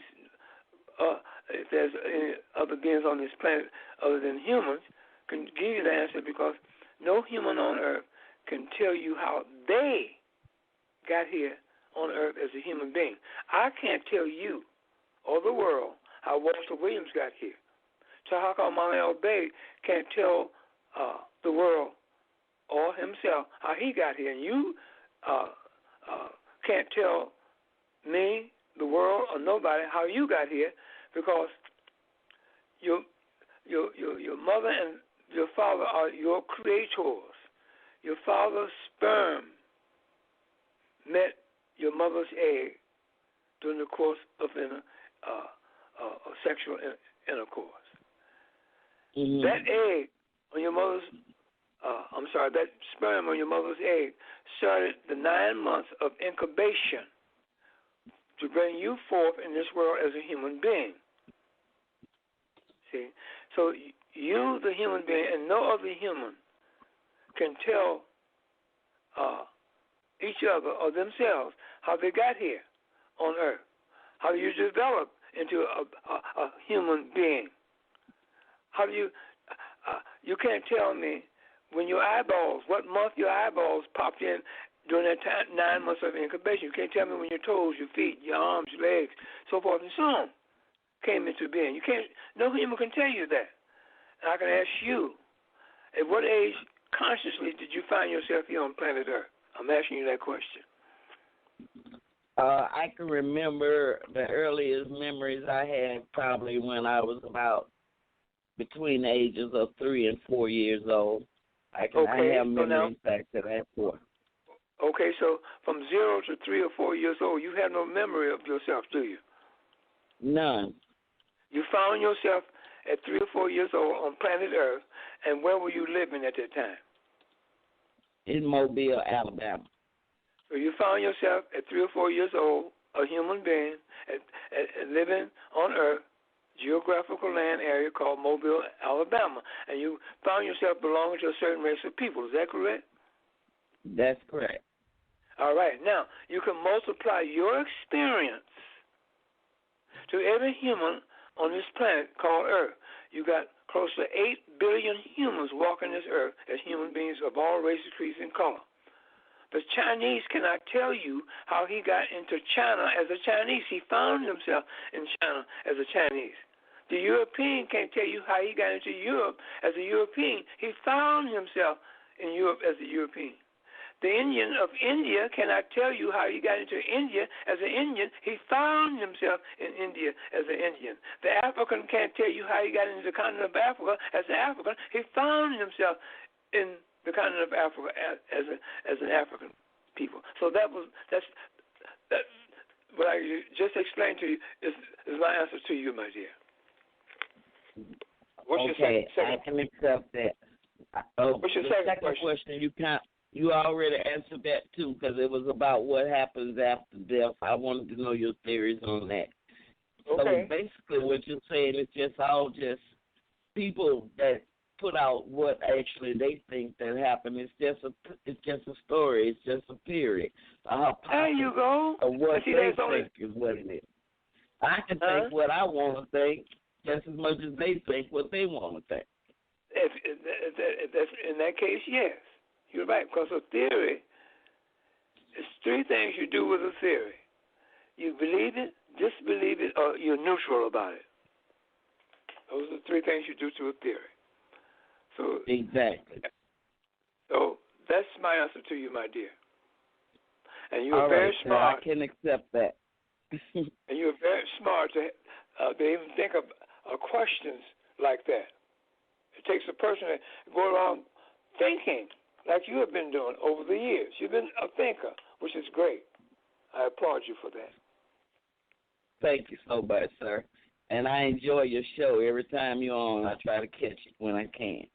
if there's any other beings on this planet other than humans, can give you the answer, because no human on earth can tell you how they got here on earth as a human being. I can't tell you or the world how Walter Williams got here. Tarhaka Bay can't tell the world or himself how he got here. And you can't tell me, the world, or nobody how you got here, because your mother and your father are your creators. Your father's sperm met your mother's egg during the course of sexual intercourse. That egg on your mother's, that sperm on your mother's egg started the 9 months of incubation to bring you forth in this world as a human being. See? So you, the human being, and no other human can tell each other or themselves how they got here on earth, how you develop into a human being. How do you can't tell me when your eyeballs, what month your eyeballs popped in during that time, 9 months of incubation. You can't tell me when your toes, your feet, your arms, your legs, so forth and so on came into being. You can't. No human can tell you that. And I can ask you, at what age consciously did you find yourself here on planet Earth? I'm asking you that question. I can remember the earliest memories I had probably when I was about between the ages of 3 and 4 years old. I have memories back to that point. Okay, so from 0 to 3 or 4 years old, you have no memory of yourself, do you? None. You found yourself at 3 or 4 years old on planet Earth, and where were you living at that time? In Mobile, Alabama. So you found yourself at 3 or 4 years old, a human being, living on Earth, geographical land area called Mobile, Alabama, and you found yourself belonging to a certain race of people. Is that correct? That's correct. All right. Now, you can multiply your experience to every human on this planet called Earth. You got close to 8 billion humans walking this Earth as human beings of all races, creeds, and color. The Chinese cannot tell you how he got into China as a Chinese. He found himself in China as a Chinese. The European can't tell you how he got into Europe as a European. He found himself in Europe as a European. The Indian of India cannot tell you how he got into India as an Indian. He found himself in India as an Indian. The African can't tell you how he got into the continent of Africa as an African. He found himself in the continent of Africa as an African people. So that's what I just explained to you is my answer to you, my dear. What's your second? I can accept that. What's your second question? You already answered that too, because it was about what happens after death. I wanted to know your theories on that. Okay. So basically, what you're saying is just people that put out what actually they think that happened. It's just a story. It's just a theory. There you go. Of what they think is what it is. I can think what I want to think just as much as they think what they want to think. If that's in that case, yes. You're right, because a theory is three things you do with a theory. You believe it, disbelieve it, or you're neutral about it. Those are the three things you do to a theory. So exactly. So that's my answer to you, my dear. And you're very smart. I can accept that. And you're very smart to even think of questions like that. It takes a person to go around thinking like you have been doing over the years. You've been a thinker, which is great. I applaud you for that. Thank you so much, sir. And I enjoy your show. Every time you're on, I try to catch it when I can.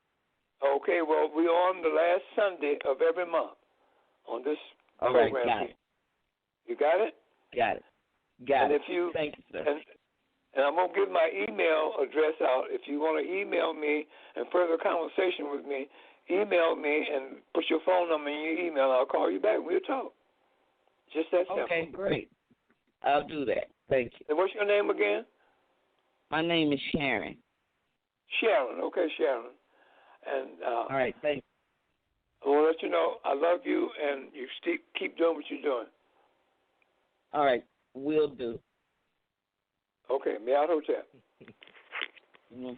Okay, well, we're on the last Sunday of every month on this program. All right, got it. You got it? Got it. Got it. Thank you, sir. And I'm going to give my email address out. If you want to email me and further conversation with me, email me and put your phone number in your email. I'll call you back. We'll talk. Just that simple. Okay, great. I'll do that. Thank you. And what's your name again? My name is Sharon. Sharon. Okay, Sharon. And all right, thanks. I want to let you know I love you, and you keep doing what you're doing. All right, will do. Okay, Meow Hotel. Mm-hmm.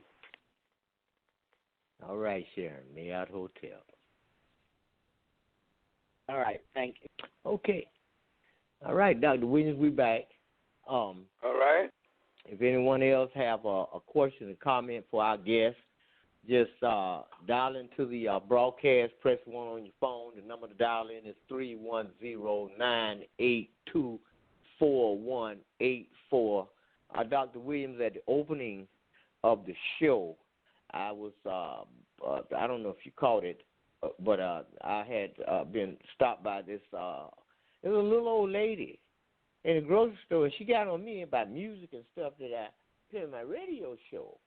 All right, Sharon, Meow Hotel. All right, thank you. Okay. All right, Dr. Williams, we back. All right. If anyone else have a question or comment for our guest, just dial into the broadcast, press 1 on your phone. The number to dial in is 310-982-4184. Dr. Williams, at the opening of the show, I was, I don't know if you caught it, but I had been stopped by this, it was a little old lady in the grocery store. She got on me about music and stuff that I play on my radio show.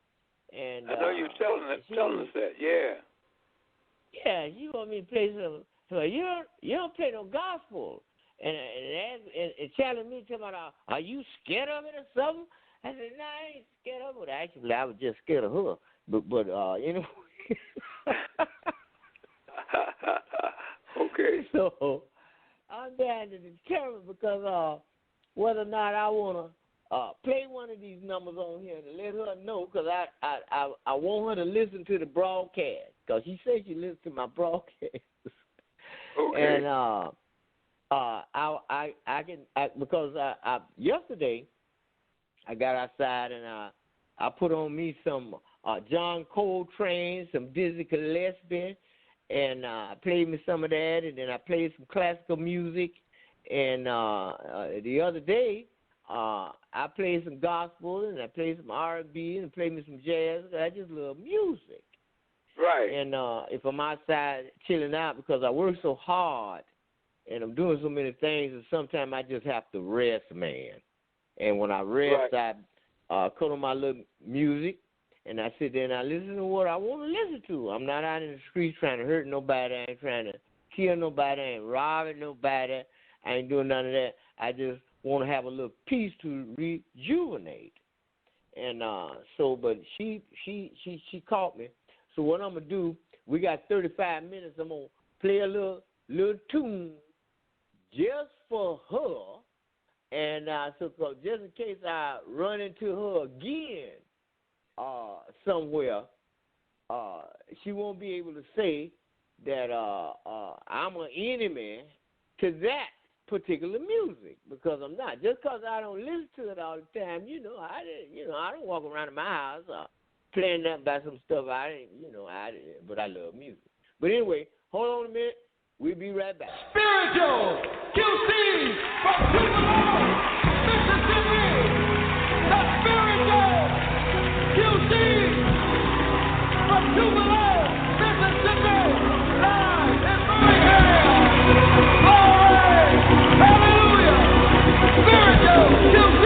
And I know you're telling us that, yeah. Yeah, you want me to play some, you don't play no gospel. And challenged me to about, are you scared of it or something? I said, no, I ain't scared of it. Actually, I was just scared of her. But you know. Okay. So I'm trying to determine because whether or not I want to play one of these numbers on here to let her know, because I want her to listen to the broadcast, because she said she listens to my broadcast. Okay. And I can because I yesterday I got outside and I put on me some John Coltrane, some Dizzy Gillespie, and I played me some of that, and then I played some classical music. And the other day, I played some gospel, and I played some R&B, and played me some jazz. I just love music. Right. And if I'm outside chilling out, because I work so hard, and I'm doing so many things, and sometimes I just have to rest, man. And when I rest, right, I cut on my little music, and I sit there and I listen to what I want to listen to. I'm not out in the streets trying to hurt nobody. I ain't trying to kill nobody. I ain't robbing nobody. I ain't doing none of that. I just want to have a little peace to rejuvenate. And but she caught me. So what I'm going to do, we got 35 minutes. I'm going to play a little tune just for her. And so just in case I run into her again, somewhere, she won't be able to say that I'm an enemy to that particular music, because I'm not. Just because I don't listen to it all the time, I don't walk around in my house playing nothing about some stuff but I love music. But anyway, hold on a minute. We'll be right back. Spiritual QC from Tupelo, Mississippi. The Spiritual QC from Tupelo, Mississippi. Live in Birmingham. Glory. Hallelujah. Spiritual QC.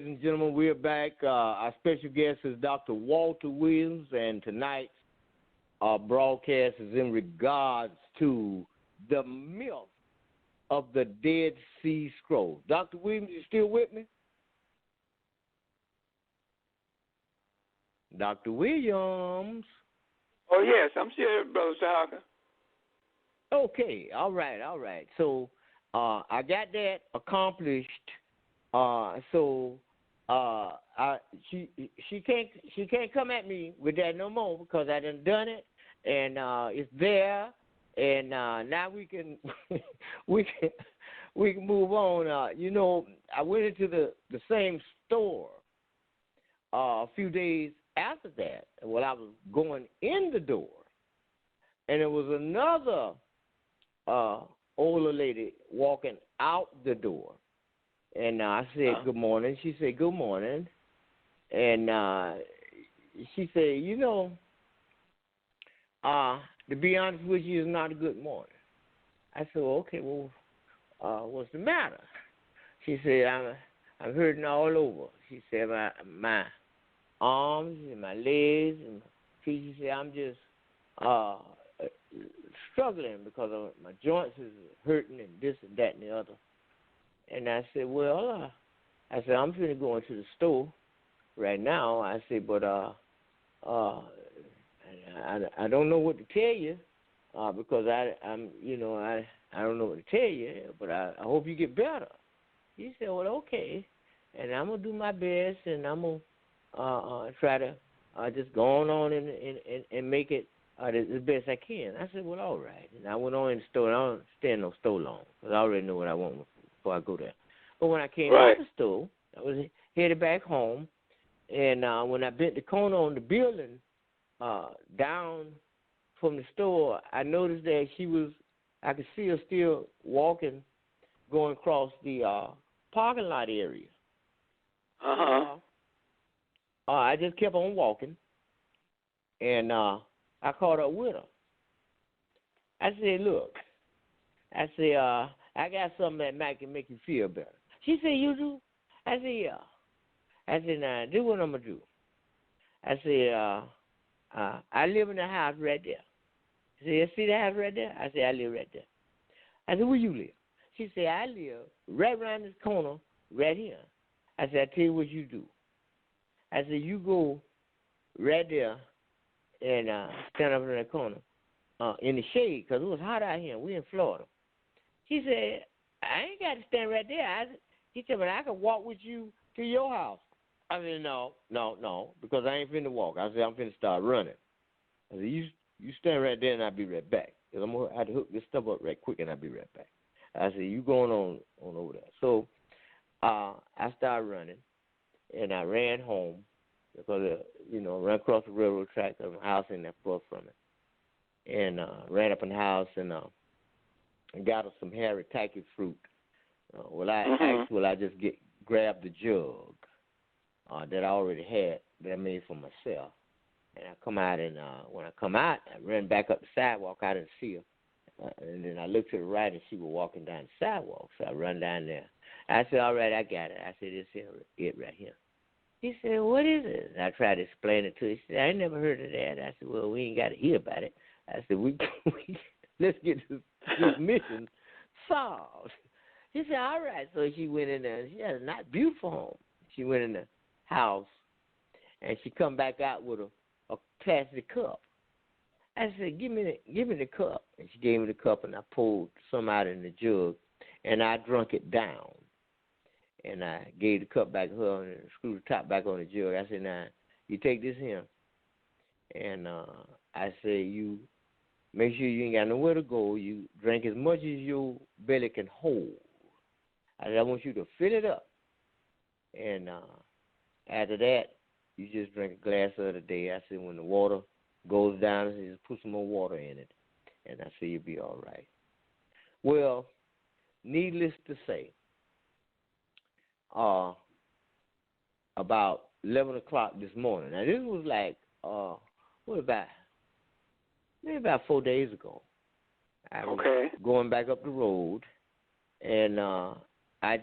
ladies and gentlemen, we're back. Our special guest is Dr. Walter Williams, and tonight's broadcast is in regards to the myth of the Dead Sea Scrolls. Dr. Williams, you still with me? Dr. Williams. Oh, yes, I'm still, Brother Tarhaka. Okay, all right. So I got that accomplished. She can't come at me with that no more because I done it, and it's there, and now we can we can move on. I went into the same store a few days after that. Well, I was going in the door, and there was another older lady walking out the door. And I said, good morning. She said, good morning. And she said, to be honest with you, it's not a good morning. I said, well, okay, well, what's the matter? She said, I'm hurting all over. She said, my arms and my legs and my feet. She said, I'm just struggling because of my joints is hurting and this and that and the other. And I said, well, I'm going to go into the store right now. I said, but I don't know what to tell you because I don't know what to tell you, but I hope you get better. He said, well, okay, and I'm going to do my best, and I'm going to try to just go on and make it the best I can. I said, well, all right. And I went on in the store, and I don't stay in no store long because I already know what I want before I go there. But when I came out of the store, I was headed back home, and when I bent the corner on the building down from the store, I noticed that I could see her still walking, going across the parking lot area. I just kept on walking, and I caught up with her. I said, look, I got something that might can make you feel better. She said, you do? I said, yeah. I said, now, this is what I'm going to do. I said, I live in the house right there. She said, see the house right there? I said, I live right there. I said, where you live? She said, I live right around this corner right here. I said, I tell you what you do. I said, you go right there and stand up in that corner in the shade because it was hot out here. We in Florida. She said, I ain't got to stand right there. He said, but I can walk with you to your house. I said, no, because I ain't finna walk. I said, I'm finna start running. I said, you stand right there and I'll be right back. Because I'm going to have to hook this stuff up right quick and I'll be right back. I said, you going on over there. So I started running, and I ran home because, ran across the railroad track. There was a house in that across from it. And ran up in the house and got her some Harry Tacky fruit. I just grab the jug that I already had that I made for myself. And I come out, and when I come out, I ran back up the sidewalk. I didn't see her. And then I looked to the right, and she was walking down the sidewalk. So I run down there. I said, all right, I got it. I said, this is it right here. He said, what is it? And I tried to explain it to her. He said, I ain't never heard of that. I said, well, we ain't got to hear about it. I said, let's get this mission solved. He said, all right. So she went in there. She had a nice, beautiful home. She went in the house, and she come back out with a plastic cup. I said, give me the cup. And she gave me the cup, and I pulled some out in the jug, and I drunk it down. And I gave the cup back to her and screwed the top back on the jug. I said, now, you take this here. And I said, you make sure you ain't got nowhere to go. You drink as much as your belly can hold. I said, I want you to fill it up. And after that, you just drink a glass of it a day. I said, when the water goes down, I said, just put some more water in it. And I said, you'll be all right. Well, needless to say, about 11 o'clock this morning. Now, this was like, maybe about 4 days ago. I was going back up the road, and I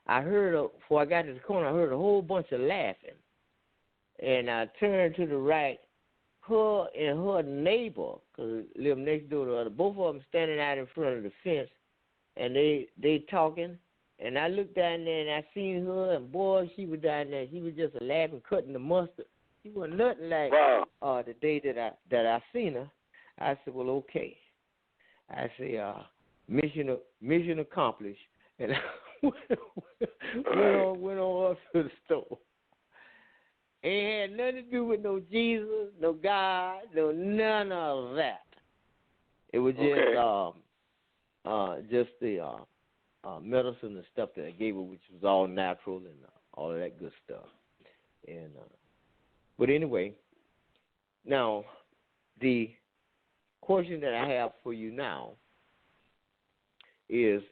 I heard, before I got to the corner, I heard a whole bunch of laughing. And I turned to the right. Her and her neighbor, because they live next door to her, both of them standing out in front of the fence, and they talking. And I looked down there, and I seen her, and boy, she was down there. She was just laughing, cutting the mustard. She wasn't nothing like the day that I seen her. I said, well, okay. I say, mission accomplished. And I went on up to the store. Ain't had nothing to do with no Jesus, no God, no none of that. It was just the medicine and stuff that I gave her, which was all natural and all of that good stuff. And but anyway, now the question that I have for you now is,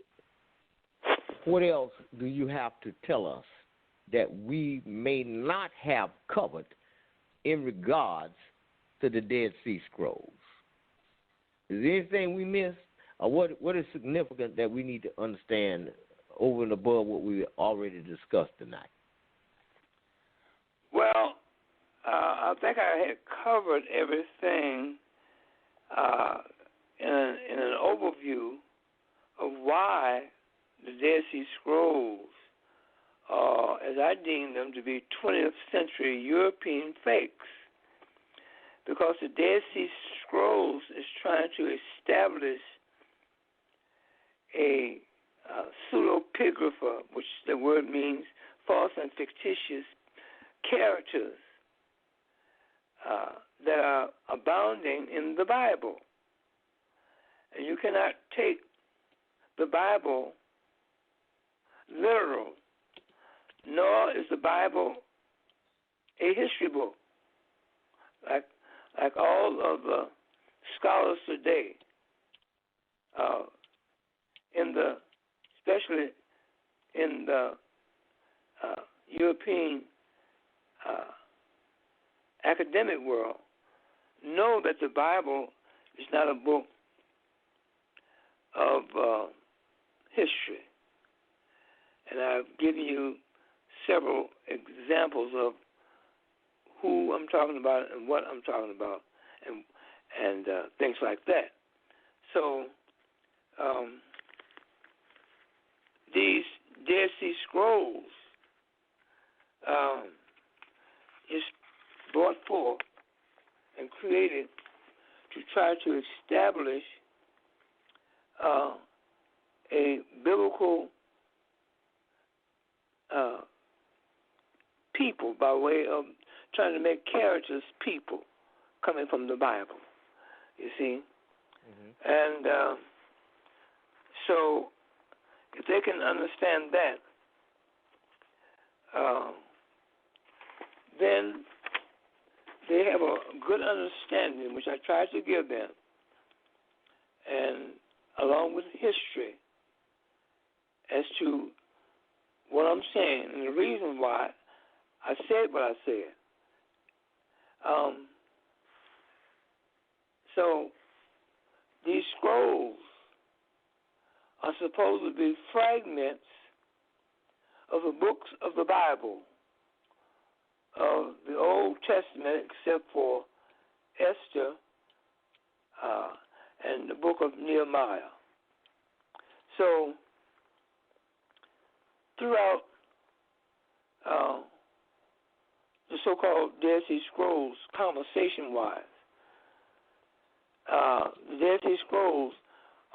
what else do you have to tell us that we may not have covered in regards to the Dead Sea Scrolls? Is there anything we missed, or what is significant that we need to understand over and above what we already discussed tonight? Well, I think I had covered everything in an overview of why the Dead Sea Scrolls, as I deem them, to be 20th century European fakes, because the Dead Sea Scrolls is trying to establish a pseudepigrapha, which the word means false and fictitious characters that are abounding in the Bible. And you cannot take the Bible literal, nor is the Bible a history book. Like all of the scholars today, especially in the European academic world, know that the Bible is not a book of history. And I've given you several examples of who I'm talking about and what I'm talking about, and things like that. So these Dead Sea Scrolls is brought forth and created to try to establish a biblical people by way of trying to make characters people coming from the Bible, you see. Mm-hmm. And so if they can understand that, then they have a good understanding, which I try to give them, and along with history, as to what I'm saying and the reason why I said what I said. So these scrolls are supposed to be fragments of the books of the Bible, of the Old Testament, except for Esther and the book of Nehemiah. So throughout the so-called Dead Sea Scrolls, conversation-wise, the Dead Sea Scrolls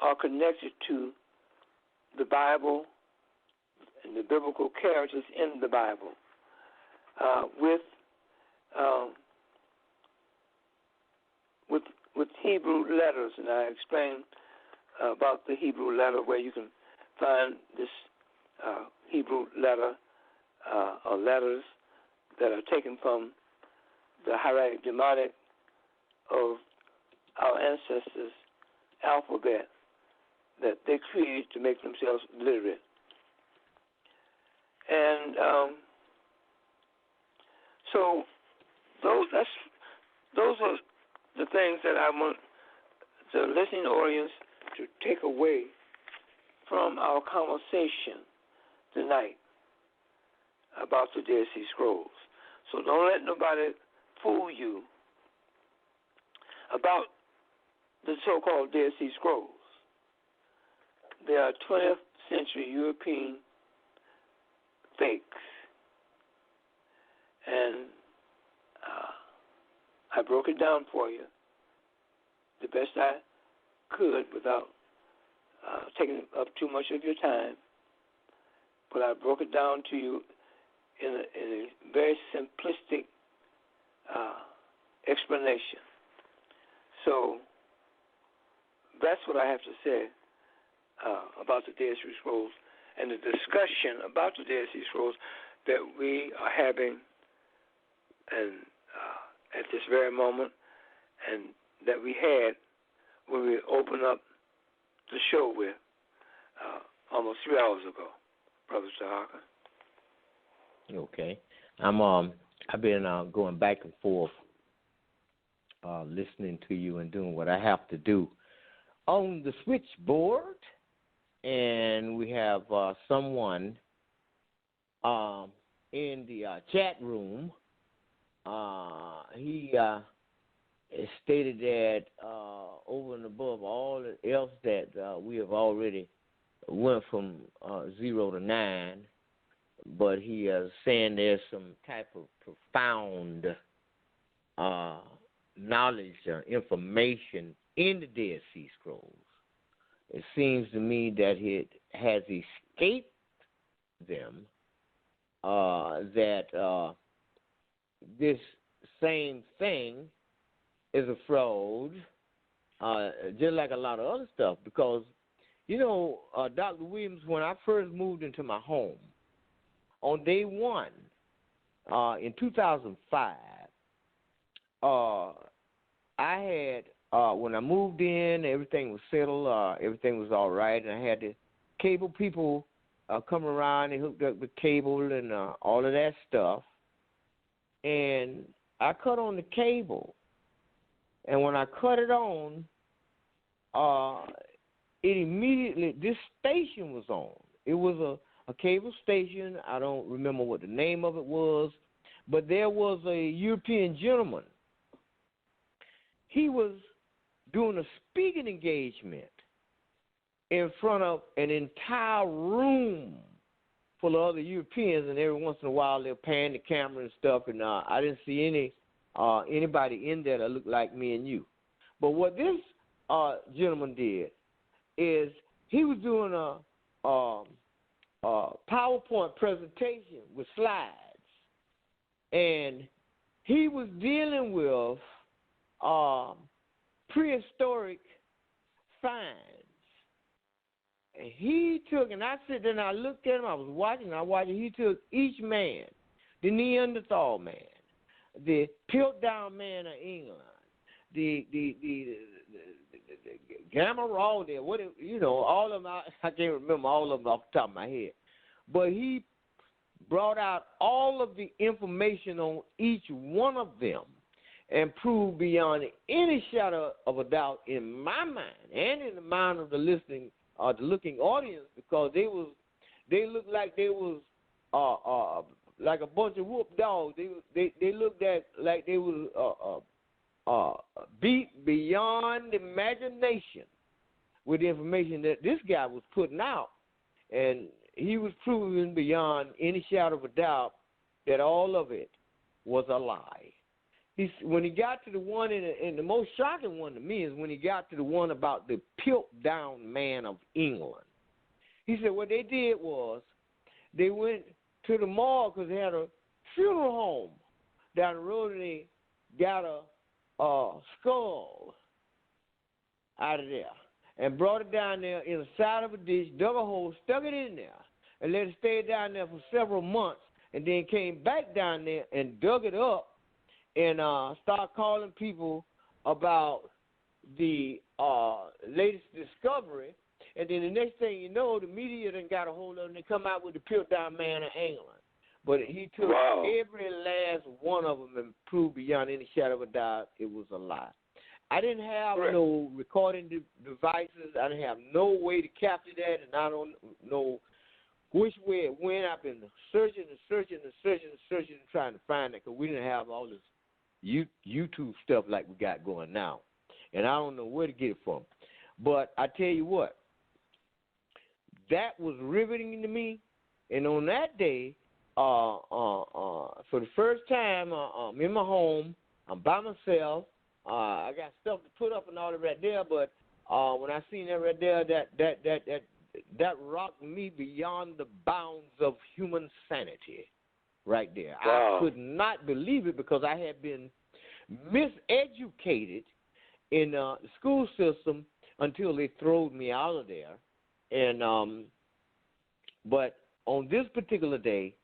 are connected to the Bible and the biblical characters in the Bible with Hebrew letters, and I explained about the Hebrew letter, where you can find this Hebrew letter or letters that are taken from the hieratic demotic of our ancestors' alphabet that they created to make themselves literate. And so those are the things that I want the listening audience to take away from our conversation tonight. about the Dead Sea Scrolls. So don't let nobody fool you about the so-called Dead Sea Scrolls. They are 20th century European fakes. And I broke it down for you the best I could without taking up too much of your time. But I broke it down to you in a very simplistic explanation. So that's what I have to say about the Dead Sea Scrolls and the discussion about the Dead Sea Scrolls that we are having and at this very moment, and that we had when we opened up the show with almost 3 hours ago, Brother Tarhaka. Okay, I've been going back and forth, listening to you and doing what I have to do on the switchboard, and we have someone in the chat room. He stated that over and above all else that we have already went from 0 to 9, but he is saying there's some type of profound knowledge or information in the Dead Sea Scrolls. It seems to me that it has escaped them, that this same thing is a fraud, just like a lot of other stuff, because, Dr. Williams, when I first moved into my home, on day one, in 2005, I had, when I moved in, everything was settled, everything was all right, and I had the cable people come around and hooked up the cable and all of that stuff. And I cut on the cable, and when I cut it on, it immediately, this station was on. It was a cable station. I don't remember what the name of it was, but there was a European gentleman. He was doing a speaking engagement in front of an entire room full of other Europeans, and every once in a while they'll pan the camera and stuff, and I didn't see anybody in there that looked like me and you. But what this gentleman did is he was doing a PowerPoint presentation with slides, and he was dealing with prehistoric finds. And he took, and I sit there and I looked at him, I was watching, he took each man, the Neanderthal man, the Piltdown man of England, the Gamma Raw there, all of them, I can't remember all of them off the top of my head. But he brought out all of the information on each one of them and proved beyond any shadow of a doubt in my mind and in the mind of the looking audience, because they looked like they was like a bunch of whoop dogs. They looked at like they was beat beyond imagination with the information that this guy was putting out, and he was proving beyond any shadow of a doubt that all of it was a lie. When he got to the one, and the most shocking one to me is when he got to the one about the Piltdown man of England. He said what they did was they went to the mall because they had a funeral home down the road, and they got a skull out of there and brought it down there in the side of a dish, dug a hole, stuck it in there, and let it stay down there for several months, and then came back down there and dug it up and start calling people about the latest discovery. And then the next thing you know, the media done got a hold of it, and they come out with the Piltdown man of England. But he took every last one of them and proved beyond any shadow of a doubt it was a lie. I didn't have no recording devices. I didn't have no way to capture that, and I don't know which way it went. I've been searching, trying to find it, because we didn't have all this YouTube stuff like we got going now. And I don't know where to get it from. But I tell you what, that was riveting to me. And on that day, for the first time, I'm in my home. I'm by myself. I got stuff to put up and all that right there. But when I seen that right there, that rocked me beyond the bounds of human sanity right there. Wow. I could not believe it, because I had been miseducated in the school system until they throwed me out of there. And but on this particular day,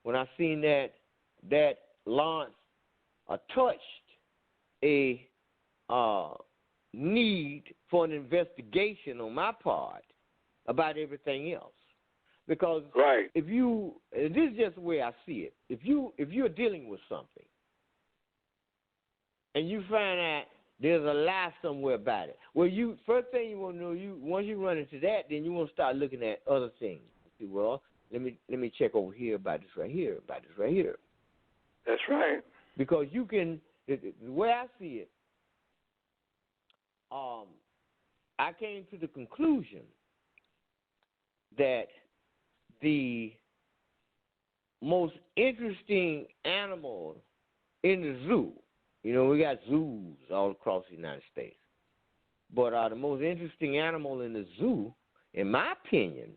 when I seen that launch touched a need for an investigation on my part about everything else. Because if you, this is just the way I see it, if you're dealing with something and you find out there's a lie somewhere about it, well, first thing you want to know, once you run into that, then you want to start looking at other things. You see, well, let me check over here about this right here, That's right. Because you can, the way I see it, I came to the conclusion that the most interesting animal in the zoo, we got zoos all across the United States, but the most interesting animal in the zoo, in my opinion,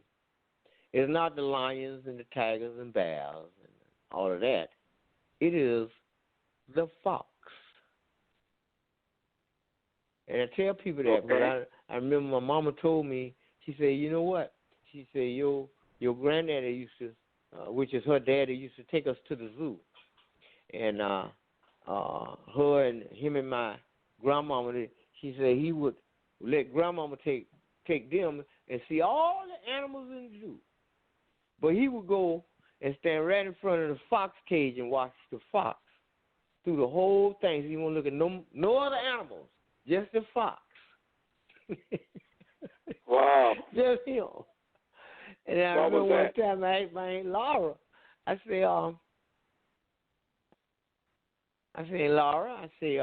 is not the lions and the tigers and bears and all of that. It is the fox. And I tell people that, but I remember my mama told me, she said, you know what? She said, your granddaddy used to, which is her daddy, used to take us to the zoo. And her and him and my grandmama, she said he would let grandmama take them and see all the animals in the zoo. But he would go and stand right in front of the fox cage and watch the fox through the whole thing. So he won't look at no other animals, just the fox. Wow. Just him. And I remember one time I asked my Aunt Laura, I said, Laura, I said, you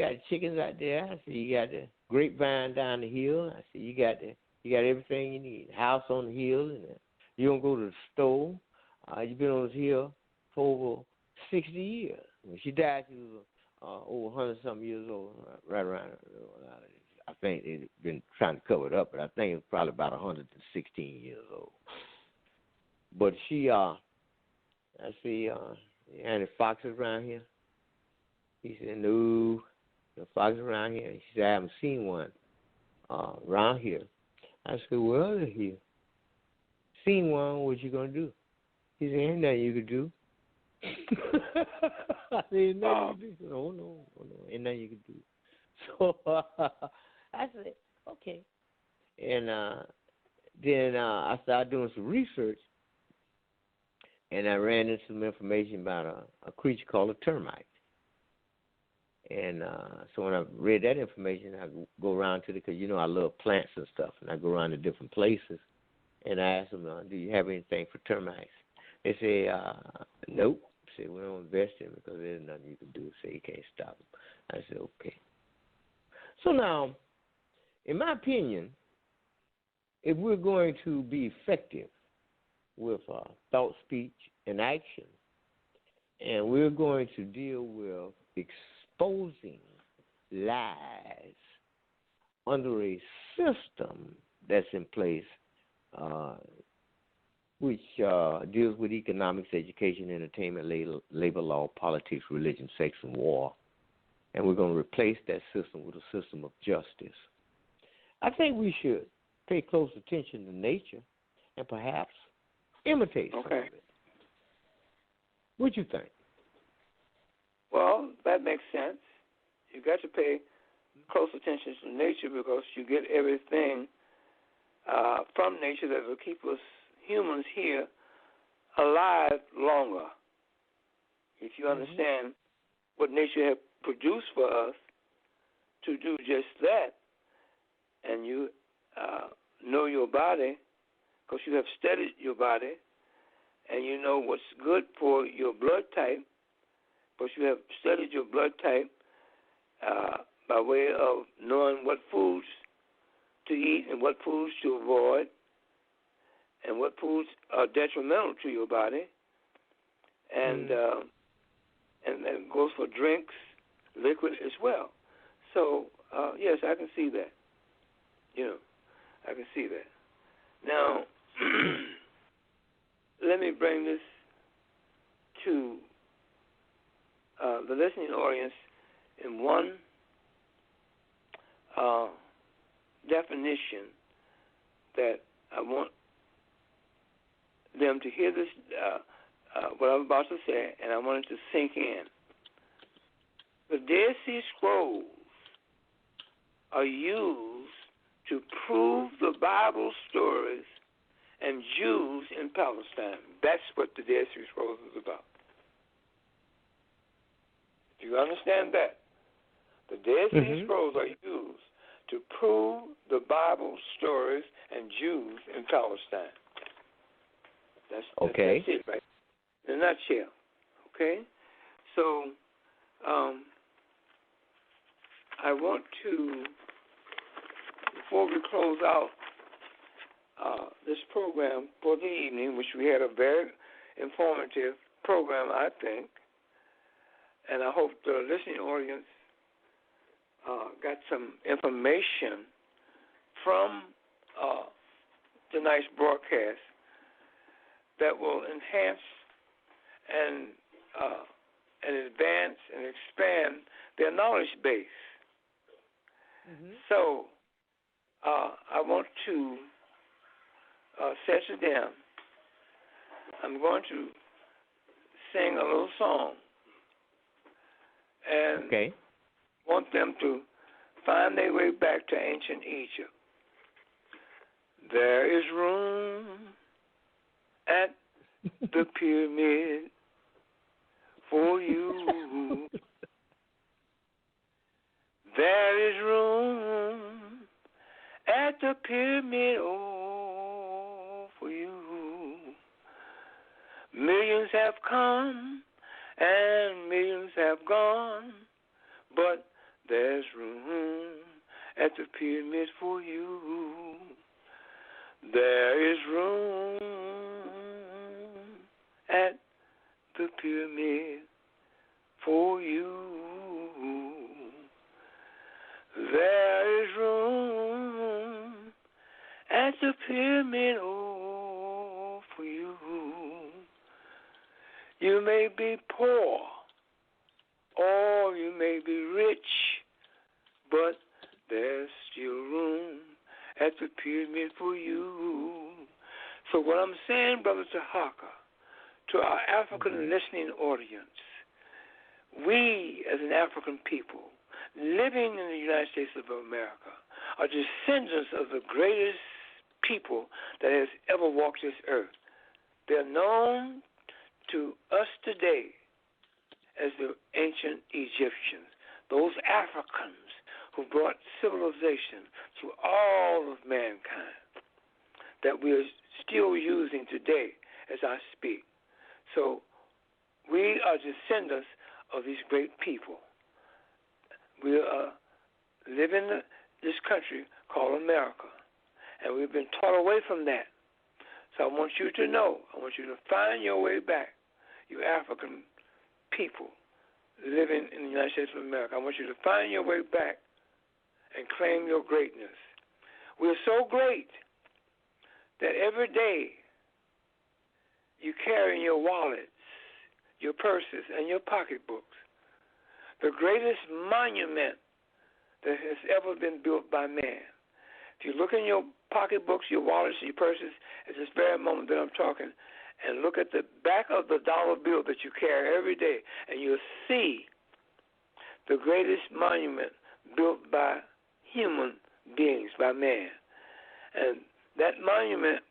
got the chickens out there. I said, you got the grapevine down the hill. I said, you got everything you need. House on the hill, and you don't go to the store. You've been on this hill for over 60 years. When she died, she was over 100-something years old, right around. I think they've been trying to cover it up, but I think it's probably about 116 years old. But she, I see, any foxes around here? He said, no, no foxes around here. She said, I haven't seen one around here. I said, well, if you seen one, what you going to do? He said, ain't nothing you could do. I said, ain't nothing you could do. No, ain't nothing you could do. So I said, okay. And then I started doing some research, and I ran into some information about a creature called a termite. And so when I read that information, I go around to because I love plants and stuff, and I go around to different places, and I ask them, do you have anything for termites? They say, nope. I say, we don't invest in them because there's nothing you can do. Say you can't stop them. I said, okay. So now, in my opinion, if we're going to be effective with thought, speech, and action, and we're going to deal with exposing lies under a system that's in place, which deals with economics, education, entertainment, labor law, politics, religion, sex, and war, and we're going to replace that system with a system of justice, I think we should pay close attention to nature and perhaps imitate some of it. What do you think? Well, that makes sense. You got to pay close attention to nature because you get everything from nature that will keep us humans here alive longer. If you understand what nature has produced for us to do just that, and you know your body because you have studied your body and you know what's good for your blood type, because you have studied your blood type by way of knowing what foods to eat and what foods to avoid and what foods are detrimental to your body. And that goes for drinks, liquid as well. So, yes, I can see that. I can see that. Now, let me bring this to the listening audience in one definition that I want them to hear this, what I'm about to say, and I want it to sink in. The Dead Sea Scrolls are used to prove the Bible stories and Jews in Palestine. That's what the Dead Sea Scrolls is about. Do you understand that? The Dead Sea Scrolls are used to prove the Bible stories and Jews in Palestine. That's it, right? In a nutshell. Okay? So, I want to, before we close out this program for the evening, which we had a very informative program, I think, and I hope the listening audience got some information from tonight's broadcast that will enhance and advance and expand their knowledge base. So I want to set you down. I'm going to sing a little song and want them to find their way back to ancient Egypt. There is room at the pyramid for you. There is room at the pyramid, for you. Millions have come and millions have gone, but there's room at the pyramid for you. There is room at the pyramid for you. There is room at the pyramid, for you. You may be poor or you may be rich, but there's still room at the pyramid for you. So what I'm saying, Brother Tarhaka, to our African listening audience, we as an African people living in the United States of America are descendants of the greatest people that has ever walked this earth. They're known to us today as the ancient Egyptians, those Africans who brought civilization to all of mankind that we are still using today as I speak. So we are descendants of these great people. We are living in this country called America, and we've been taught away from that. So I want you to know, I want you to find your way back, you African people living in the United States of America. I want you to find your way back and claim your greatness. We're so great that every day you carry in your wallets, your purses, and your pocketbooks the greatest monument that has ever been built by man. If you look in your pocketbooks, your wallets, your purses, at this very moment that I'm talking, and look at the back of the dollar bill that you carry every day, and you'll see the greatest monument built by human beings, by man. And that monument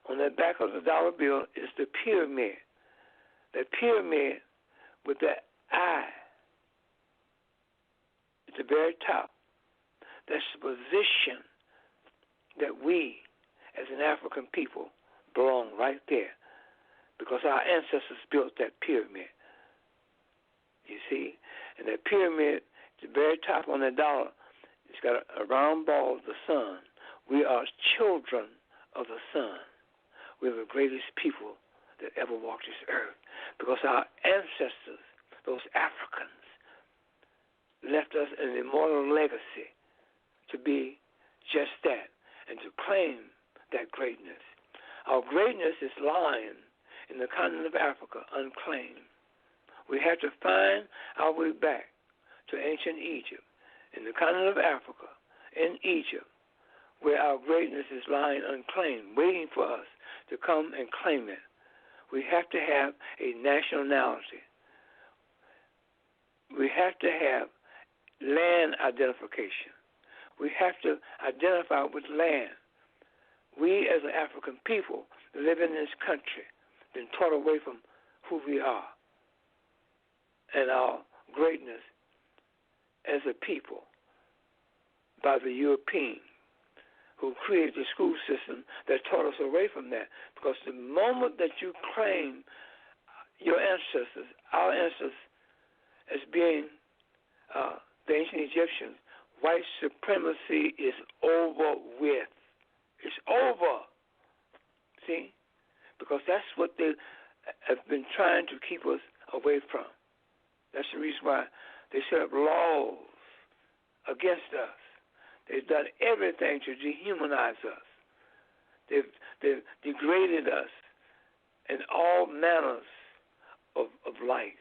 on the back of the dollar bill is the pyramid. That pyramid with that eye at the very top. That's the position that we, as an African people, belong right there because our ancestors built that pyramid. You see? And that pyramid, the very top on the dollar, it's got a round ball of the sun. We are children of the sun. We're the greatest people that ever walked this earth because our ancestors, those Africans, left us an immortal legacy to be just that and to claim that greatness. Our greatness is lying in the continent of Africa unclaimed. We have to find our way back to ancient Egypt, in the continent of Africa, in Egypt, where our greatness is lying unclaimed, waiting for us to come and claim it. We have to have a nationality. We have to have land identification. We have to identify with land. We as an African people live in this country, been taught away from who we are and our greatness as a people by the Europeans who created the school system that taught us away from that. Because the moment that you claim your ancestors, our ancestors, as being the ancient Egyptians, white supremacy is over with. It's over. See? Because that's what they have been trying to keep us away from. That's the reason why they set up laws against us. They've done everything to dehumanize us. They've degraded us in all manners of life.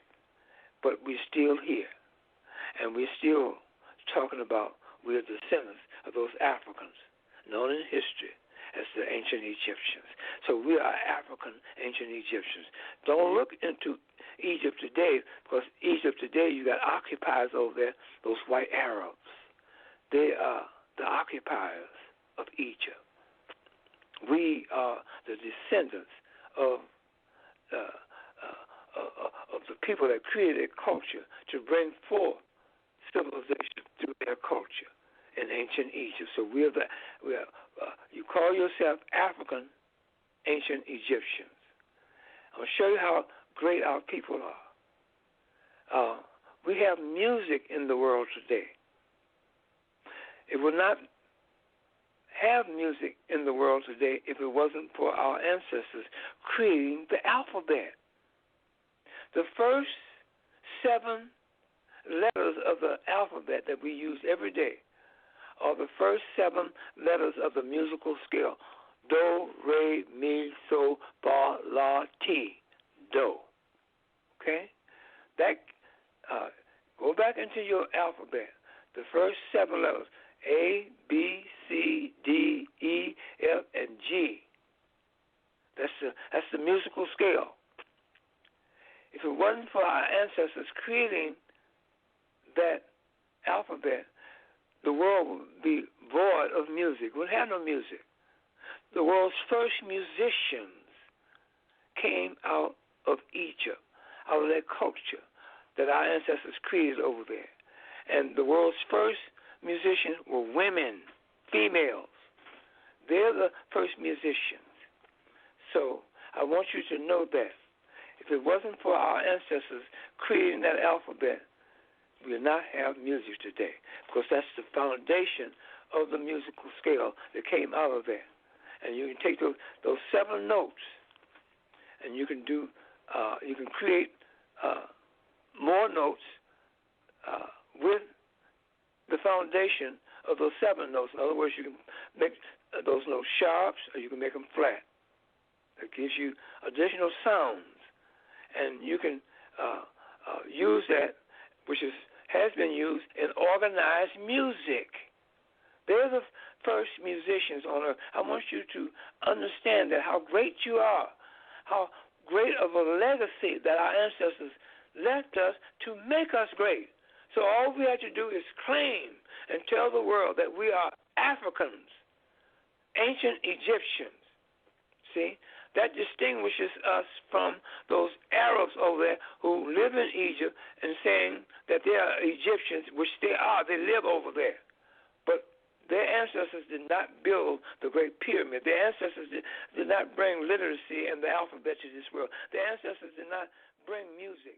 But we're still here. And we're still talking about we're descendants of those Africans known in history as the ancient Egyptians. So we are African ancient Egyptians. Don't look into Egypt today, because Egypt today, you got occupiers over there, those white Arabs. They are the occupiers of Egypt. We are the descendants of the people that created culture to bring forth civilization through their culture in ancient Egypt. So you call yourself African ancient Egyptians. I'm going to show you how great our people are. We have music in the world today. It would not have music in the world today if it wasn't for our ancestors creating the alphabet. The first 7 letters of the alphabet that we use every day are the first 7 letters of the musical scale. Do, re, mi, so, fa, la, ti. Do. Okay? That go back into your alphabet. The first 7 letters, A, B, C, D, E, F, and G. That's the musical scale. If it wasn't for our ancestors creating that alphabet, the world would be void of music. We would have no music. The world's first musicians came out of Egypt, out of that culture that our ancestors created over there. And the world's first musicians were women, females. They're the first musicians. So I want you to know that. If it wasn't for our ancestors creating that alphabet, we would not have music today, because that's the foundation of the musical scale that came out of there. And you can take those 7 notes, and you can create more notes with the foundation of those 7 notes. In other words, you can make those notes sharps, or you can make them flat. That gives you additional sounds, and you can use that, which has been used in organized music. They're the first musicians on earth. I want you to understand that how great you are, how great of a legacy that our ancestors left us to make us great. So all we have to do is claim and tell the world that we are Africans, ancient Egyptians. See? That distinguishes us from those Arabs over there who live in Egypt and saying that they are Egyptians, which they are. They live over there. But their ancestors did not build the Great Pyramid. The ancestors did not bring literacy and the alphabet to this world. The ancestors did not bring music.